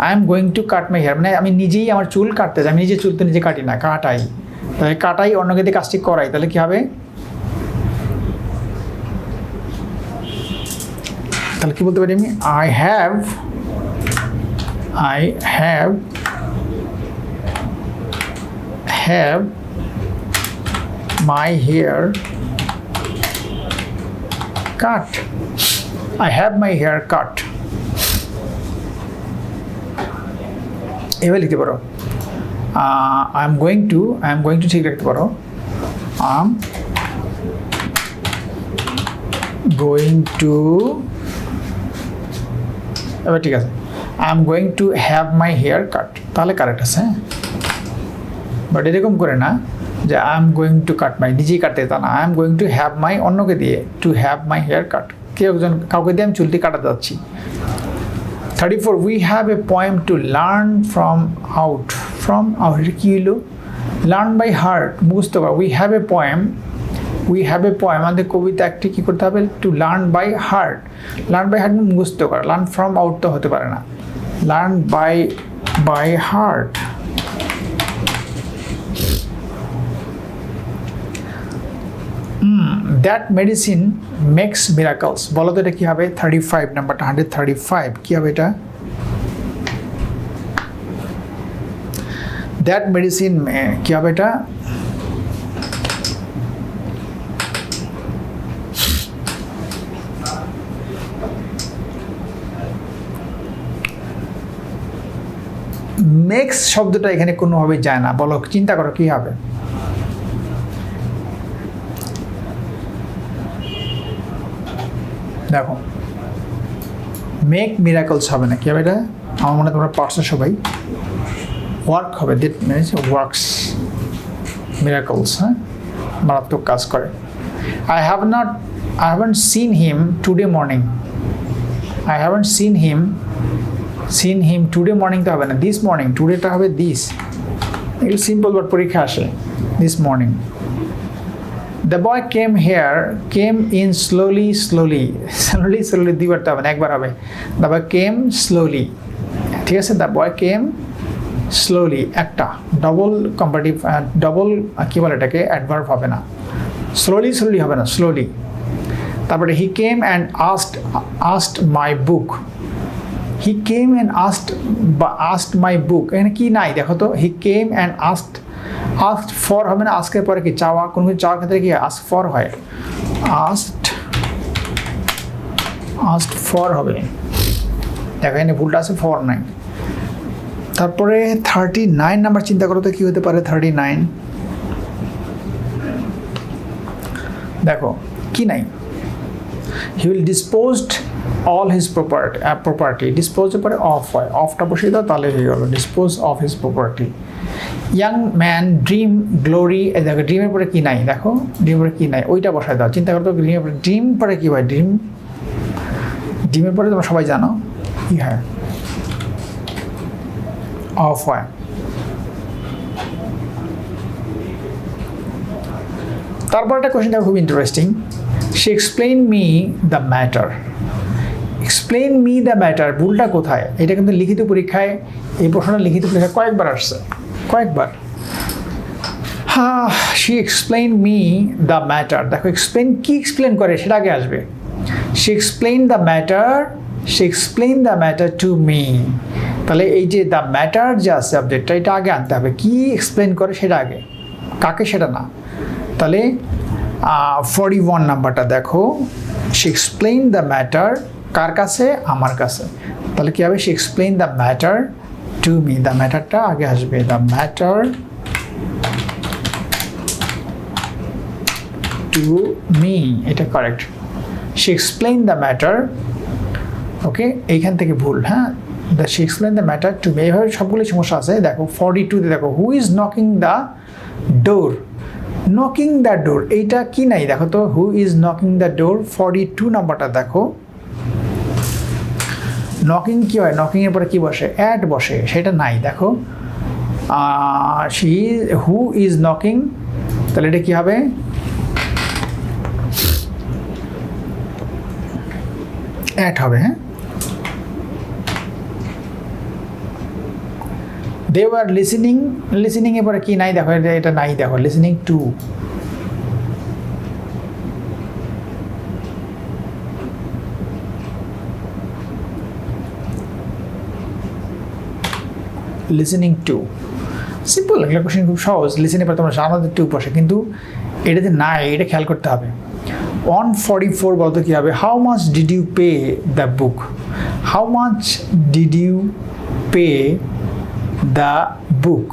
I am going to cut my hair মানে আমি নিজেই আমার চুল কাটতে যাই। আমি নিজে চুল তো নিজে কাটি না, কাটাই। তাহলে কাটাই অন্যকে দিয়ে কাজটি করাই, তাহলে কি হবে? তাহলে কি বলতে পারি আমি? I have my hair cut. I have my hair cut. এভাবে লিখতে পারো। I am going to ঠিক রাখতে পারো। I'm going to, এবার ঠিক আছে, I am going to have my hair cut, তাহলে কারেক্ট আছে। বাট এরকম করে না যে I am going to cut my, নিজেই কাটতে, তা না। I am going to have my, অন্যকে দিয়ে to have my hair cut, কেউ একজন কাউকে দিয়ে আমি চুলটি কাটাতে যাচ্ছি। 34. We have a poem to learn from out. এটা কী হলো? লার্ন বাই হার্ট, বুঝতে পারো। উই হ্যাভ এ পোয়েম আমাদের কবিতা একটি কী করতে হবে? To learn by heart. Learn by heart মুখস্থ করা। লার্ন ফ্রম আউট তো হতে পারে না। Learn by heart. That medicine makes miracles. বলো তো এটা কী হবে? 35 নাম্বারটা, 135 কী হবে এটা? দ্যাট মেডিসিন কী হবে এটা? মেক্স শব্দটা এখানে কোনোভাবে যায় না। বলো, চিন্তা করো কি হবে? দেখো, মেক মিরাকলস হবে না, কি হবে এটা? আমার মনে হয় তোমরা পারছো সবাই। ওয়ার্ক হবে, দ্যাট মিনস ওয়ার্কস, মিরাকলস, হ্যাঁ, মারাত্মক কাজ করে। I haven't seen him today morning. I haven't seen him today morning তো হবে না, this morning, টুডেটা হবে this। এগুলো সিম্পল বাট পরীক্ষা আসে। this morning. The boy came in slowly দুইবার তো হবে না, একবার হবে। The boy came slowly, ঠিক আছে। The boy came slowly একটা ডবল কম্পারেটিভ, ডবল কী বলে এটাকে? অ্যাডভার্ব হবে না। স্লোলি হবে না, স্লোলি। তারপরে he came and asked my book. He came and asked my book, এখানে কি নাই দেখো তো? He came and asked for হবে না, আজকের পরে কি চাওয়া? কোনো কিছু চাওয়ার ক্ষেত্রে কি ask for হয়? asked for হবে, দেখো এখানে ভুলটা আছে, for নাই। তারপরে 39 নাম্বার চিন্তা করো তো কি হতে পারে? 39 দেখো কি নাই? He will dispose all his property. dispose এর পরে অফ হয়, অফটা বসিয়ে দাও তাহলে হয়ে গেল dispose of his property. Young man dream glory, দেখো ড্রিমের পরে কি নাই? দেখো ড্রিমের পরে কি নাই, ওইটা বসায় দাও। চিন্তা করো তো ড্রিমের পরে, ড্রিম পরে কি হয়? ড্রিমের পরে তোমরা সবাই জানো কি হয়? অফ হয়। তারপর একটা কোয়েশ্চেন দেখো, খুব interesting. She explained me the matter. Explain me the matter, ভুলটা কোথায়? এটা কিন্তু লিখিত পরীক্ষায়, এই প্রশ্নটা লিখিত পরীক্ষায় কয়েকবার আসছে, কয়েকবার। She explained me the matter, দেখো এক্সপ্লেন কি এক্সপ্লেন করে সেটা আগে আসবে। She explain the matter to me. তাহলে এই যে দ্য ম্যাটার যে আছে সাবজেক্টটা, এটা আগে আনতে হবে। কি এক্সপ্লেন করে সেটা আগে, কাকে সেটা না। তাহলে 41 নাম্বারটা দেখো, শি এক্সপ্লেইন দ্য ম্যাটার কার কাছে? আমার কাছে। তাহলে কী হবে? She explain the matter to me, the ম্যাটারটা আগে আসবে, দ্য ম্যাটার টু মি, এটা correct. She explain the matter, okay, এইখান থেকে ভুল, হ্যাঁ, the she explain the matter to me, এইভাবে সবগুলো সমস্যা আছে। দেখো 42-তে দেখো, who is knocking the door, knocking the door, এইটা কি নাই দেখো তো, হু ইজ নকিং দ্য ডোর। 42 নাম্বারটা দেখো, নকিং কি হয়? নকিং এর পরে কি বসে? অ্যাট বসে, সেটা নাই দেখো। হু ইজ নকিং, তাহলে এটা কি হবে? অ্যাট হবে, হ্যাঁ। দে ওয়ার লিসেনিং, লিসেনিং এর পরে কি নাই দেখো, এটা নাই দেখো, listening to. Listening to, simple, একটা কোশ্চেন খুব সহজ। লিসেনিং পরে তোমরা জানো যে টু বসে, কিন্তু এটাতে নাই, এটা খেয়াল করতে হবে। 144 বলতে কী হবে? How much did you pay the book, how much did you pay the book.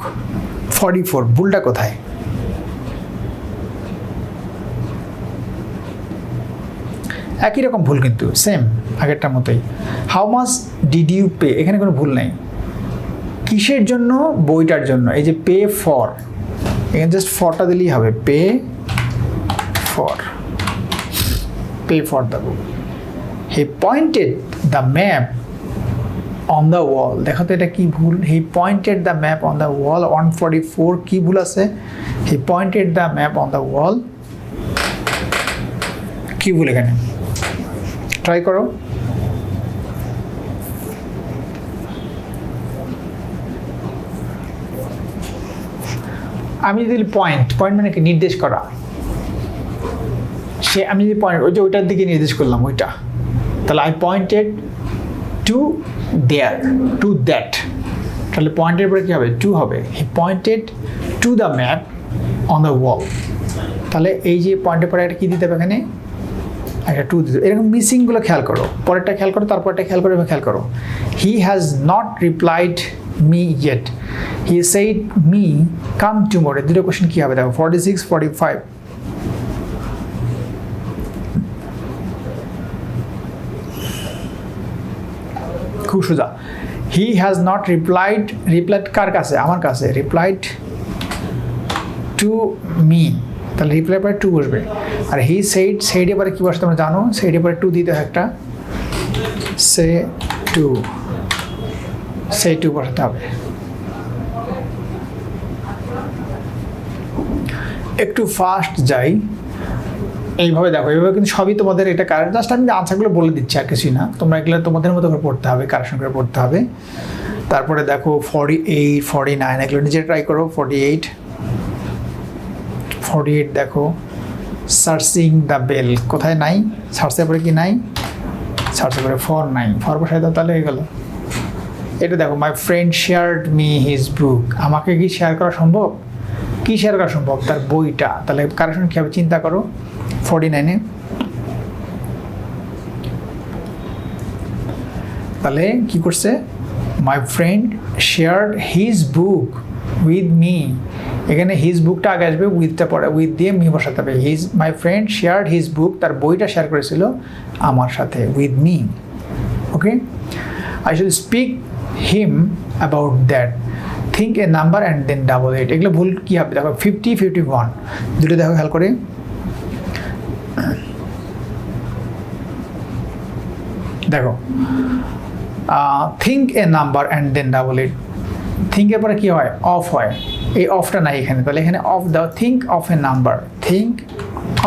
44, ভুলটা কোথায়? একই রকম ভুল, কিন্তু সেম আগেরটার মতোই। How much did you pay, এখানে কোনো ভুল নেই। কিসের জন্য? বইটার জন্য। এই যে পে ফর, এখানে জাস্ট ফরটা দিলেই হবে, pay for, pay for the book. He pointed the map on the wall, দেখো তো এটা কি ভুল? He pointed the map on the wall. 144 কি ভুল আছে? He pointed the map on the wall, কি ভুল এখানে? ট্রাই করো। আমি যদি পয়েন্ট মানে কি? নির্দেশ করা। সে আমি যদি পয়েন্ট, ওই যে ওইটার দিকে নির্দেশ করলাম, ওইটা, তাহলে I pointed to there, to that, তাহলে পয়েন্টের পরে কী হবে? টু হবে। He pointed to the map on the wall, তাহলে এই যে পয়েন্টের পরে একটা কী দিতে হবে? এখানে একটা টু দিতে। এরকম মিসিংগুলো খেয়াল করো, পরেরটা খেয়াল করো, তারপরটা খেয়াল করো এবং খেয়াল করো। He has not replied me yet, he said me come tomorrow. দুটো কোশ্চেন কী হবে দেখো, 46, 45। খুব সোজা। He has not replied, replied কার কাছে? আমার কাছে। রিপ্লাইড টু মি, তাহলে রিপ্লাই পরে টু বসবে। আর হি সেইড, সেইডে পরে কী বসে তোমরা জানো? সেইডে পরে টু দিতে হয় একটা, সে টু, সেই টু বসাতে হবে। একটু ফাস্ট যাই, এইভাবে দেখো, এইভাবে কিন্তু সবই তোমাদের এটা কারেন্ট, জাস্ট আমি আনসারগুলো বলে দিচ্ছি, আর কিছুই না। তোমরা এগুলো তোমাদের মতো করে পড়তে হবে, কারেকশন করে পড়তে হবে। তারপরে দেখো 48, 49, এগুলো নিজে ট্রাই করো। 48 দেখো, সার্চিং দ্য বেল, কোথায় নাই? সার্চের পরে কি নাই? সার্চের পরে ফর নাই, ফর বসাই দাও, তাহলে হয়ে গেল। এটা দেখো, মাই friend shared me his book, আমাকে কি শেয়ার করা সম্ভব? কি শেয়ার করা সম্ভব? তার বইটা। তাহলে কারেকশন কী হবে চিন্তা করো। 49-এ তাহলে কি করছে? মাই friend shared his book with me, এখানে হিজ বুকটা আগে আসবে, উইথটা পরে, উইথ দিয়ে মি বসাতে হবে। His, my friend shared his book, তার বইটা শেয়ার করেছিল আমার সাথে, with me. Okay, I should speak him about that, think a number and then double it. এগুলো ভুল কী হবে দেখো, 50, 51, দুটো দেখো খেয়াল করে। দেখো, think a number and then double it, থিঙ্কের পরে কী হয়? অফ হয়, এই অফটা নাই এখানে, তাহলে এখানে অফ দাও। Think of a number, think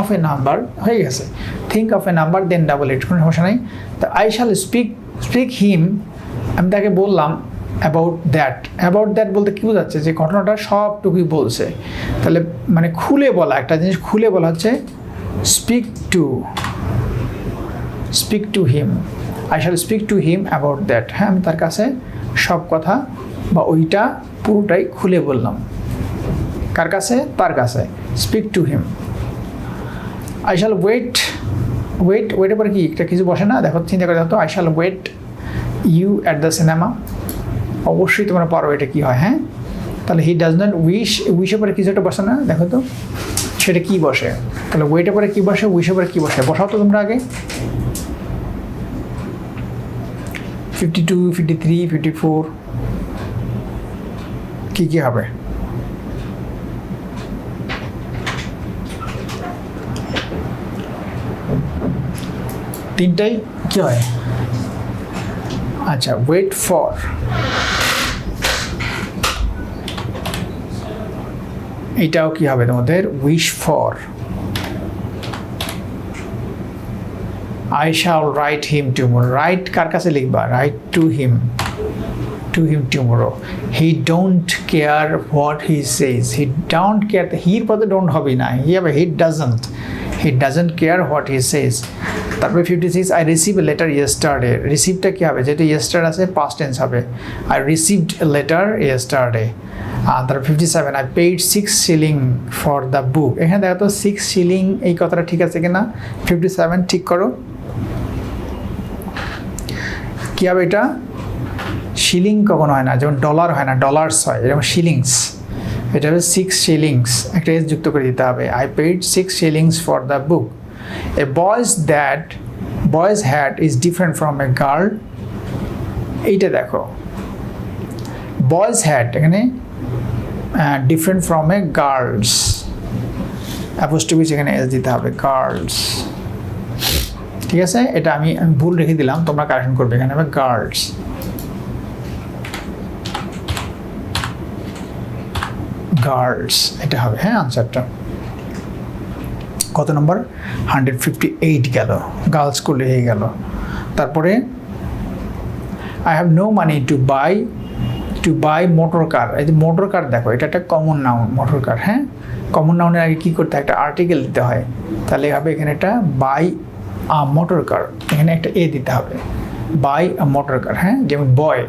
of a number হয়ে গেছে। Think of a number then double it, কোনো সমস্যা নেই। তো আই শ্যাল স্পিক হিম, আমি তাকে বললাম অ্যাবাউট দ্যাট বলতে কী বোঝাচ্ছে? যে ঘটনাটা সবটুকুই বলছে, তাহলে মানে খুলে বলা, একটা জিনিস খুলে বলা হচ্ছে speak to, speak to him, I shall speak to him about that. হ্যাঁ, আমি তার কাছে সব কথা বা ওইটা পুরোটাই খুলে বললাম। কার কাছে? তার কাছে। Speak to him. I shall ওয়েটের পরে কি একটা কিছু বসে না? দেখো, চিন্তা করে দেখো, I shall wait you at the cinema. অবশ্যই তোমরা পারো এটা কি হয়। হ্যাঁ, তাহলে হি ডাজ নট উইশের পরে কিছু একটা বসে না? দেখো তো সেটা কি বসে। তাহলে ওয়েটের পরে কি বসে, উইশের পরে কি বসে? বসাও তো তোমরা আগে। 52, 53, 54 কি হবে? তিনটাই কি হয়? আচ্ছা, ওয়েট ফর, এটাও কি হবে তোমাদের? Wish for. I shall write him tomorrow. Write কার কাছে লিখবা? Write to him tomorrow. He don't care what he says. He don't care. হির পদে don't হবে না, he doesn't care what he says. তারপরে 56, I received a letter yesterday. রিসিভটা কি হবে? যেটা yesterday আছে past tense হবে। I received a letter yesterday. তারপর 57, I paid 6 shilling for the book. এখানে দেখো তো 6 shilling এই কথাটা ঠিক আছে কিনা? 57 ঠিক করো। কি হবে এটা? শিলিং কখনো হয় না, যেমন ডলার হয় না, ডলার্স হয়, এরকম শিলিংস। এটা হবে 6 shillings, একটা এস যুক্ত করে দিতে হবে। I paid 6 shillings for the book. A boy's hat is different from a girl. এইটা দেখো, boy's hat এখানে different from a girl's, apostrophe এখানে এস দিতে হবে, গার্লস। ঠিক আছে, এটা আমি ভুল রেখে দিলাম, তোমরা কারেকশন করবে। এখানে হবে গার্লস, এটা হবে। হ্যাঁ, আনসারটা কত নম্বর? 158 গেল, গার্লস স্কুলে হয়ে গেল। তারপরে I have no money to buy motor car. এই যে মোটর কার দেখো, এটা একটা কমন নাউন, মোটর কার। হ্যাঁ, কমন নাউনের আগে কী করতে হয়? একটা আর্টিকেল দিতে হয়। তাহলে হবে এখানে একটা বাই আ মোটর কার, এখানে একটা এ দিতে হবে, বাই আ মোটর কার। হ্যাঁ, যেমন বয়,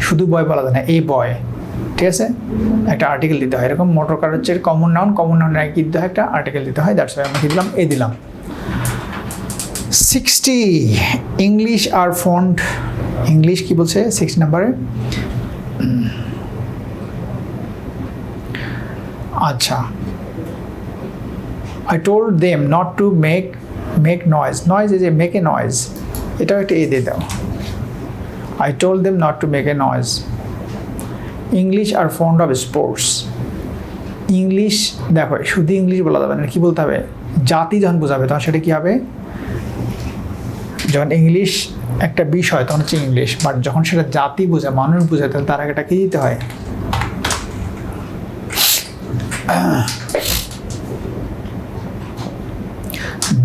শুধু বয় বলা যায় না, এই বয়। ঠিক আছে, একটা আর্টিকেল দিতে হয়। এরকম মোটর কার হচ্ছে কমন নাউনের আগে কী দিতে হয়? একটা আর্টিকেল দিতে হয়। দ্যাটস ওয়াই আমরা কী দিলাম? এ দিলাম। 60, ইংলিশ আর ফন্ট। ইংলিশ কি বলছে 6 নম্বরে? আচ্ছা, I told them not to make noise. Noise is a make a noise. এটাও একটা এ দিয়ে দাও। I told them not to make a noise. English are fond of sports. English দেখো, শুধু ইংলিশ বলা যাবে না, কি বলতে হবে? জাতি যখন বোঝাবে তখন সেটা কি হবে? যখন ইংলিশ একটা বিষয় তখন হচ্ছে ইংলিশ, বাট যখন সেটা জাতি বোঝায়, মানুষ বোঝায়, তাহলে তার আগে এটা কি দিতে হয়?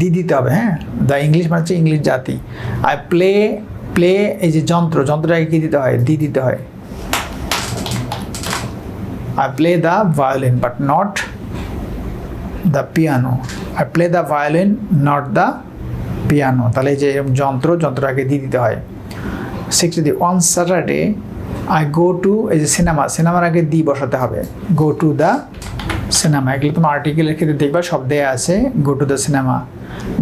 দিতে হবে। হ্যাঁ, দ্য ইংলিশ মানে হচ্ছে ইংলিশ জাতি। আই প্লে এই যে যন্ত্রটাকে কি দিতে হয়? দিতে হয়। I play the violin but not the piano. I play the violin not the piano. তাহলে যে যন্ত্রটাকে দিতে হয়। 60, on Saturday I go to এই যে সিনেমার আগে বসাতে হবে, go to the cinema। এগুলো তোমার আর্টিকেলের ক্ষেত্রে দেখবা সব দেয়া আছে, go to the cinema.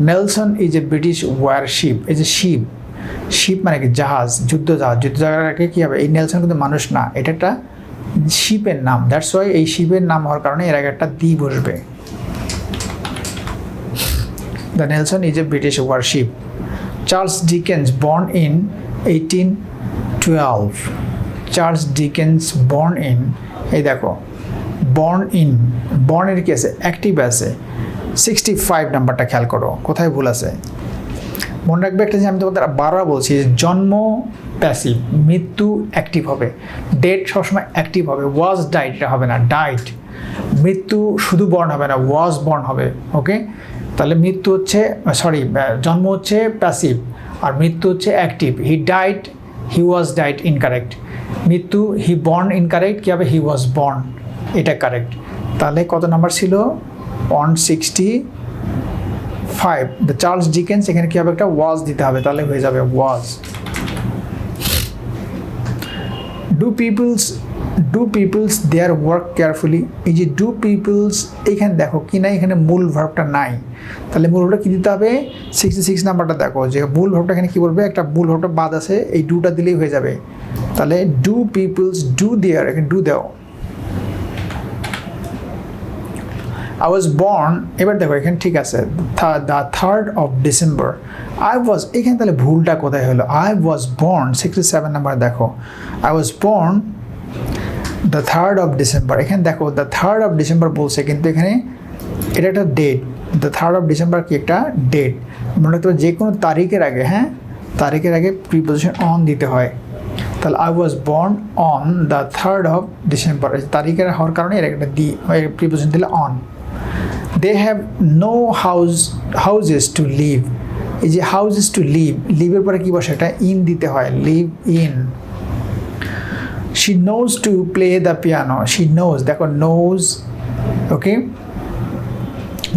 Nelson is a British warship. এই যে শিপ মানে কি? জাহাজ, যুদ্ধজাহাজের আগে কি হবে? এই নেলসন কিন্তু মানুষ না, এটা একটা শিপের নাম। দ্যাটস ওয়াই এই শিপের নাম হওয়ার কারণে এর আগে একটা বসবে। The Nelson is a British warship. Charles Dickens born in 1812. Charles Dickens born in, এই দেখো born এর কি আছে? অ্যাক্টিভ আছে। 65 নাম্বারটা খেয়াল করো, কোথায় ভুল আছে? মনে রাখবে একটা যে আমি তোমাদের বারবার বলছি, জন্ম প্যাসিভ, মৃত্যু অ্যাক্টিভ হবে, ডেট সবসময় অ্যাক্টিভ হবে, ওয়াজ ডাইড এটা হবে না, ডাইড। মৃত্যু শুধু বর্ন হবে না, ওয়াজ বর্ন হবে। ওকে, তাহলে মৃত্যু হচ্ছে জন্ম হচ্ছে প্যাসিভ আর মৃত্যু হচ্ছে অ্যাক্টিভ। হি ওয়াজ ডাইড ইনকারেক্ট। মৃত্যু হি বর্ন ইনকারেক্ট, কী হবে? হি ওয়াজ বর্ন, এটা কারেক্ট। তাহলে কত নাম্বার ছিল? 165 5 দ্য চার্লস ডিকেন্স, এখানে কি হবে একটা ওয়াজ দিতে হবে, তাহলে হয়ে যাবে was. Do peoples their work carefully, এই যে ডু পিপলস এখানে দেখো কি নাই, এখানে মূল ভার্বটা নাই, তাহলে মূল ভার্বটা কী দিতে হবে 66 নাম্বারটা দেখো যে মূল ভার্বটা এখানে কী বলবে, একটা মূল ভার্বটা বাদ আছে, এই ডুটা দিলেই হয়ে যাবে, তাহলে ডু পিপলস ডু দেয়ার, এখানে ডু দাও। I was born, এবার দেখো এখানে ঠিক আছে the 3rd of December, I was, এখানে তাহলে ভুলটা কোথায় হলো, I was born 67 নাম্বার দেখো, I was born the 3rd of December, এখানে দেখো the 3rd of December বলছে, কিন্তু এখানে এটা একটা date, the 3rd of December কি একটা ডেট, মনে তো যে কোনো তারিখের আগে, হ্যাঁ তারিখের আগে প্রিপোজিশন অন দিতে হয়, তাহলে I was born on the 3rd of December, তারিখের হওয়ার কারণে এর একটা প্রিপোজিশন দিলে on. They have no houses to live, এই যে houses to live, লিভের পরে কি বসে, এটা ইন দিতে হয়, live in। She knows to play the piano, she knows, দেখো knows, ওকে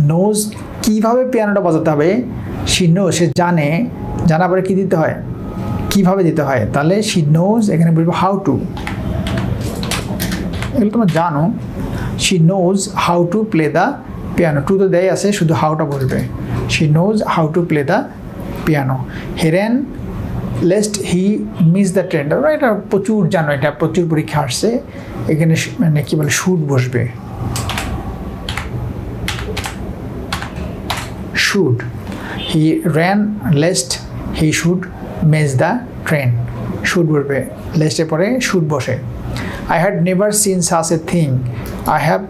knows কিভাবে পিয়ানোটা বাজাতে হবে, she knows, সে জানে, জানা পরে কি দিতে হয়, কিভাবে দিতে হয়, তাহলে she knows এখানে বলবো how to, এগুলো তোমরা জানো, she knows how to play the piano, to তো দেয় আছে, শুধু হাউটা বলবে, she knows how to play the piano। he ran lest he miss the train, এটা প্রচুর জানো, এটা প্রচুর পরীক্ষা আসছে, এখানে মানে কি বলে শুড বসবে, should, he ran lest he should miss the train, should বলবে, lest এর পরে should বসে। I had never seen such a thing, I have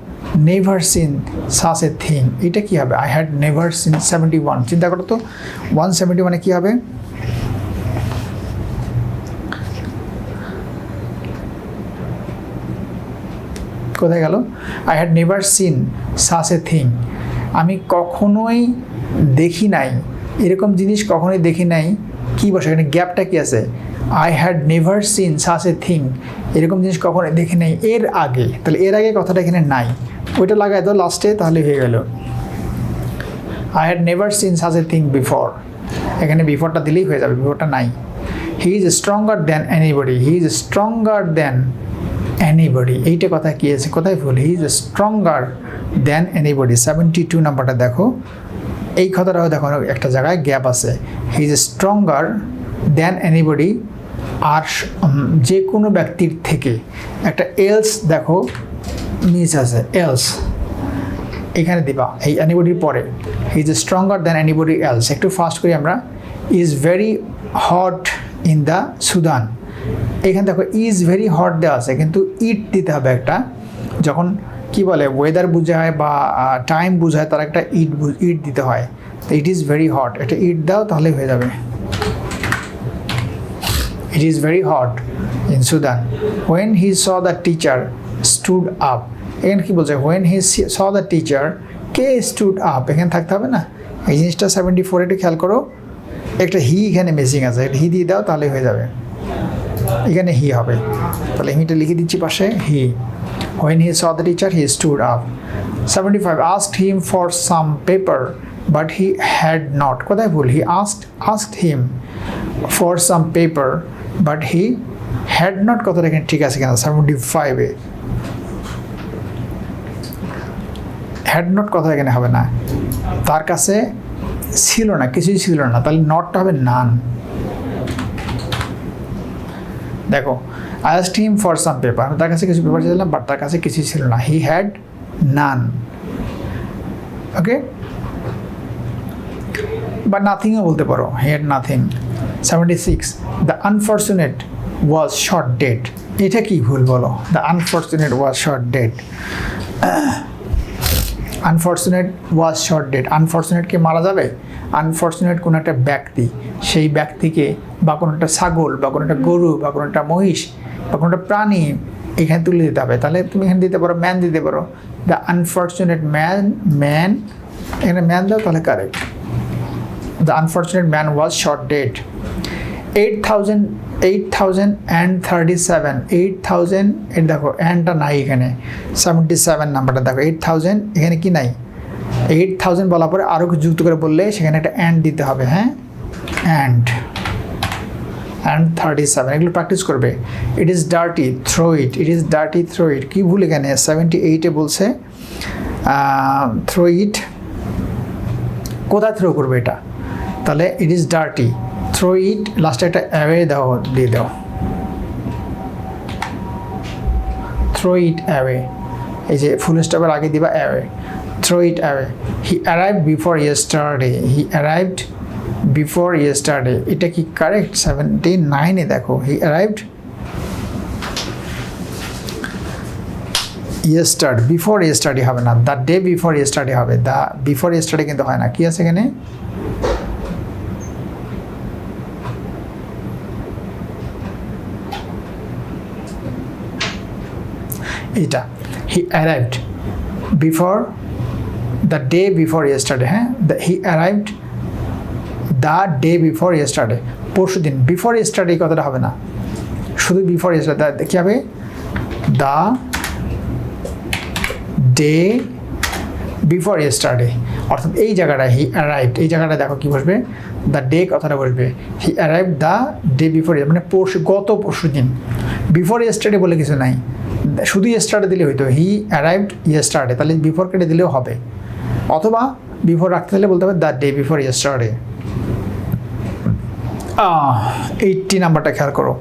never seen such a thing, এটা কি হবে, I had never seen 71, চিন্তা করো তো 170 মানে কি হবে, কোথায় গেল, I had never seen such a thing, আমি কখনোই দেখি নাই, এরকম জিনিস কখনোই দেখি নাই, কি বসে এখানে গ্যাপটা কি আছে, I had never seen such a thing, এরকম জিনিস কখনোই দেখি নাই এর আগে, তাহলে এর আগে কথাটা এখানে নাই, ওইটা লাগাই দাও লাস্টে, তাহলে হয়ে গেল I had never seen such a thing before, এখানে বিফোরটা দিলেই হয়ে যাবে, বিফোরটা নাই। He is stronger than anybody, he is stronger than anybody, এইটা কথা কি আছে, কোথায় ভুল, he is stronger than anybody, 72 নাম্বারটা দেখো, এই কথাটাও দেখো একটা জায়গায় গ্যাপ আছে, he is stronger than anybody, আর যে কোনো ব্যক্তির থেকে, একটা এলস দেখো মিস আছে, এলস এখানে দিবা এই এনিবডির পরে, he is stronger than anybody else, একটু ফাস্ট করি আমরা, is very hot in the Sudan, এখানে দেখো ইজ ভেরি হট দেওয়া আছে, কিন্তু ইট দিতে হবে একটা, যখন কি বলে ওয়েদার বোঝায় বা টাইম বোঝায় তার একটা ইট দিতে হয়, তো ইট ইজ ভেরি হট, এটা ইট দাও তাহলে হয়ে যাবে, it is very hot in Sudan. When he saw the teacher stood up, এখানে কি বলছে, when he saw the teacher, K stood up, এখানে থাকতে হবে না, এই জিনিসটা 74 একটু খেয়াল করো, একটা হি এখানে মিসিং আছে, হি দিয়ে দাও তাহলে হয়ে যাবে, এখানে হি হবে, তাহলে আমি এটা লিখে দিচ্ছি পাশে, he, when he saw the teacher he stood up. 75 asked him for some paper but he had not, কোথায় ভুল, হি asked him for some paper but he had not, কথাটা এখানে ঠিক আছে কিনা, 75 এ had not কথা এখানে হবে না, তার কাছে ছিল না, কিছুই ছিল না, তাহলে নটটা হবে নান। দেখো I asked him for some paper, আমি তার কাছে কিছু পেপার চাইলাম বাট তার কাছে কিছুই ছিল না, he had none, ওকে, বা নাথিংও বলতে পারো, he had nothing। 76 the unfortunate was shot dead, এটা কি ভুল বলো, the unfortunate was shot dead, unfortunate was shot dead, unfortunate কে মারা যাবে, আনফর্চুনেট কোনো একটা ব্যক্তি, সেই ব্যক্তিকে বা কোনো একটা ছাগল বা কোনো একটা গরু বা কোনো একটা মহিষ বা কোনো একটা প্রাণী এখানে তুলে দিতে হবে, তাহলে তুমি এখানে দিতে পারো ম্যান দিতে পারো, দ্য আনফর্চুনেট ম্যান, এখানে ম্যান দাও তাহলে correct, the unfortunate man was shot dead. 8037, 8000 এর দেখো অ্যান্ডটা নাই এখানে, 77 নাম্বারটা দেখো, 8000 এখানে কি নাই, 8,000 বলার পরে আরও কিছু যুক্ত করে বললে সেখানে একটা অ্যান্ড দিতে হবে, হ্যাঁ, অ্যান্ড 37 এগুলো প্র্যাকটিস করবে। It is dirty throw it, it is dirty throw it, কী ভুল এখানে 78-এ বলছে থ্রো ইট, কোথায় থ্রো করবে এটা, তাহলে ইট ইজ ডার্টি থ্রো ইট, লাস্টে একটা অ্যাওয়ে দাও, দিয়ে দাও, থ্রো ইট অ্যাওয়ে, এই যে ফুল স্টপের আগে দিবা away, throw it away. He arrived before yesterday, he arrived before yesterday, এটা কি কারেক্ট? 79-এ দেখো, he arrived yesterday, before yesterday হবে না, দ্য ডে বিফোর ইয়েস্টারডে হবে, দ্য বিফোর ইয়েস্টারডে কিন্তু হয় না। কি আছে এখানে? এটা he arrived before the day before yesterday, হ্যাঁ, he arrived the day before yesterday, পরশু দিন। বিফোর ইয়েস্টারডে কথাটা হবে না, শুধু বিফোর ইয়েস্টারডে কী হবে? দ্য ডে বিফোর ইয়েস্টারডে, অর্থাৎ এই জায়গাটা হি অ্যারাইভড, এই জায়গাটা দেখো কী বসবে? দ্য ডে কথাটা বসবে, হি অ্যারাইভড দ্য ডে বিফোর, মানে পরশু, গত পরশু দিন। বিফোর ইয়েস্টারডে বলে কিছু নাই, শুধু ইয়েস্টারডে দিলে হইতো, হি অ্যারাইভড ইয়েস্টারডে, তাহলে বিফোর কেটে দিলেও হবে, অথবা বিফোর রাখতে হলে বলতে হবে দ্য ডে বিফোর ইয়েস্টারডে। 80 নাম্বারটা খেয়াল করো,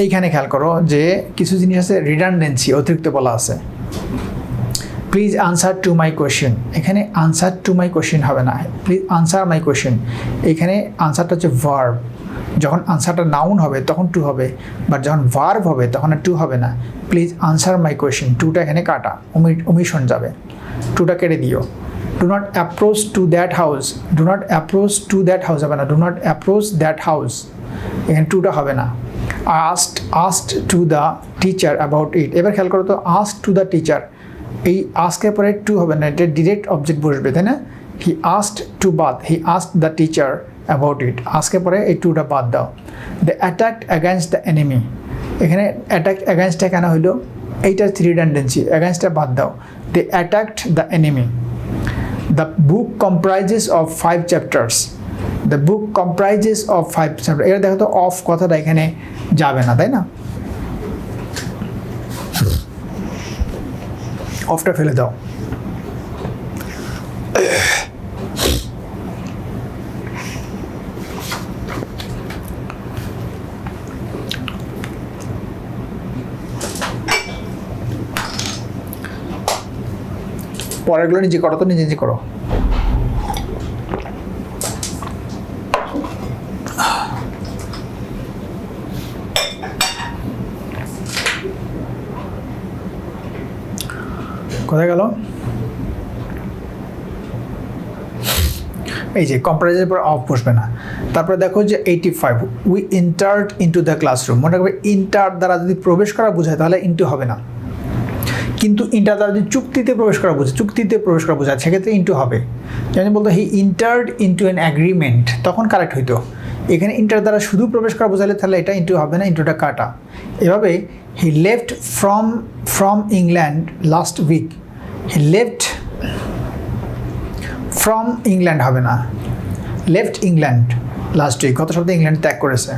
এইখানে খেয়াল করো যে কিছু জিনিস আছে রিডান্ডেন্সি, অতিরিক্ত বলা আছে। Please answer to my question, এখানে আনসার টু মাই কোয়েশ্চেন হবে না, প্লিজ আনসার মাই কোয়েশ্চেন। এখানে আনসারটা হচ্ছে ভার্ব, যখন আনসারটা নাউন হবে তখন টু হবে, বাট যখন ভার্ব হবে তখন আর টু হবে না। প্লিজ আনসার মাই কোয়েশ্চেন, টুটা এখানে কাটা, ওমিশন যাবে, টুটা কেটে দিও। Do not approach to that house, do not approach to that house হবে না, do not approach that house, এখানে টুটা হবে না। Asked to the teacher about ইট, এবার খেয়াল করো তো, আস্ক টু দ্য টিচার, এই আস্কের পরে টু হবে না, এটা ডিরেক্ট অবজেক্ট বসবে, তাই না? হি আস্কড টু বাদ, he asked the teacher about it, আজকের পরে এই টুটা বাদ দাও। The attacked against the enemy, এখানে অ্যাটাক অ্যাগেনস্টটা কেন হইলো? এইটার রিডান্ডেন্সি, অ্যাগেনস্টটা বাদ দাও। They attacked the enemy. The book comprises of 5 chapters, the book comprises of 5 chapter, এবার দেখো তো অফ কথাটা এখানে যাবে না, তাই না? অফটা ফেলে দাও। পরেরগুলো নিজে করো তো, নিজে করো। কোথায় গেল? এই যে কম্পারেজের পর অফ বসবে না। তারপরে দেখো যে 85, we entered into the classroom, মনে রাখবে ইন্টার দ্বারা যদি প্রবেশ করা বোঝায় তাহলে ইনটু হবে না, কিন্তু ইন্টার দ্বারা যদি চুক্তিতে প্রবেশ করা বোঝায়, চুক্তিতে প্রবেশ করা বোঝায়, সেক্ষেত্রে ইনটু হবে। যেমন বলতো হি ইন্টার্ড ইনটু অ্যান অ্যাগ্রিমেন্ট, তখন কারেক্ট হইতো। এখানে ইন্টার দ্বারা শুধু প্রবেশ করা বোঝালে তাহলে এটা ইনটু হবে না, ইনটুটা কাটা। এভাবে he left from England last week, he left from England হবে না, লেফট ইংল্যান্ড লাস্ট উইক, গত সপ্তাহে ইংল্যান্ড ত্যাগ করেছে।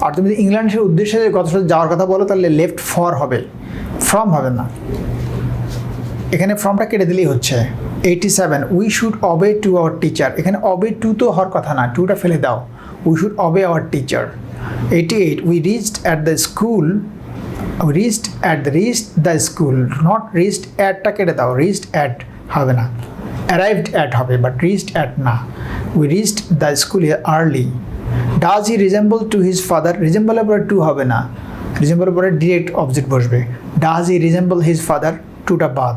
আর তুমি যদি ইংল্যান্ডের উদ্দেশ্যে গত সপ্তাহে যাওয়ার কথা বলো তাহলে লেফট ফর হবে, ফ্রম হবে না। এখানে ফ্রমটা কেটে দিলেই হচ্ছে। 87, we should অবে to our teacher, এখানে অবে টু তো হওয়ার কথা না, টুটা ফেলে দাও, we should obey our teacher. 88, we reached at the school, reached the school, not reached অ্যাটটা কেটে দাও, রিচড অ্যাট হবে না, অ্যারাইভড অ্যাট হবে, বাট রিচড অ্যাট না। We reached the school early. Does he resemble to his father, রিজেম্বলের পরে to হবে না, রিজেম্বলের পরে ডিরেক্ট অবজেক্ট বসবে। Does he resemble his father, টুটা বাদ।